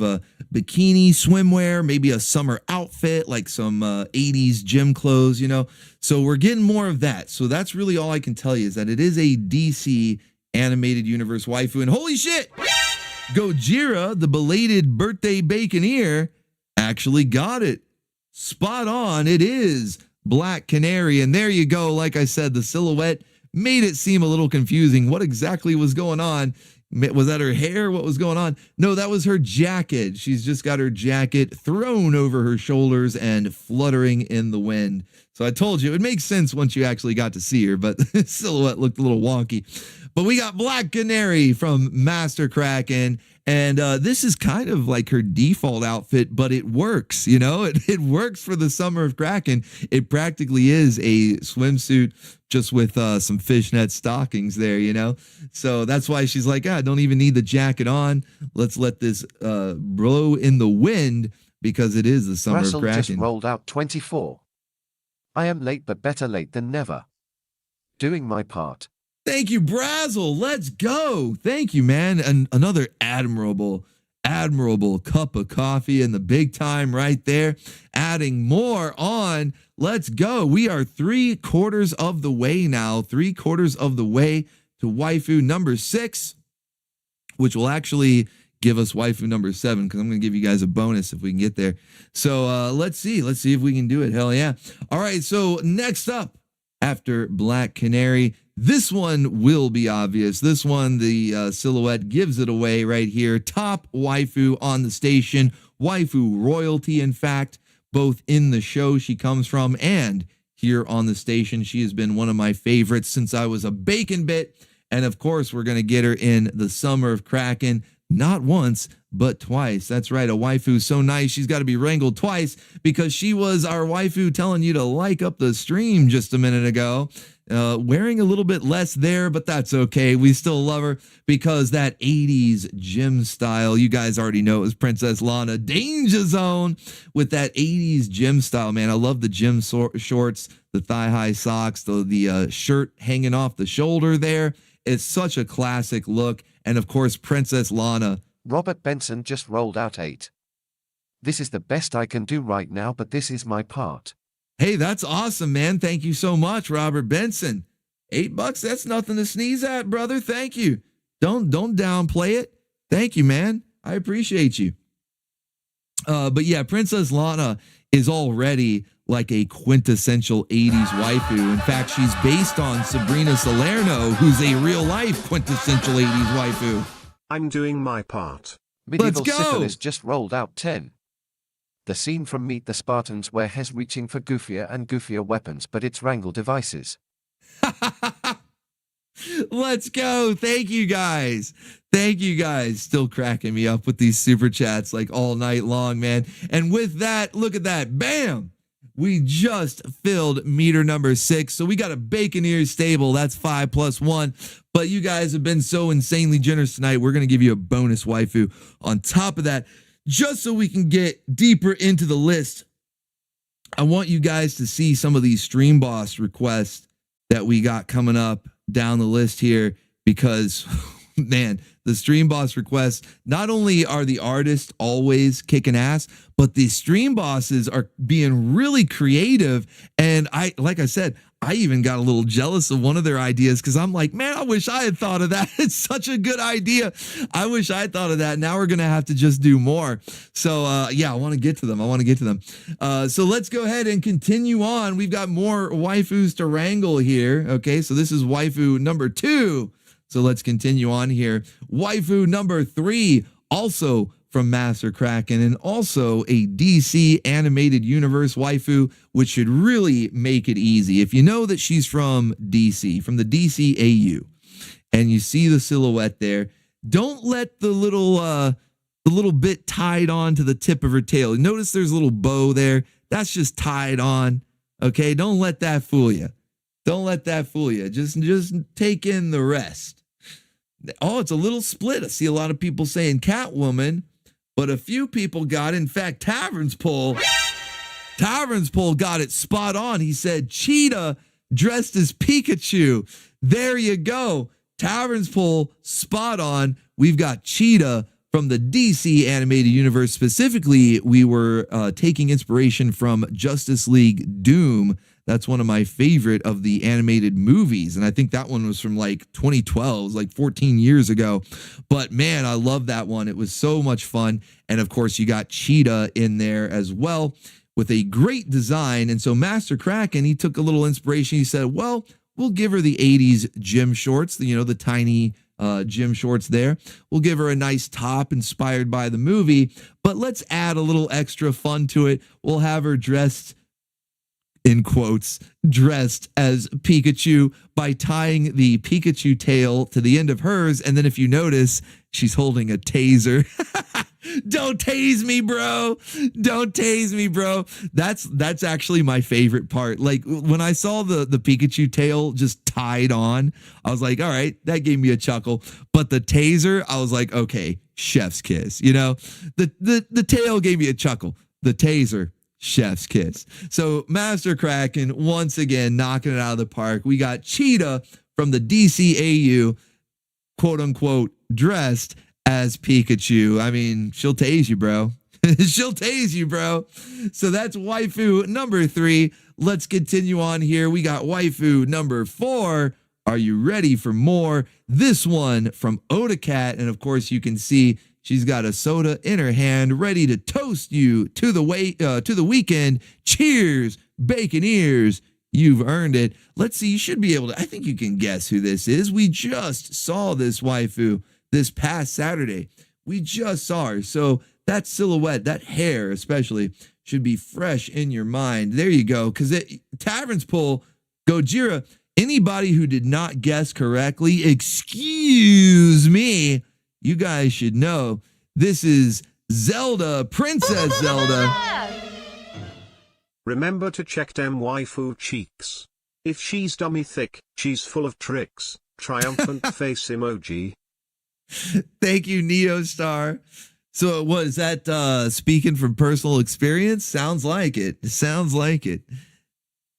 bikini, swimwear, maybe a summer outfit, like some 80s gym clothes, you know. So we're getting more of that. So that's really all I can tell you, is that it is a DC animated universe waifu. And holy shit, Gojira, the belated birthday baconeer, actually got it. Spot on. It is Black Canary. And there you go. Like I said, the silhouette made it seem a little confusing. What exactly was going on? Was that her hair? What was going on? No, that was her jacket. She's just got her jacket thrown over her shoulders and fluttering in the wind. So I told you, it makes sense once you actually got to see her, but the silhouette looked a little wonky. But we got Black Canary from Master Krakken, and this is kind of like her default outfit, but it works, you know? It works for the Summer of Krakken. It practically is a swimsuit, just with some fishnet stockings there, you know? So that's why she's like, I don't even need the jacket on. Let's let this blow in the wind, because it is the Summer Russell of Krakken. just rolled out 24. I am late, but better late than never. Doing my part. Thank you, Brazzle. Let's go. Thank you, man. And another admirable cup of coffee in the big time right there. Adding more on. Let's go. We are 3/4 of the way now. 3/4 of the way to waifu number 6, which will actually give us waifu number 7, because I'm going to give you guys a bonus if we can get there. So let's see. Let's see if we can do it. Hell yeah. All right. So next up, after Black Canary, this one will be obvious. This one, the silhouette gives it away right here. Top waifu on the station. Waifu royalty, in fact, both in the show she comes from and here on the station. She has been one of my favorites since I was a bacon bit. And of course, we're going to get her in the Summer of Krakken. Not once, but twice. That's right. A waifu so nice, she's got to be wrangled twice, because she was our waifu telling you to like up the stream just a minute ago. Wearing a little bit less there, but that's okay. We still love her, because that 80s gym style, you guys already know, it was Princess Lana. Danger Zone with that 80s gym style, man. I love the gym shorts, the thigh-high socks, the shirt hanging off the shoulder there. It's such a classic look. And of course, Princess Lana. Robert Benson just rolled out 8. This is the best I can do right now, but this is my part. Hey, that's awesome, man. Thank you so much, Robert Benson. $8, that's nothing to sneeze at, brother. Thank you. Don't downplay it. Thank you, man. I appreciate you. But yeah, Princess Lana is already like a quintessential 80s waifu. In fact, she's based on Sabrina Salerno, who's a real-life quintessential 80s waifu. I'm doing my part. Medieval Let's go. Syphilis just rolled out 10. The scene from Meet the Spartans where Hez reaching for goofier and goofier weapons, but it's wrangle devices. Let's go. Thank you, guys. Thank you, guys. Still cracking me up with these super chats like all night long, man. And with that, look at that. Bam. We just filled meter number 6. So we got a Baconeer stable. That's 5 + 1. But you guys have been so insanely generous tonight. We're going to give you a bonus waifu on top of that, just so we can get deeper into the list. I want you guys to see some of these Stream Boss requests that we got coming up down the list here, because man, the Stream Boss requests, not only are the artists always kicking ass, but the Stream Bosses are being really creative. And like I said, I even got a little jealous of one of their ideas, because I'm like, man, I wish I had thought of that. It's such a good idea. I wish I had thought of that. Now we're going to have to just do more. So yeah, I want to get to them. So let's go ahead and continue on. We've got more waifus to wrangle here. Okay, so this is waifu number 2. So let's continue on here. Waifu number 3, also from Master Krakken, and also a DC animated universe waifu, which should really make it easy. If you know that she's from DC, from the DC AU, and you see the silhouette there, don't let the little bit tied on to the tip of her tail. Notice there's a little bow there. That's just tied on. Okay, don't let that fool you. Don't let that fool you. Just take in the rest. Oh, it's a little split. I see a lot of people saying Catwoman, but a few people got it. In fact, Tavern's Poll got it spot on. He said Cheetah dressed as Pikachu. There you go. Tavern's Poll spot on. We've got Cheetah from the DC animated universe. Specifically, we were taking inspiration from Justice League Doom. That's one of my favorite of the animated movies. And I think that one was from like 2012, like 14 years ago. But man, I love that one. It was so much fun. And of course, you got Cheetah in there as well with a great design. And so Master Krakken, he took a little inspiration. He said, well, we'll give her the 80s gym shorts, the tiny gym shorts there. We'll give her a nice top inspired by the movie, but let's add a little extra fun to it. We'll have her dressed, in quotes, dressed as Pikachu by tying the Pikachu tail to the end of hers. And then if you notice, she's holding a taser. Don't tase me, bro. Don't tase me, bro. That's actually my favorite part. Like when I saw the Pikachu tail just tied on, I was like, all right, that gave me a chuckle. But the taser, I was like, okay, chef's kiss. The tail gave me a chuckle. The taser, chef's kiss. So Master Krakken once again knocking it out of the park. We got Cheetah from the DCAU, quote unquote, dressed as Pikachu. I mean, she'll tase you, bro. She'll tase you, bro. So that's waifu number 3. Let's continue on here. We got waifu number 4. Are you ready for more? This one from Odacat. And of course, you can see she's got a soda in her hand, ready to toast you to the weekend. Cheers, bacon ears. You've earned it. Let's see. You should be able to. I think you can guess who this is. We just saw this waifu this past Saturday. We just saw her. So that silhouette, that hair especially, should be fresh in your mind. There you go. Because Tavern's Poll, Gojira, anybody who did not guess correctly, excuse me, you guys should know this is Zelda, Princess Zelda. Remember to check them waifu cheeks. If she's dummy thick, she's full of tricks. Triumphant face emoji. Thank you, Neostar. So what is that speaking from personal experience? Sounds like it. Sounds like it.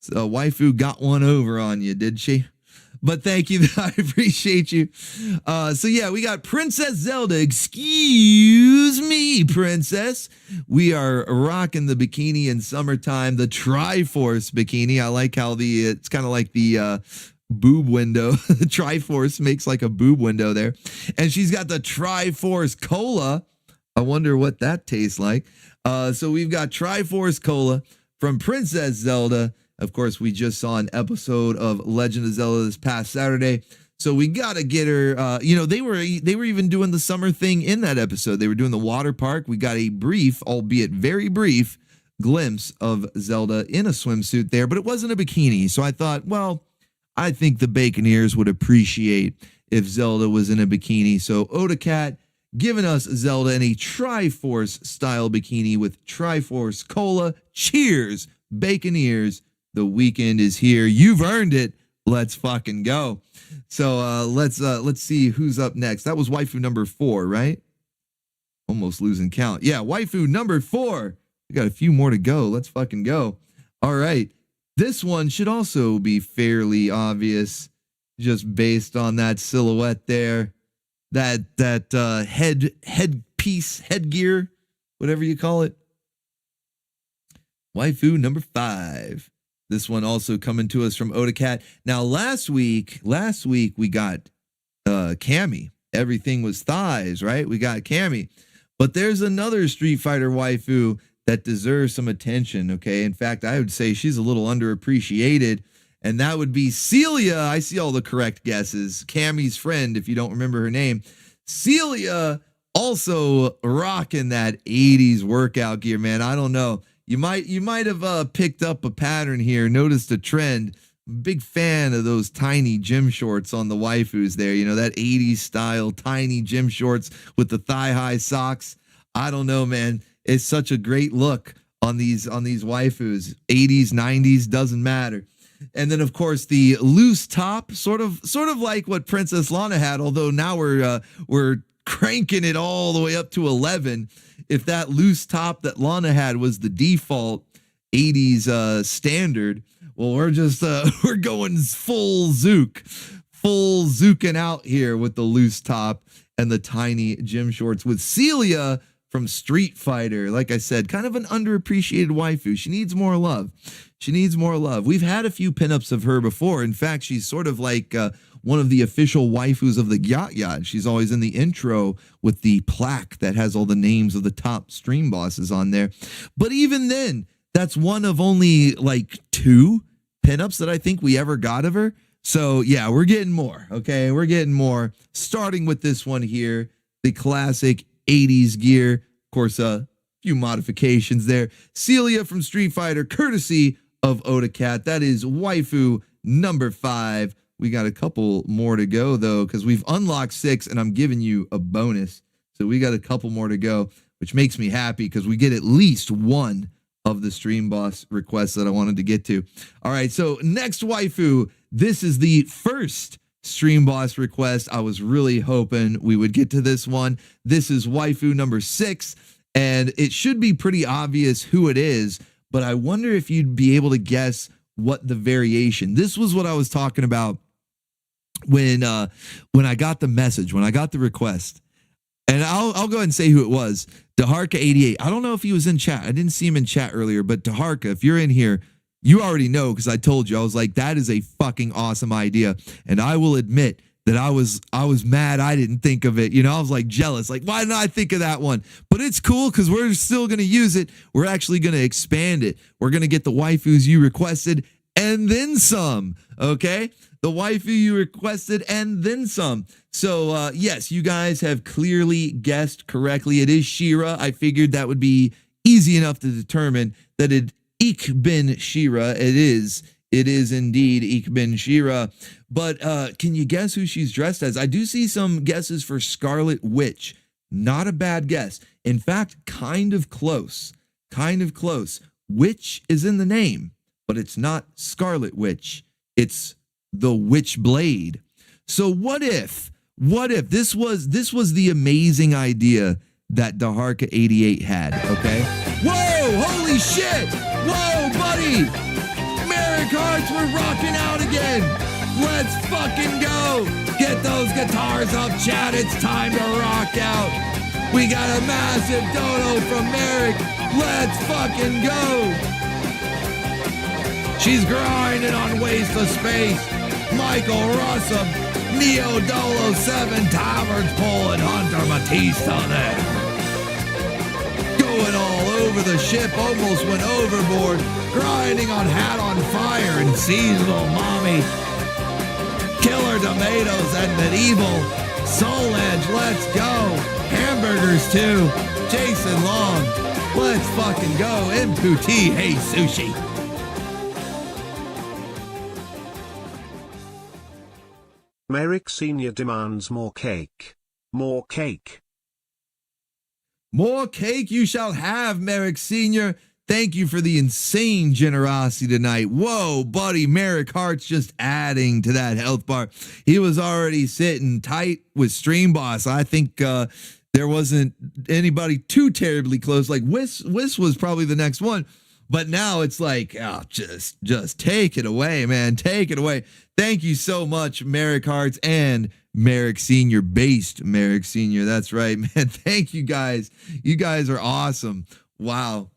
So waifu got one over on you, did she? But thank you. I appreciate you. So yeah, we got Princess Zelda. Excuse me, princess. We are rocking the bikini in summertime, the Triforce bikini. I like how it's kind of like the boob window. The Triforce makes like a boob window there. And she's got the Triforce Cola. I wonder what that tastes like. So we've got Triforce Cola from Princess Zelda. Of course, we just saw an episode of Legend of Zelda this past Saturday. So we got to get her, they were even doing the summer thing in that episode. They were doing the water park. We got a brief, albeit very brief, glimpse of Zelda in a swimsuit there, but it wasn't a bikini. So I thought, well, I think the Baconeers would appreciate if Zelda was in a bikini. So Odacat giving us Zelda in a Triforce style bikini with Triforce Cola. Cheers, Baconeers. The weekend is here. You've earned it. Let's fucking go. So let's see who's up next. That was waifu number 4, right? Almost losing count. Yeah, waifu number 4. We got a few more to go. Let's fucking go. All right. This one should also be fairly obvious, just based on that silhouette there, that headpiece, headgear, whatever you call it. Waifu number 5. This one also coming to us from Odacat. Now, last week we got Cammy. Everything was thighs, right? We got Cammy. But there's another Street Fighter waifu that deserves some attention, okay? In fact, I would say she's a little underappreciated, and that would be Celia. I see all the correct guesses. Cammy's friend, if you don't remember her name. Celia also rocking that 80s workout gear, man. I don't know. You might have picked up a pattern here, noticed a trend. Big fan of those tiny gym shorts on the waifus there. You know, that 80s style tiny gym shorts with the thigh-high socks. I don't know, man. It's such a great look on these waifus. 80s, 90s, doesn't matter. And then of course the loose top, sort of like what Princess Lana had, although now we're cranking it all the way up to 11. If that loose top that Lana had was the default 80s standard, well, we're just we're going full zooking out here with the loose top and the tiny gym shorts with Celia from Street Fighter. Like I said, kind of an underappreciated waifu. She needs more love. We've had a few pinups of her before. In fact, she's sort of like one of the official waifus of the Gyat. She's always in the intro with the plaque that has all the names of the top stream bosses on there. But even then, that's one of only like 2 pinups that I think we ever got of her. So yeah, we're getting more. Okay, we're getting more. Starting with this one here, the classic 80s gear. Of course, a few modifications there. Celia from Street Fighter, courtesy of Odacat. That is waifu number 5. We got a couple more to go though, because we've unlocked 6 and I'm giving you a bonus. So we got a couple more to go, which makes me happy because we get at least one of the stream boss requests that I wanted to get to. All right, so next waifu. This is the first stream boss request. I was really hoping we would get to this one. This is waifu number 6, and it should be pretty obvious who it is, but I wonder if you'd be able to guess what the variation. This was what I was talking about when I got the message, when I got the request. And I'll go ahead and say who it was. Daharka88. I don't know if he was in chat. I didn't see him in chat earlier, but Daharka, if you're in here, you already know because I told you. I was like, that is a fucking awesome idea. And I will admit that I was mad I didn't think of it. You know, I was like jealous. Like, why didn't I think of that one? But it's cool because we're still going to use it. We're actually going to expand it. We're going to get the waifus you requested and then some. Okay? The waifu you requested and then some. So, yes, you guys have clearly guessed correctly. It is She-Ra. I figured that would be easy enough to determine that Ich bin She-Ra. It is indeed Ich bin She-Ra. But can you guess who she's dressed as? I do see some guesses for Scarlet Witch. Not a bad guess. In fact, kind of close. Witch is in the name, but it's not Scarlet Witch. It's the Witchblade. So what if this was the amazing idea that Daharka88 had, okay? Whoa, holy shit! Whoa, buddy! Merrick Hearts, we're rocking out again! Let's fucking go! Get those guitars up, chat, it's time to rock out! We got a massive dono from Merrick! Let's fucking go! She's grinding on Waste of Space! Michael Russell, Neo Dolo 7, Taverns Pole, and Hunter Batista there. Going all over the ship, almost went overboard, grinding on Hat on Fire and Seasonal Mommy. Killer Tomatoes and Medieval. Soul Edge, let's go. Hamburgers too. Jason Long, let's fucking go. M2T, hey sushi. Merrick Sr. demands more cake. More cake. More cake you shall have, Merrick Sr. Thank you for the insane generosity tonight. Whoa, buddy, Merrick Hart's just adding to that health bar. He was already sitting tight with Stream Boss. I think there wasn't anybody too terribly close. Like Whis was probably the next one. But now it's like, oh, just take it away, man. Take it away. Thank you so much, Merrick Hearts and Merrick Sr. based Merrick Sr. That's right, man. Thank you guys. You guys are awesome. Wow.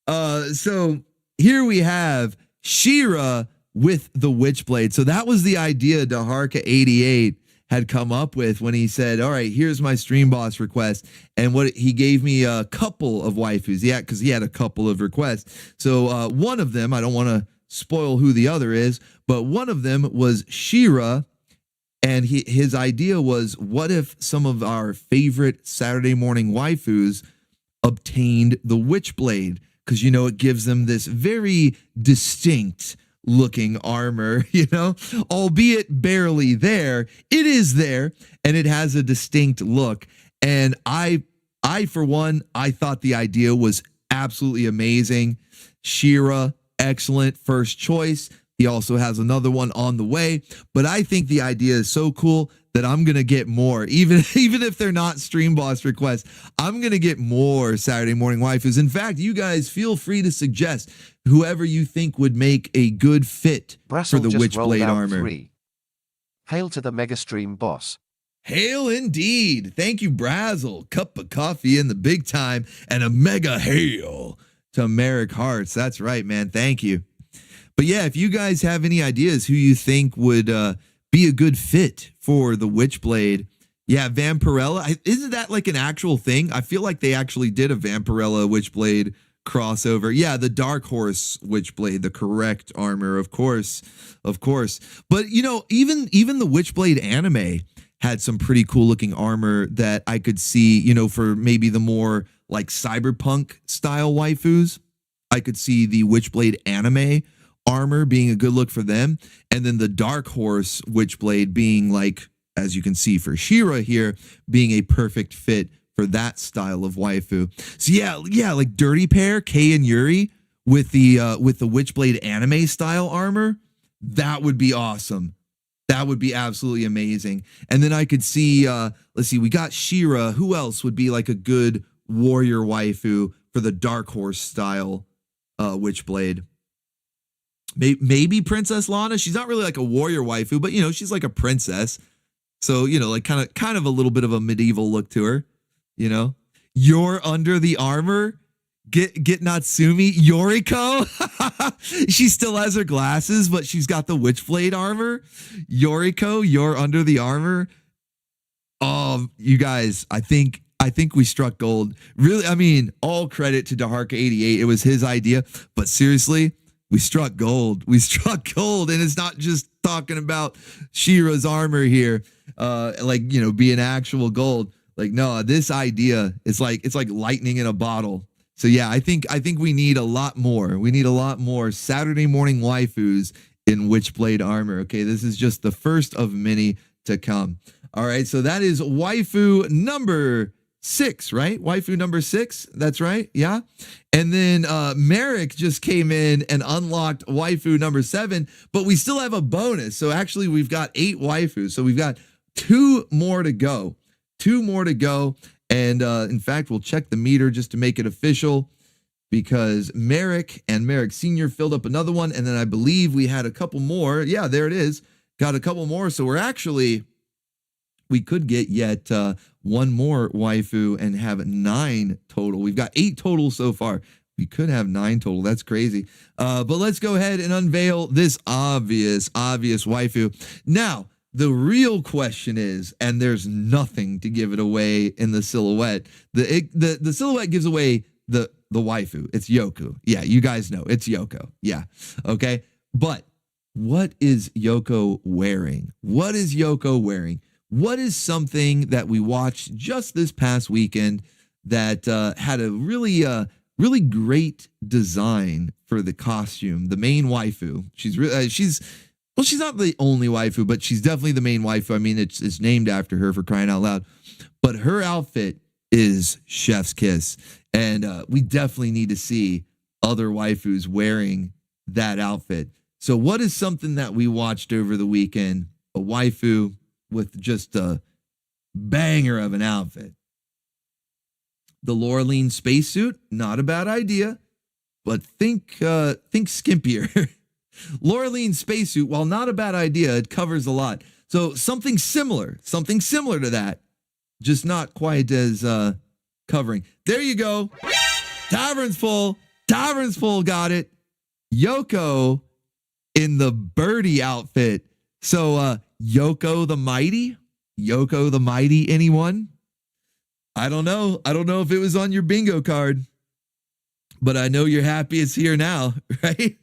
So here we have She-Ra with the Witchblade. So that was the idea Daharka88 had come up with when he said, all right, here's my stream boss request. And what he gave me a couple of waifus. Yeah, because he had a couple of requests. So one of them, I don't want to spoil who the other is, but one of them was She-Ra. And his idea was, what if some of our favorite Saturday morning waifus obtained the Witchblade? Because, you know, it gives them this very distinct looking armor, you know, albeit barely there. It is there, and it has a distinct look. And I for one, I thought the idea was absolutely amazing. She-Ra, excellent first choice. He also has another one on the way, but I think the idea is so cool that I'm going to get more, even if they're not Stream Boss requests. I'm going to get more Saturday morning waifus. In fact, you guys feel free to suggest whoever you think would make a good fit Brassel for the just rolled Witchblade out armor. 3. Hail to the Mega Stream Boss. Hail indeed. Thank you, Brazzle. Cup of coffee in the big time and a mega hail to Merrick Hearts. That's right, man. Thank you. But yeah, if you guys have any ideas who you think would be a good fit for the Witchblade, yeah, Vampirella. Isn't that like an actual thing? I feel like they actually did a Vampirella Witchblade crossover. Yeah, the Dark Horse Witchblade, the correct armor, of course. But you know, even the Witchblade anime had some pretty cool looking armor that I could see, you know, for maybe the more like cyberpunk style waifus. I could see the Witchblade anime armor being a good look for them, and then the Dark Horse Witchblade being like, as you can see for She-Ra here, being a perfect fit for that style of waifu. So yeah, like Dirty Pair, Kei and Yuri with the Witchblade anime style armor, that would be awesome. That would be absolutely amazing. And then I could see, let's see, we got She-Ra. Who else would be like a good warrior waifu for the Dark Horse style Witchblade? Maybe Princess Lana. She's not really like a warrior waifu, but you know, she's like a princess. So, you know, like kind of a little bit of a medieval look to her, you know. You're under the armor. Get Natsumi. Yoriko. She still has her glasses, but she's got the Witchblade armor. Yoriko, you're under the armor. Oh, you guys, I think we struck gold. Really, I mean, all credit to Daharka88. It was his idea, but seriously, we struck gold. We struck gold, and it's not just talking about She-Ra's armor here, like, you know, being actual gold. Like, no, this idea is like, it's like lightning in a bottle. So yeah, I think we need a lot more. We need a lot more Saturday morning waifus in Witchblade armor. Okay, this is just the first of many to come. All right, so that is waifu number 6, right? Waifu number 6. That's right. Yeah. And then Merrick just came in and unlocked waifu number 7, but we still have a bonus. So actually we've got 8 waifus. So we've got 2 more to go. 2 more to go. And in fact, we'll check the meter just to make it official, because Merrick and Merrick Sr. filled up another one. And then I believe we had a couple more. Yeah, there it is. Got a couple more. So we could get yet one more waifu and have 9 total. We've got 8 total so far. We could have 9 total. That's crazy. But let's go ahead and unveil this obvious waifu. Now, the real question is, and there's nothing to give it away in the silhouette. The silhouette gives away the waifu. It's Yoko. Yeah, you guys know it's Yoko. Yeah. Okay. But what is Yoko wearing? What is Yoko wearing? What is something that we watched just this past weekend that had a really great design for the costume? The main waifu. She's not the only waifu, but she's definitely the main waifu. I mean, it's named after her, for crying out loud. But her outfit is chef's kiss, and we definitely need to see other waifus wearing that outfit. So what is something that we watched over the weekend? A waifu with just a banger of an outfit. The Laureline spacesuit, not a bad idea, but think skimpier. Laureline spacesuit, while not a bad idea, it covers a lot. So something similar to that, just not quite as covering. There you go. Tavern's full, got it. Yoko in the birdie outfit. So Yoko the Mighty, anyone? I don't know if it was on your bingo card, but I know you're happy it's here now, right?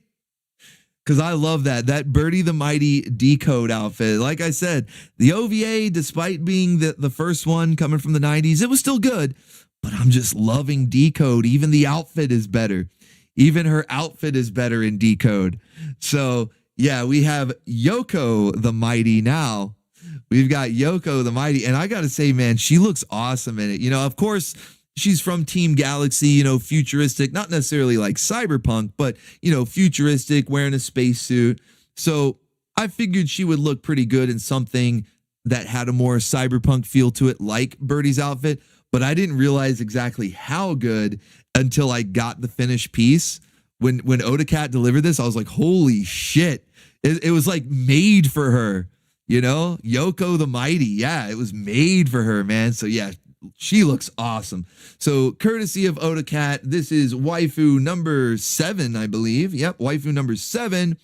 Because I love that Birdie the Mighty Decode outfit. Like I said, the OVA, despite being the first one coming from the 90s, it was still good, but I'm just loving Decode. Even the outfit is better. Even her outfit is better in Decode. So yeah, we have Yoko the Mighty now. We've got Yoko the Mighty, and I got to say, man, she looks awesome in it. You know, of course, she's from Team Galaxy, you know, futuristic, not necessarily like cyberpunk, but, you know, futuristic, wearing a spacesuit. So I figured she would look pretty good in something that had a more cyberpunk feel to it, like Birdie's outfit. But I didn't realize exactly how good until I got the finished piece. When Odacat delivered this, I was like, holy shit. It was like made for her, you know? Yoko the Mighty. Yeah, it was made for her, man. So yeah, she looks awesome. So courtesy of Odacat, this is waifu number 7, I believe. Yep, waifu number 7.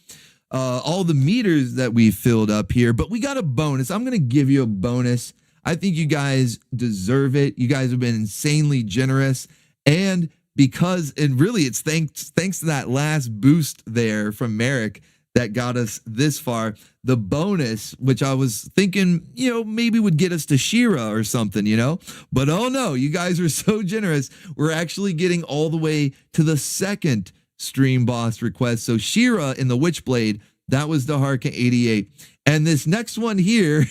All the meters that we filled up here, but we got a bonus. I'm going to give you a bonus. I think you guys deserve it. You guys have been insanely generous. And really it's thanks to that last boost there from Merrick that got us this far. The bonus, which I was thinking, you know, maybe would get us to She-Ra or something, you know, but oh no, you guys are so generous. We're actually getting all the way to the second stream boss request. So She-Ra in the Witchblade, that was the Harka 88. And this next one here,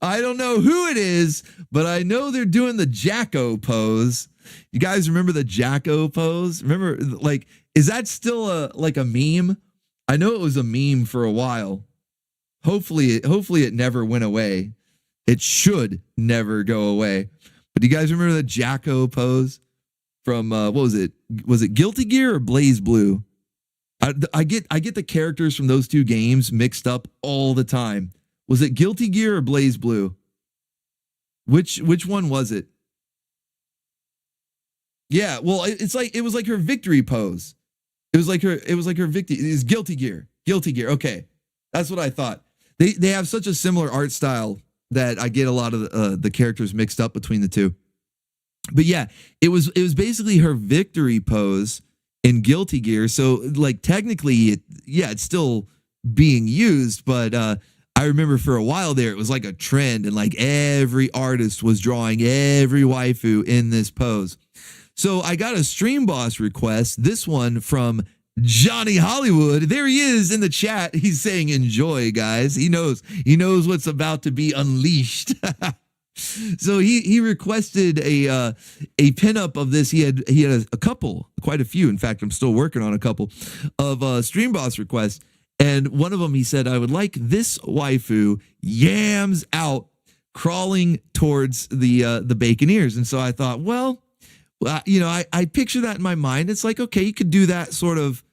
I don't know who it is, but I know they're doing the Jacko pose. You guys remember the Jacko pose? Remember, like, is that still a meme? I know it was a meme for a while. Hopefully it never went away. It should never go away. But do you guys remember the Jacko pose from what was it? Was it Guilty Gear or Blaze Blue? I get the characters from those two games mixed up all the time. Was it Guilty Gear or Blaze Blue? Which one was it? Yeah, well, it was like her victory pose. It was like her victory. It's Guilty Gear. Guilty Gear. Okay. That's what I thought. They have such a similar art style that I get a lot of the characters mixed up between the two. But yeah, it was basically her victory pose in Guilty Gear. So like technically it's still being used, but I remember for a while there, it was like a trend and like every artist was drawing every waifu in this pose. So I got a stream boss request, this one from Johnny Hollywood. There he is in the chat. He's saying, enjoy, guys. He knows what's about to be unleashed. So he requested a pinup of this. He had a couple, quite a few. In fact, I'm still working on a couple of stream boss requests. And one of them, he said, I would like this waifu yams out crawling towards the bacon ears. And so I thought, well, you know, I picture that in my mind. It's like, okay, you could do that sort of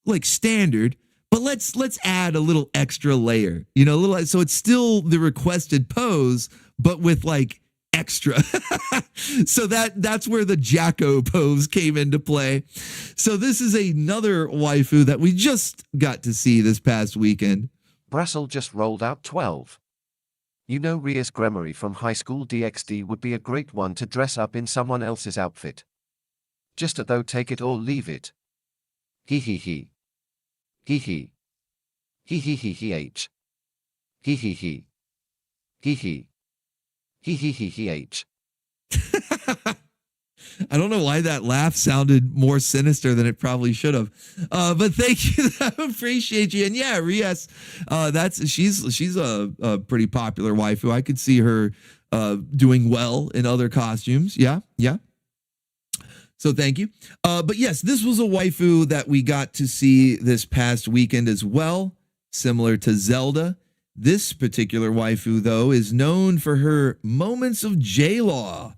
like standard, but let's add a little extra layer, you know, so it's still the requested pose, but with like extra. So that's where the Jacko pose came into play. So this is another waifu that we just got to see this past weekend. Brassel just rolled out 12. You know, Rias Gremory from High School DxD would be a great one to dress up in someone else's outfit. Just a though, take it or leave it. Hee hee hee. Hee hee. Hee hee hee hee h. Hee hee hee. Hee hee. Hee hee hee hee h. I don't know why that laugh sounded more sinister than it probably should have. But thank you. I appreciate you. And yeah, Rias, she's a pretty popular waifu. I could see her doing well in other costumes. Yeah. So thank you. But yes, this was a waifu that we got to see this past weekend as well, similar to Zelda. This particular waifu, though, is known for her moments of J-Law.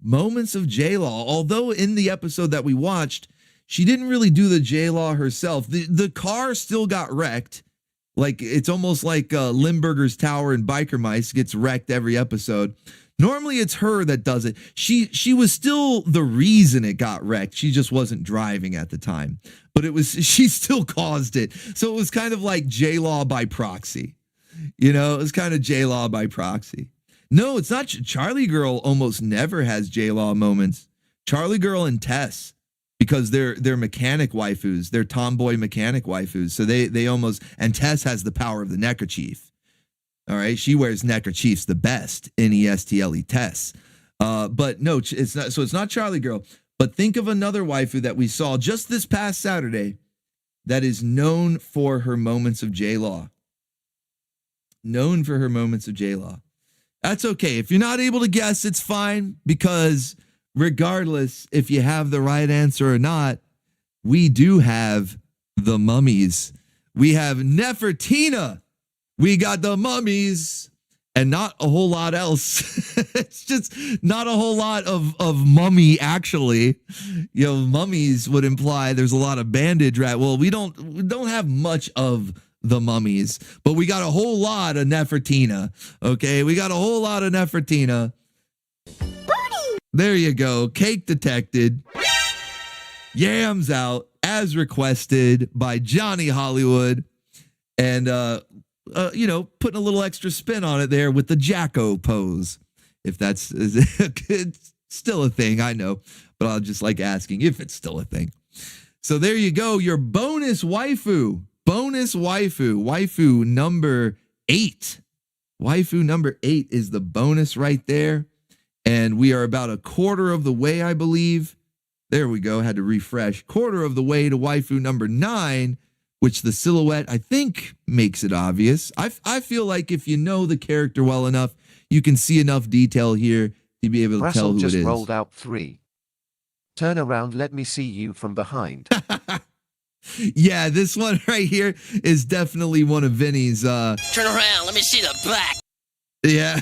Moments of J-Law. Although in the episode that we watched, she didn't really do the J-Law herself. The car still got wrecked. Like, it's almost like Limburger's Tower in Biker Mice gets wrecked every episode. Normally it's her that does it. She was still the reason it got wrecked. She just wasn't driving at the time. But she still caused it. So it was kind of like J-Law by proxy. You know, it was kind of J-Law by proxy. No, it's not. Charlie Girl almost never has J-Law moments. Charlie Girl and Tess, because they're mechanic waifus. They're tomboy mechanic waifus. So they almost, and Tess has the power of the neckerchief. All right, she wears neckerchiefs the best, Nestle Tess. But no, it's not. So it's not Charlie Girl. But think of another waifu that we saw just this past Saturday that is known for her moments of J-Law. Known for her moments of J-Law. That's okay. If you're not able to guess, it's fine, because regardless if you have the right answer or not, we do have the mummies. We have Nefertina. We got the mummies, and not a whole lot else. It's just not a whole lot of mummy, actually. You know, mummies would imply there's a lot of bandage, right? Well, we don't have much of the mummies, but we got a whole lot of Nefertina. Okay, we got a whole lot of Nefertina. Booty. There you go. Cake detected. Yams out as requested by Johnny Hollywood, and you know, putting a little extra spin on it there with the Jacko pose. If that's it's still a thing, I know, but I'll just like asking if it's still a thing. So there you go, your bonus waifu. Bonus waifu. Waifu number 8. Waifu number 8 is the bonus right there. And we are about a quarter of the way, I believe. There we go. Had to refresh. Quarter of the way to waifu number 9, which the silhouette, I think, makes it obvious. I feel like if you know the character well enough, you can see enough detail here to be able to tell who it is. Just rolled out 3. Turn around, let me see you from behind. Yeah, this one right here is definitely one of Vinny's. Turn around, let me see the back. Yeah,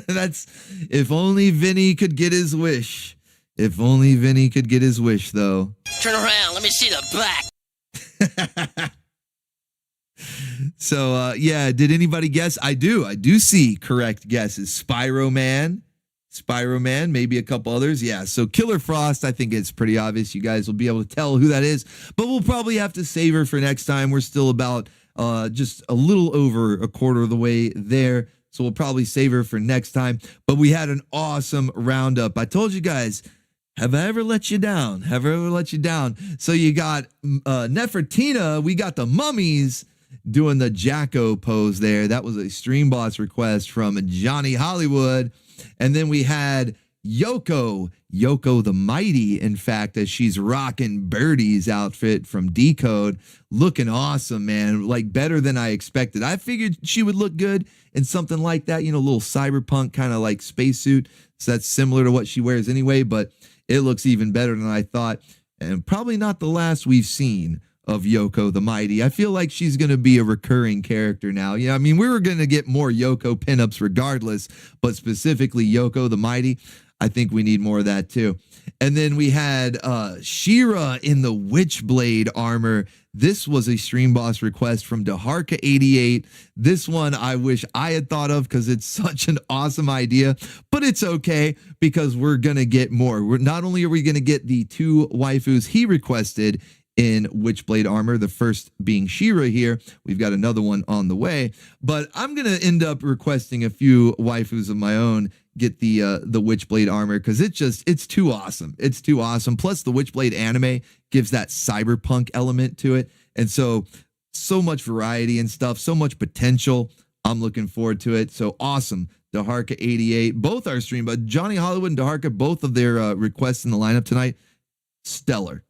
that's if only Vinny could get his wish. If only Vinny could get his wish, though. Turn around, let me see the back. So, yeah, did anybody guess? I do see correct guesses. Spyro Man, maybe a couple others. Yeah, so Killer Frost, I think it's pretty obvious. You guys will be able to tell who that is, but we'll probably have to save her for next time. We're still about just a little over a quarter of the way there, so we'll probably save her for next time. But we had an awesome roundup. I told you guys, have I ever let you down? Have I ever let you down? So you got Nefertina, we got the mummies doing the Jacko pose there. That was a Stream Boss request from Johnny Hollywood. And then we had Yoko the Mighty, in fact, as she's rocking Birdie's outfit from Decode. Looking awesome, man. Like better than I expected. I figured she would look good in something like that, you know, a little cyberpunk kind of like spacesuit. So that's similar to what she wears anyway, but it looks even better than I thought. And probably not the last we've seen of Yoko the Mighty. I feel like she's going to be a recurring character now. Yeah, I mean, we were going to get more Yoko pinups regardless, but specifically Yoko the Mighty, I think we need more of that too. And then we had She-Ra in the Witchblade armor. This was a Stream Boss request from Daharka88. This one I wish I had thought of because it's such an awesome idea, but it's okay because we're going to get more. Not only are we going to get the 2 waifus he requested in Witchblade armor, the first being She-Ra here. We've got another one on the way, but I'm going to end up requesting a few waifus of my own get the Witchblade armor because it's too awesome. It's too awesome. Plus the Witchblade anime gives that cyberpunk element to it. And so much variety and stuff, so much potential. I'm looking forward to it. So awesome. Daharka88, both our stream, but Johnny Hollywood and Daharka, both of their requests in the lineup tonight, stellar.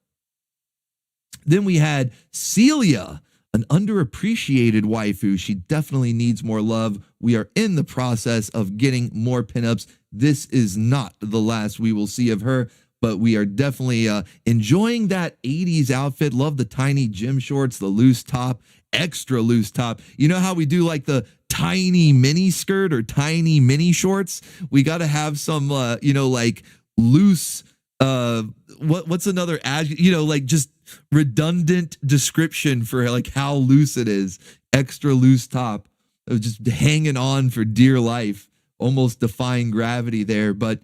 Then we had Celia, an underappreciated waifu. She definitely needs more love. We are in the process of getting more pinups. This is not the last we will see of her, but we are definitely enjoying that 80s outfit. Love the tiny gym shorts, the loose top, extra loose top. You know how we do like the tiny mini skirt or tiny mini shorts? We got to have some, you know, like loose, what's another adjective, you know, like just redundant description for like how loose it is. Extra loose top, just hanging on for dear life, almost defying gravity there, but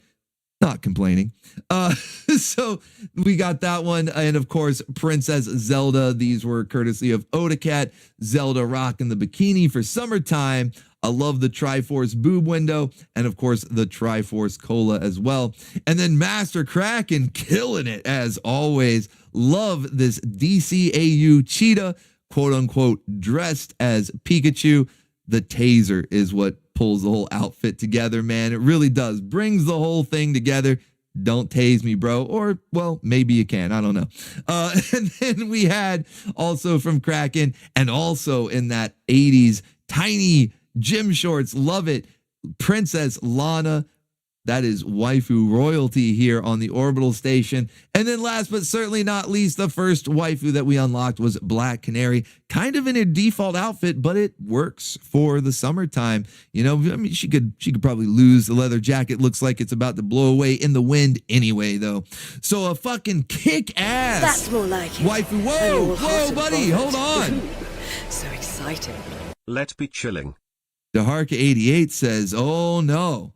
not complaining. So we got that one. And of course, Princess Zelda. These were courtesy of Odacat. Zelda rocking the bikini for summertime. I love the Triforce boob window. And of course, the Triforce cola as well. And then Master Kraken killing it as always. Love this DCAU cheetah, quote unquote, dressed as Pikachu. The taser is what pulls the whole outfit together, man. It really does. Brings the whole thing together. Don't tase me, bro. Or, well, maybe you can. I don't know. And then we had also from Kraken and also in that 80s tiny gym shorts. Love it. Princess Lana. That is waifu royalty here on the Orbital station. And then last but certainly not least, the first waifu that we unlocked was Black Canary. Kind of in a default outfit, but it works for the summertime. You know, I mean, she could probably lose the leather jacket. Looks like it's about to blow away in the wind anyway, though. So a fucking kick-ass. That's more like it. Waifu. Whoa, buddy, hold on. So exciting. Let's be chilling. Daharka88 says, oh no.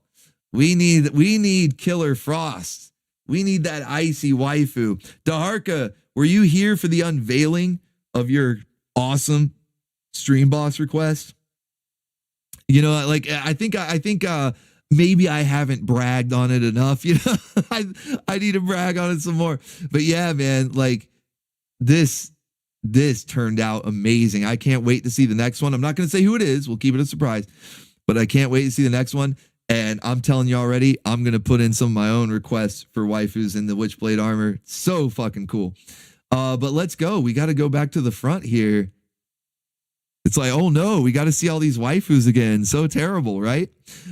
We need Killer Frost. We need that icy waifu. Daharka, were you here for the unveiling of your awesome stream boss request? You know, like I think maybe I haven't bragged on it enough. You know, I need to brag on it some more. But yeah, man, like this turned out amazing. I can't wait to see the next one. I'm not going to say who it is. We'll keep it a surprise. But I can't wait to see the next one. And I'm telling you already, I'm going to put in some of my own requests for waifus in the Witchblade armor. So fucking cool. But let's go. We got to go back to the front here. It's like, oh no, we got to see all these waifus again. So terrible, right?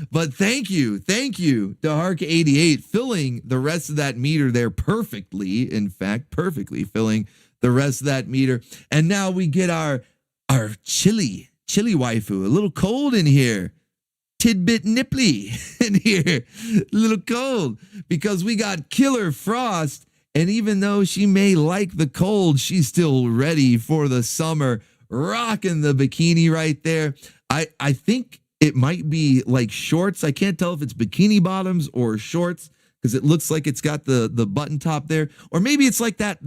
But thank you, Daharka88, filling the rest of that meter there perfectly. In fact, perfectly filling the rest of that meter. And now we get our chilly waifu. A little cold in here. Tidbit nipply in here. A little cold because we got Killer Frost. And even though she may like the cold, she's still ready for the summer. Rocking the bikini right there. I think it might be like shorts. I can't tell if it's bikini bottoms or shorts because it looks like it's got the button top there. Or maybe it's like that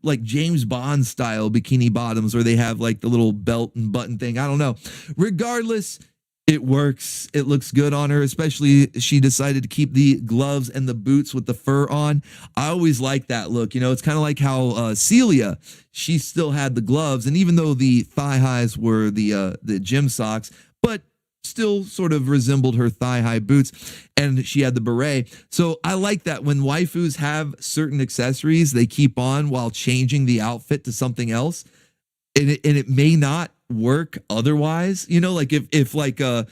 like James Bond style bikini bottoms where they have like the little belt and button thing. I don't know. Regardless, it works. It looks good on her, especially she decided to keep the gloves and the boots with the fur on. I always like that look. You know, it's kind of like how Celia, she still had the gloves. And even though the thigh highs were the gym socks, but still sort of resembled her thigh high boots. And she had the beret. So I like that when waifus have certain accessories they keep on while changing the outfit to something else. And it may not work otherwise, you know, like if like a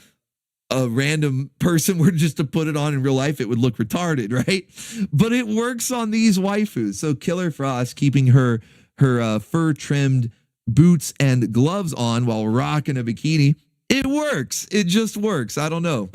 random person were just to put it on in real life, it would look retarded, right? But it works on these waifus. So Killer Frost keeping her fur trimmed boots and gloves on while rocking a bikini, it works. It just works. I don't know.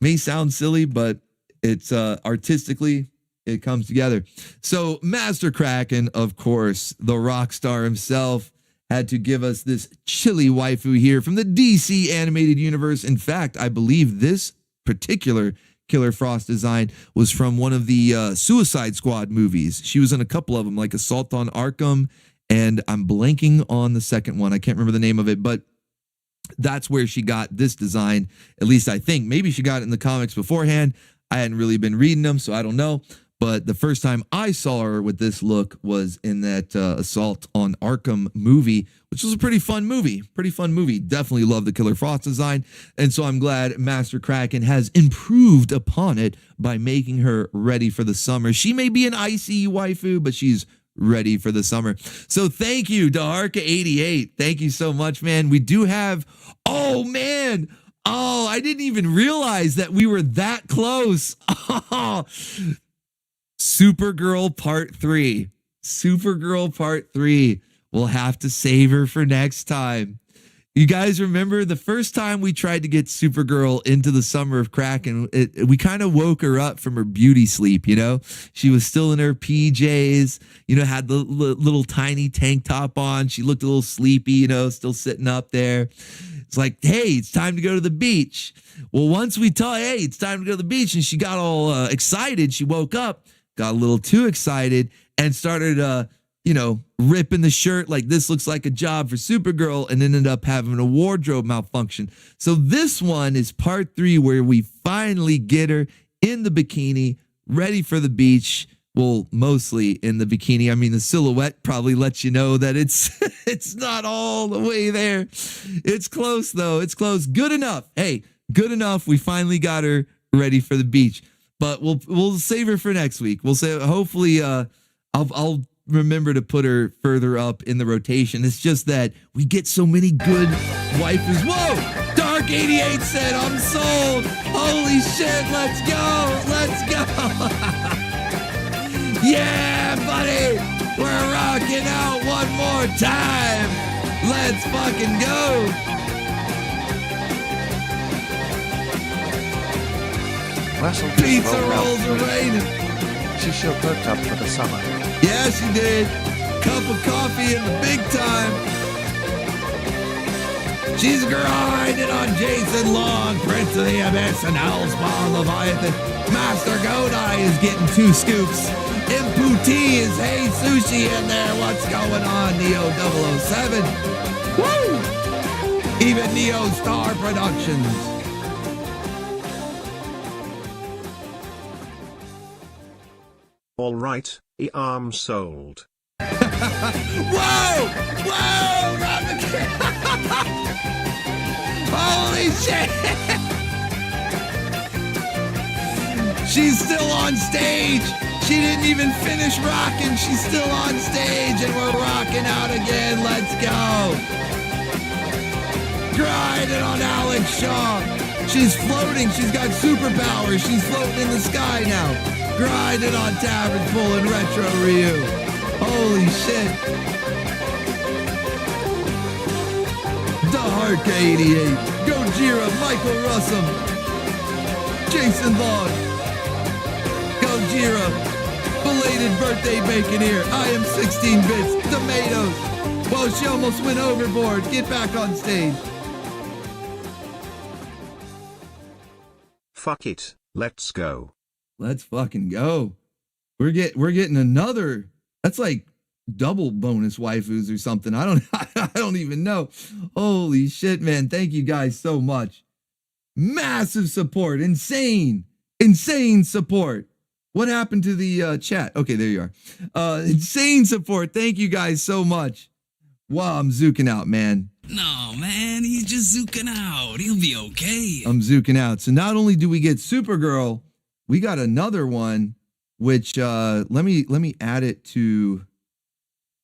May sound silly, but it's artistically it comes together. So Master Krakken, of course, the rock star himself, had to give us this chilly waifu here from the DC animated universe. In fact, I believe this particular Killer Frost design was from one of the Suicide Squad movies. She was in a couple of them, like Assault on Arkham, and I'm blanking on the second one. I can't remember the name of it, but that's where she got this design. At least I think. Maybe she got it in the comics beforehand. I hadn't really been reading them, so I don't know. But the first time I saw her with this look was in that Assault on Arkham movie, which was a pretty fun movie. Definitely love the Killer Frost design. And so I'm glad Master Krakken has improved upon it by making her ready for the summer. She may be an icy waifu, but she's ready for the summer. So thank you, Daharka88. Thank you so much, man. We do have, oh, man. Oh, I didn't even realize that we were that close. Supergirl Part 3. Supergirl Part 3. We'll have to save her for next time. You guys remember the first time we tried to get Supergirl into the summer of Krakken, we kind of woke her up from her beauty sleep, you know? She was still in her PJs, you know, had the little tiny tank top on. She looked a little sleepy, you know, still sitting up there. It's like, hey, it's time to go to the beach. Well, once we tell her, hey, it's time to go to the beach, and she got all excited, she woke up, got a little too excited, and started, you know, ripping the shirt like this looks like a job for Supergirl, and ended up having a wardrobe malfunction. So this one is part 3 where we finally get her in the bikini, ready for the beach. Well, mostly in the bikini. I mean, the silhouette probably lets you know that it's not all the way there. It's close, though. It's close. Good enough. Hey, good enough. We finally got her ready for the beach. But we'll save her for next week. We'll say hopefully I'll remember to put her further up in the rotation. It's just that we get so many good waifus. Whoa! Dark88 said I'm sold. Holy shit, let's go. Let's go. Yeah, buddy. We're rocking out one more time. Let's fucking go. Russell just Pizza rolled out rolls are 3. raining. She sure perked up for the summer. Yeah, she did. Cup of coffee in the big time. She's grinding on Jason Long, Prince of the Abyss, and Hellspawn Leviathan. Master Godai is getting 2 scoops. Imputi is Hey Sushi in there. What's going on, Neo 007? Woo! Even Neo Star Productions. All right, arm sold. Whoa! Whoa! Holy shit! She's still on stage. She didn't even finish rocking. She's still on stage and we're rocking out again. Let's go. Grinding on Alex Shaw. She's floating. She's got superpowers. She's floating in the sky now. Grinding on Tavern Full and Retro Ryu. Holy shit. The Harka 88. Gojira, Michael Russell. Jason Long. Gojira. Belated birthday bacon here. I am 16 bits. Tomatoes. Whoa, she almost went overboard. Get back on stage. Fuck it. Let's go. Let's fucking go. We're getting another. That's like double bonus waifus or something. I don't even know. Holy shit, man. Thank you guys so much. Massive support. Insane support. What happened to the chat? Okay, there you are. Insane support. Thank you guys so much. Wow, I'm zooking out, man. No, man, he's just zooking out. He'll be okay. I'm zooking out. So not only do we get Supergirl, we got another one, which let me add it to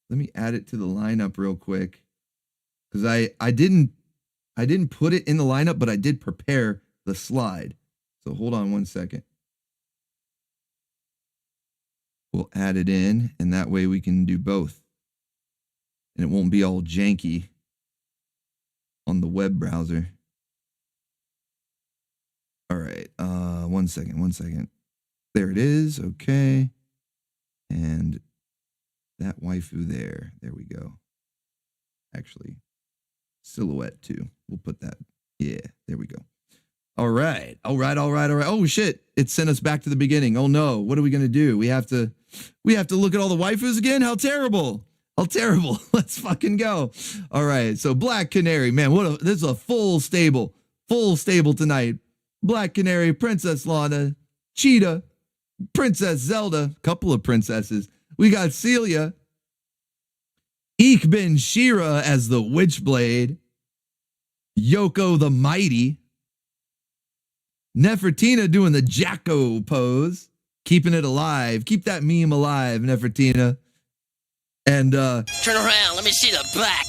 the lineup real quick, because I didn't put it in the lineup, but I did prepare the slide. So hold on one second. We'll add it in, and that way we can do both, and it won't be all janky on the web browser. All right, one second. There it is, okay. And that waifu there we go. Actually, silhouette too. We'll put that, yeah, there we go. All right. Oh shit, it sent us back to the beginning. Oh no, what are we gonna do? We have to look at all the waifus again? How terrible. Let's fucking go. All right, so Black Canary, man, this is a full stable tonight. Black Canary, Princess Lana, Cheetah, Princess Zelda, couple of princesses. We got Celia, Ikbin Shira as the Witchblade, Yoko the Mighty, Nefertina doing the Jacko pose, keeping it alive. Keep that meme alive, Nefertina. And turn around, let me see the back.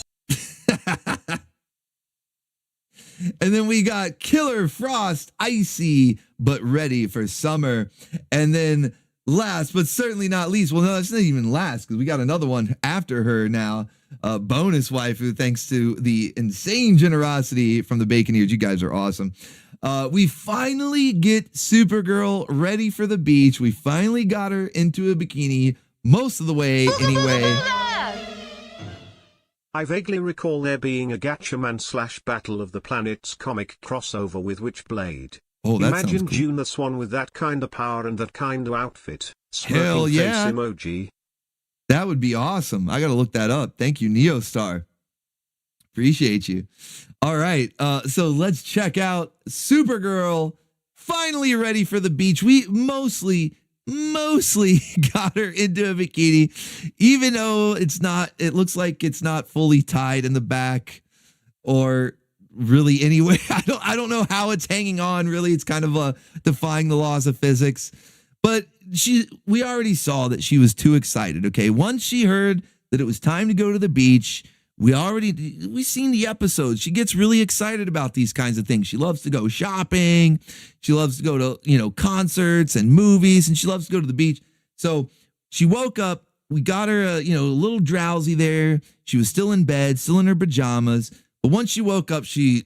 And then we got Killer Frost, icy but ready for summer. And then last but certainly not least, well, no, it's not even last, because we got another one after her now. Bonus waifu, thanks to the insane generosity from the Bacon Ears. You guys are awesome. We finally get Supergirl ready for the beach. We finally got her into a bikini, most of the way anyway. I vaguely recall there being a Gatchaman / Battle of the Planets comic crossover with Witchblade. Oh, that Imagine sounds cool. June the Swan with that kind of power and that kind of outfit. Hell Smirking yeah. face emoji. That would be awesome. I got to look that up. Thank you, Neostar. Appreciate you. All right. So let's check out Supergirl. Finally ready for the beach. We mostly got her into a bikini, even though it looks like it's not fully tied in the back or really anywhere. I don't know how it's hanging on really. It's kind of defying the laws of physics, but we already saw that she was too excited. Okay. Once she heard that it was time to go to the beach, we've seen the episodes. She gets really excited about these kinds of things. She loves to go shopping. She loves to go to, concerts and movies, and she loves to go to the beach. So she woke up. We got her, a little drowsy there. She was still in bed, still in her pajamas. But once she woke up, she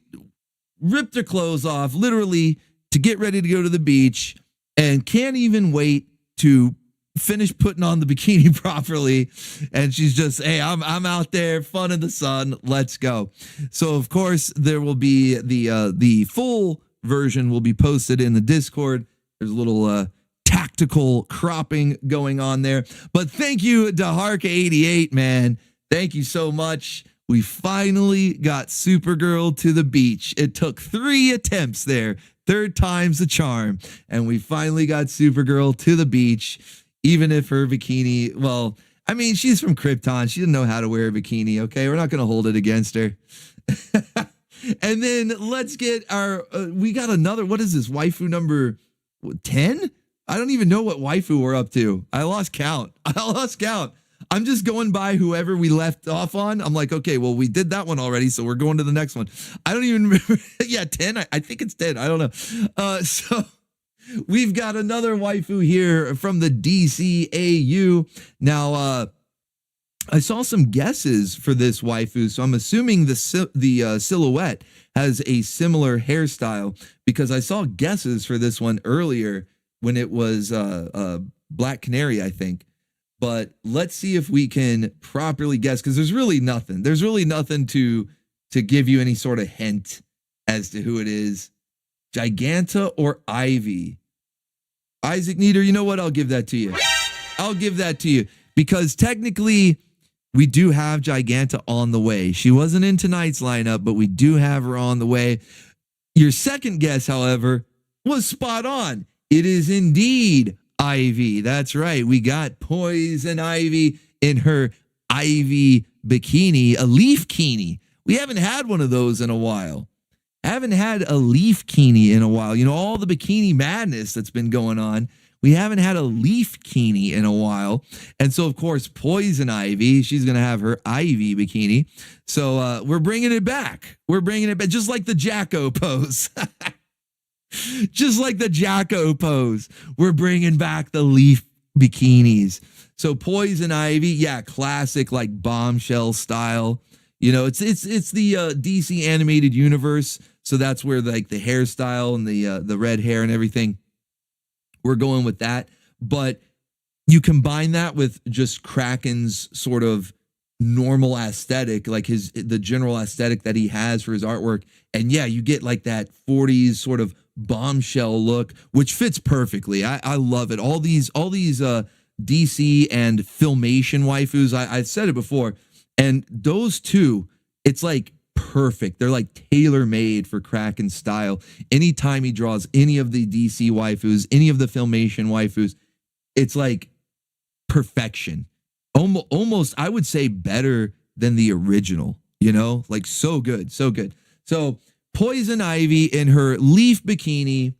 ripped her clothes off, literally, to get ready to go to the beach, and can't even wait to finish putting on the bikini properly. And she's just, hey, I'm out there, fun in the sun, let's go. So of course there will be the full version will be posted in the Discord. There's a little tactical cropping going on there. But thank you to Harka88, man. Thank you so much. We finally got Supergirl to the beach. It took 3 attempts there. 3rd time's the charm. And we finally got Supergirl to the beach. Even if her bikini, well, I mean, she's from Krypton. She didn't know how to wear a bikini, okay? We're not going to hold it against her. And then let's get our, we got another, what is this, waifu number 10? I don't even know what waifu we're up to. I lost count. I'm just going by whoever we left off on. I'm like, okay, well, we did that one already, so we're going to the next one. I don't even remember. Yeah, 10. I think it's 10. I don't know. So we've got another waifu here from the DCAU. Now, I saw some guesses for this waifu, so I'm assuming the silhouette has a similar hairstyle, because I saw guesses for this one earlier when it was Black Canary, I think. But let's see if we can properly guess, because there's really nothing. There's really nothing to give you any sort of hint as to who it is. Giganta or Ivy? Isaac Nieder, you know what? I'll give that to you. I'll give that to you, because technically we do have Giganta on the way. She wasn't in tonight's lineup, but we do have her on the way. Your second guess, however, was spot on. It is indeed Ivy. That's right. We got Poison Ivy in her Ivy bikini, a leaf kini. We haven't had one of those in a while. Haven't had a leaf kini in a while. You know, all the bikini madness that's been going on. We haven't had a leaf kini in a while. And so, of course, Poison Ivy, she's going to have her Ivy bikini. So we're bringing it back. We're bringing it back, just like the Jacko pose. Just like the Jacko pose. We're bringing back the leaf bikinis. So Poison Ivy, yeah, classic, like bombshell style. You know, it's the DC animated universe. So that's where like the hairstyle and the red hair and everything, we're going with that. But you combine that with just Krakken's sort of normal aesthetic, like the general aesthetic that he has for his artwork. And yeah, you get like that 40s sort of bombshell look, which fits perfectly. I love it. All these DC and Filmation waifus, I said it before, and those two, it's like perfect. They're like tailor-made for Kraken style. Anytime he draws any of the DC waifus, any of the Filmation waifus, it's like perfection. Almost, I would say, better than the original, you know, like so good, so good. So Poison Ivy in her leaf bikini,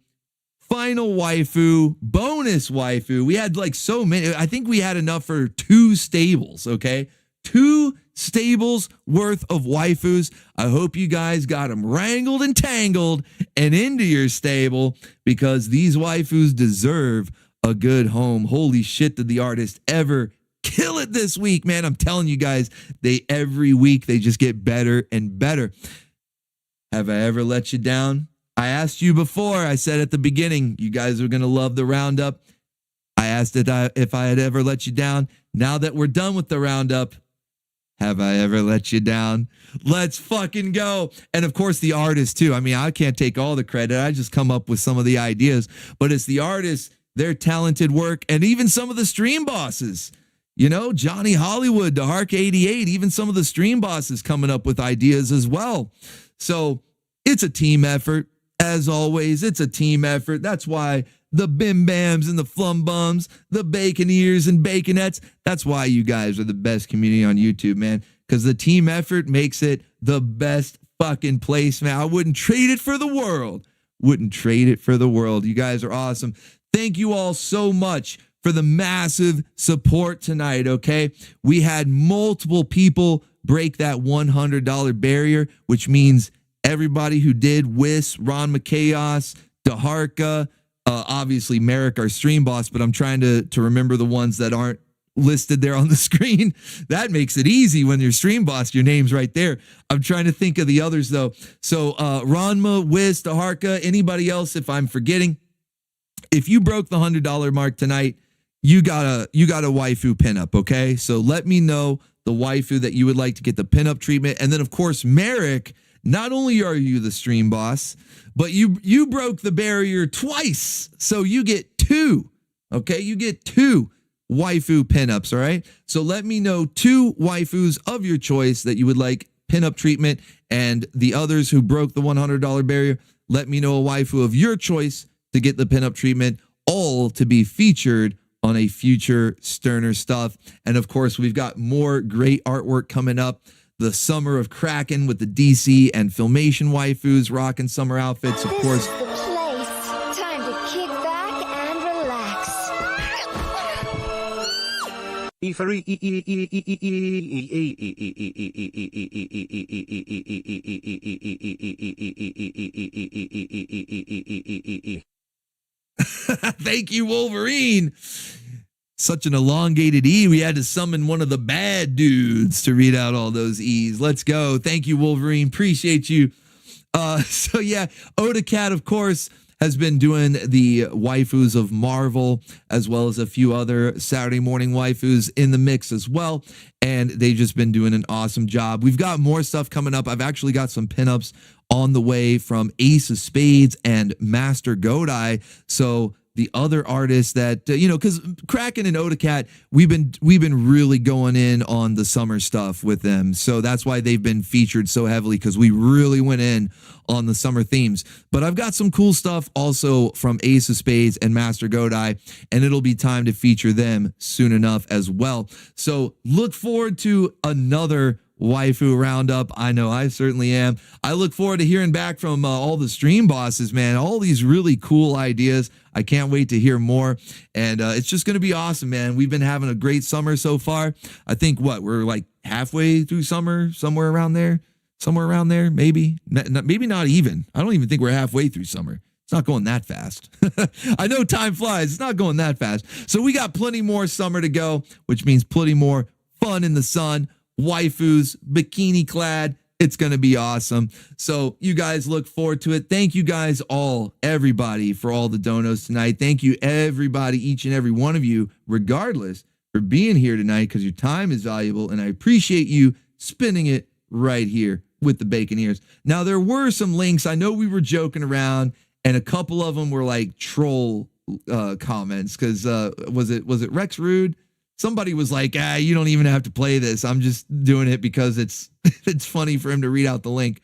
final waifu, bonus waifu. We had like so many. I think we had enough for 2 stables, okay? 2 stables worth of waifus. I hope you guys got them wrangled and tangled and into your stable, because these waifus deserve a good home. Holy shit, did the artist ever kill it this week, man. I'm telling you guys, every week they just get better and better. Have I ever let you down? I asked you before. I said at the beginning, you guys are going to love the roundup. I asked if I had ever let you down. Now that we're done with the roundup, have I ever let you down? Let's fucking go. And of course, the artist too. I mean, I can't take all the credit. I just come up with some of the ideas, but it's the artists, their talented work, and even some of the stream bosses. You know, Johnny Hollywood, the Hark88, even some of the stream bosses coming up with ideas as well. So it's a team effort. As always, it's a team effort. That's why the Bim Bams and the Flum Bums, the Baconeers and Baconettes, that's why you guys are the best community on YouTube, man. Because the team effort makes it the best fucking place, man. I wouldn't trade it for the world. Wouldn't trade it for the world. You guys are awesome. Thank you all so much for the massive support tonight, okay? We had multiple people break that $100 barrier, which means everybody who did Whis, Ron McChaos, Daharka, obviously Merrick, our stream boss, but I'm trying to remember the ones that aren't listed there on the screen. That makes it easy when you're stream boss, your name's right there. I'm trying to think of the others though. So Ranma, Whis, Daharka, anybody else if I'm forgetting. If you broke the $100 mark tonight, you got a waifu pinup, okay? So let me know the waifu that you would like to get the pinup treatment. And then of course, Merrick, not only are you the stream boss, but you broke the barrier twice. So you get 2, okay? You get 2 waifu pinups, all right? So let me know 2 waifus of your choice that you would like pinup treatment, and the others who broke the $100 barrier, let me know a waifu of your choice to get the pinup treatment, all to be featured on a future Sterner Stuff. And of course, we've got more great artwork coming up. The summer of Kraken with the DC and Filmation waifus rocking summer outfits, of course. The place. Time to kick back and relax. Thank you, Wolverine. Such an elongated E. We had to summon one of the bad dudes to read out all those E's. Let's go. Thank you, Wolverine. Appreciate you. So yeah, Oda Cat, of course, has been doing the waifus of Marvel, as well as a few other Saturday morning waifus in the mix as well. And they've just been doing an awesome job. We've got more stuff coming up. I've actually got some pinups on the way from Ace of Spades and Master Godai. So the other artists that, because Kraken and Oda Cat, we've been really going in on the summer stuff with them. So that's why they've been featured so heavily, because we really went in on the summer themes. But I've got some cool stuff also from Ace of Spades and Master Godai, and it'll be time to feature them soon enough as well. So look forward to another waifu roundup. I know I certainly am. I look forward to hearing back from all the stream bosses, man. All these really cool ideas. I can't wait to hear more. And it's just going to be awesome, man. We've been having a great summer so far. I think we're like halfway through summer, somewhere around there, maybe not even. I don't even think we're halfway through summer. It's not going that fast. I know time flies. It's not going that fast. So we got plenty more summer to go, which means plenty more fun in the sun. Waifus, bikini clad. It's going to be awesome. So you guys look forward to it. Thank you guys all, everybody, for all the donos tonight. Thank you, everybody, each and every one of you, regardless, for being here tonight, because your time is valuable, and I appreciate you spending it right here with the Bacon Ears. Now, there were some links. I know we were joking around, and a couple of them were like troll comments, because was it Rex Rude? Somebody was like, you don't even have to play this. I'm just doing it because it's funny for him to read out the link.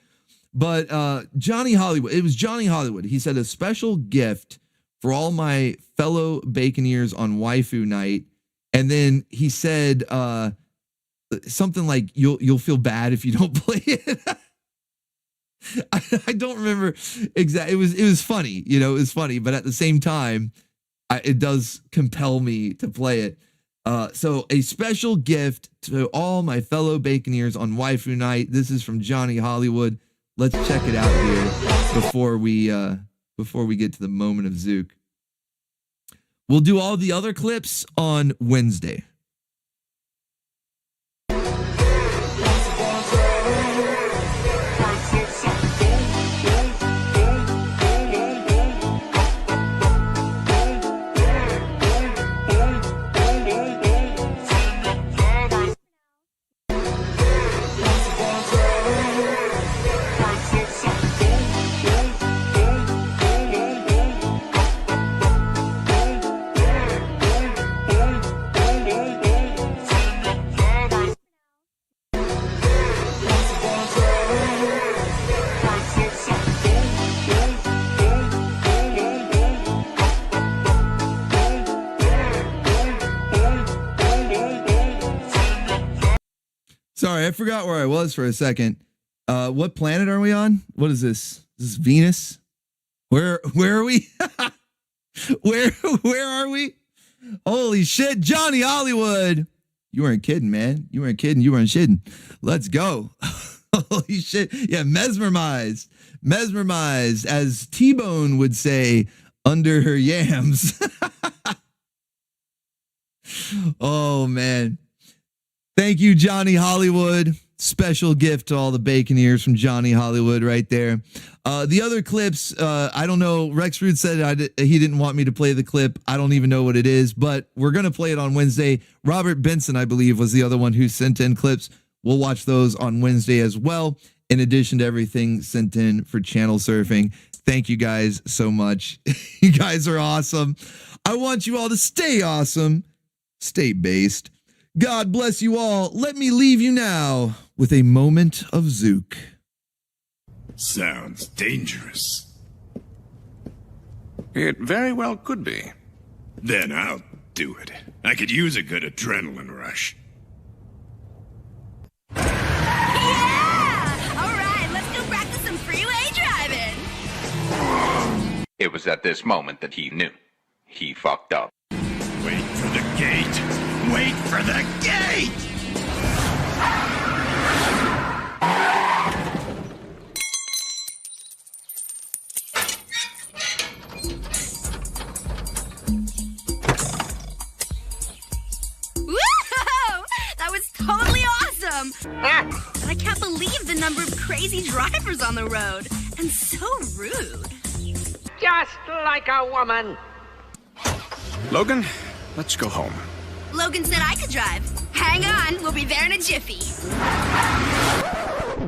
But Johnny Hollywood, it was Johnny Hollywood. He said, a special gift for all my fellow Baconeers on Waifu night. And then he said something like, you'll feel bad if you don't play it. I don't remember exactly. It was funny, it was funny, but at the same time, it does compel me to play it. So a special gift to all my fellow Baconeers on Waifu Night. This is from Johnny Hollywood. Let's check it out here before we get to the moment of Zook. We'll do all the other clips on Wednesday. Sorry, I forgot where I was for a second. What planet are we on? What is this? Is this Venus? Where are we? where are we? Holy shit, Johnny Hollywood. You weren't kidding, man. You weren't kidding. You weren't shitting. Let's go. Holy shit. Yeah, mesmerized. Mesmerized, as T-Bone would say, under her yams. Oh, man. Thank you, Johnny Hollywood. Special gift to all the Baconeers from Johnny Hollywood right there. The other clips, I don't know. Rexroot said he didn't want me to play the clip. I don't even know what it is, but we're going to play it on Wednesday. Robert Benson, I believe, was the other one who sent in clips. We'll watch those on Wednesday as well, in addition to everything sent in for channel surfing. Thank you guys so much. You guys are awesome. I want you all to stay awesome, stay based. God bless you all. Let me leave you now with a moment of Zook. Sounds dangerous. It very well could be. Then I'll do it. I could use a good adrenaline rush. Yeah! All right, let's go practice some freeway driving. It was at this moment that he knew. He fucked up. Wait for the gate! Wait for the gate! Whoa! That was totally awesome! I can't believe the number of crazy drivers on the road. And so rude. Just like a woman. Logan, let's go home. Logan said I could drive. Hang on, we'll be there in a jiffy.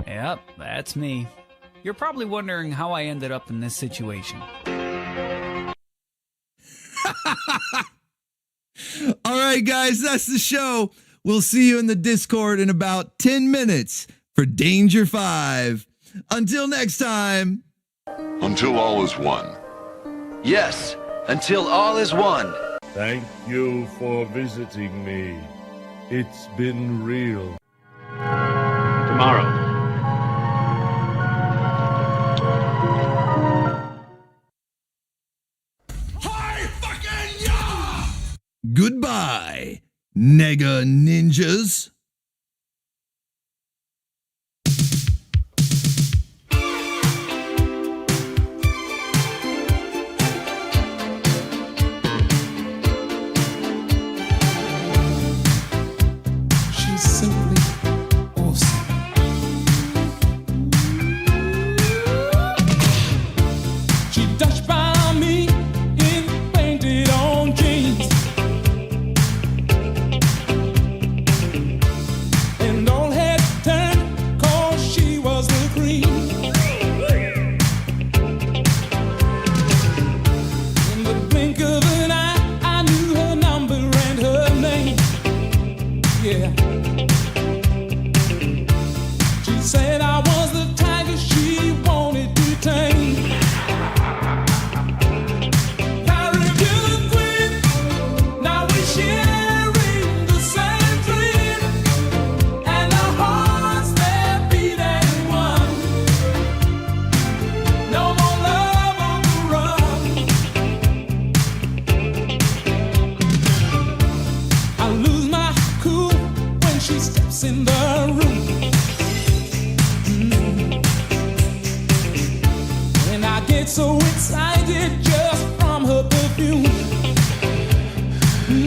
Yep, that's me. You're probably wondering how I ended up in this situation. All right, guys, that's the show. We'll see you in the Discord in about 10 minutes for Danger 5. Until next time. Until all is one. Yes, until all is one. Thank you for visiting me. It's been real. Tomorrow. Goodbye, Nega Ninjas. She's simply awesome. She dashed by me in painted on jeans. And all had turned 'cause she was the queen. In the blink of an eye, I knew her number and her name. Yeah. She said I was the tiger she wanted to tame. Caribbean queen, now we're sharing the same dream. And our hearts, they're beating one. No more love on the run. I lose my cool when she steps in the room. And I get so excited just from her perfume.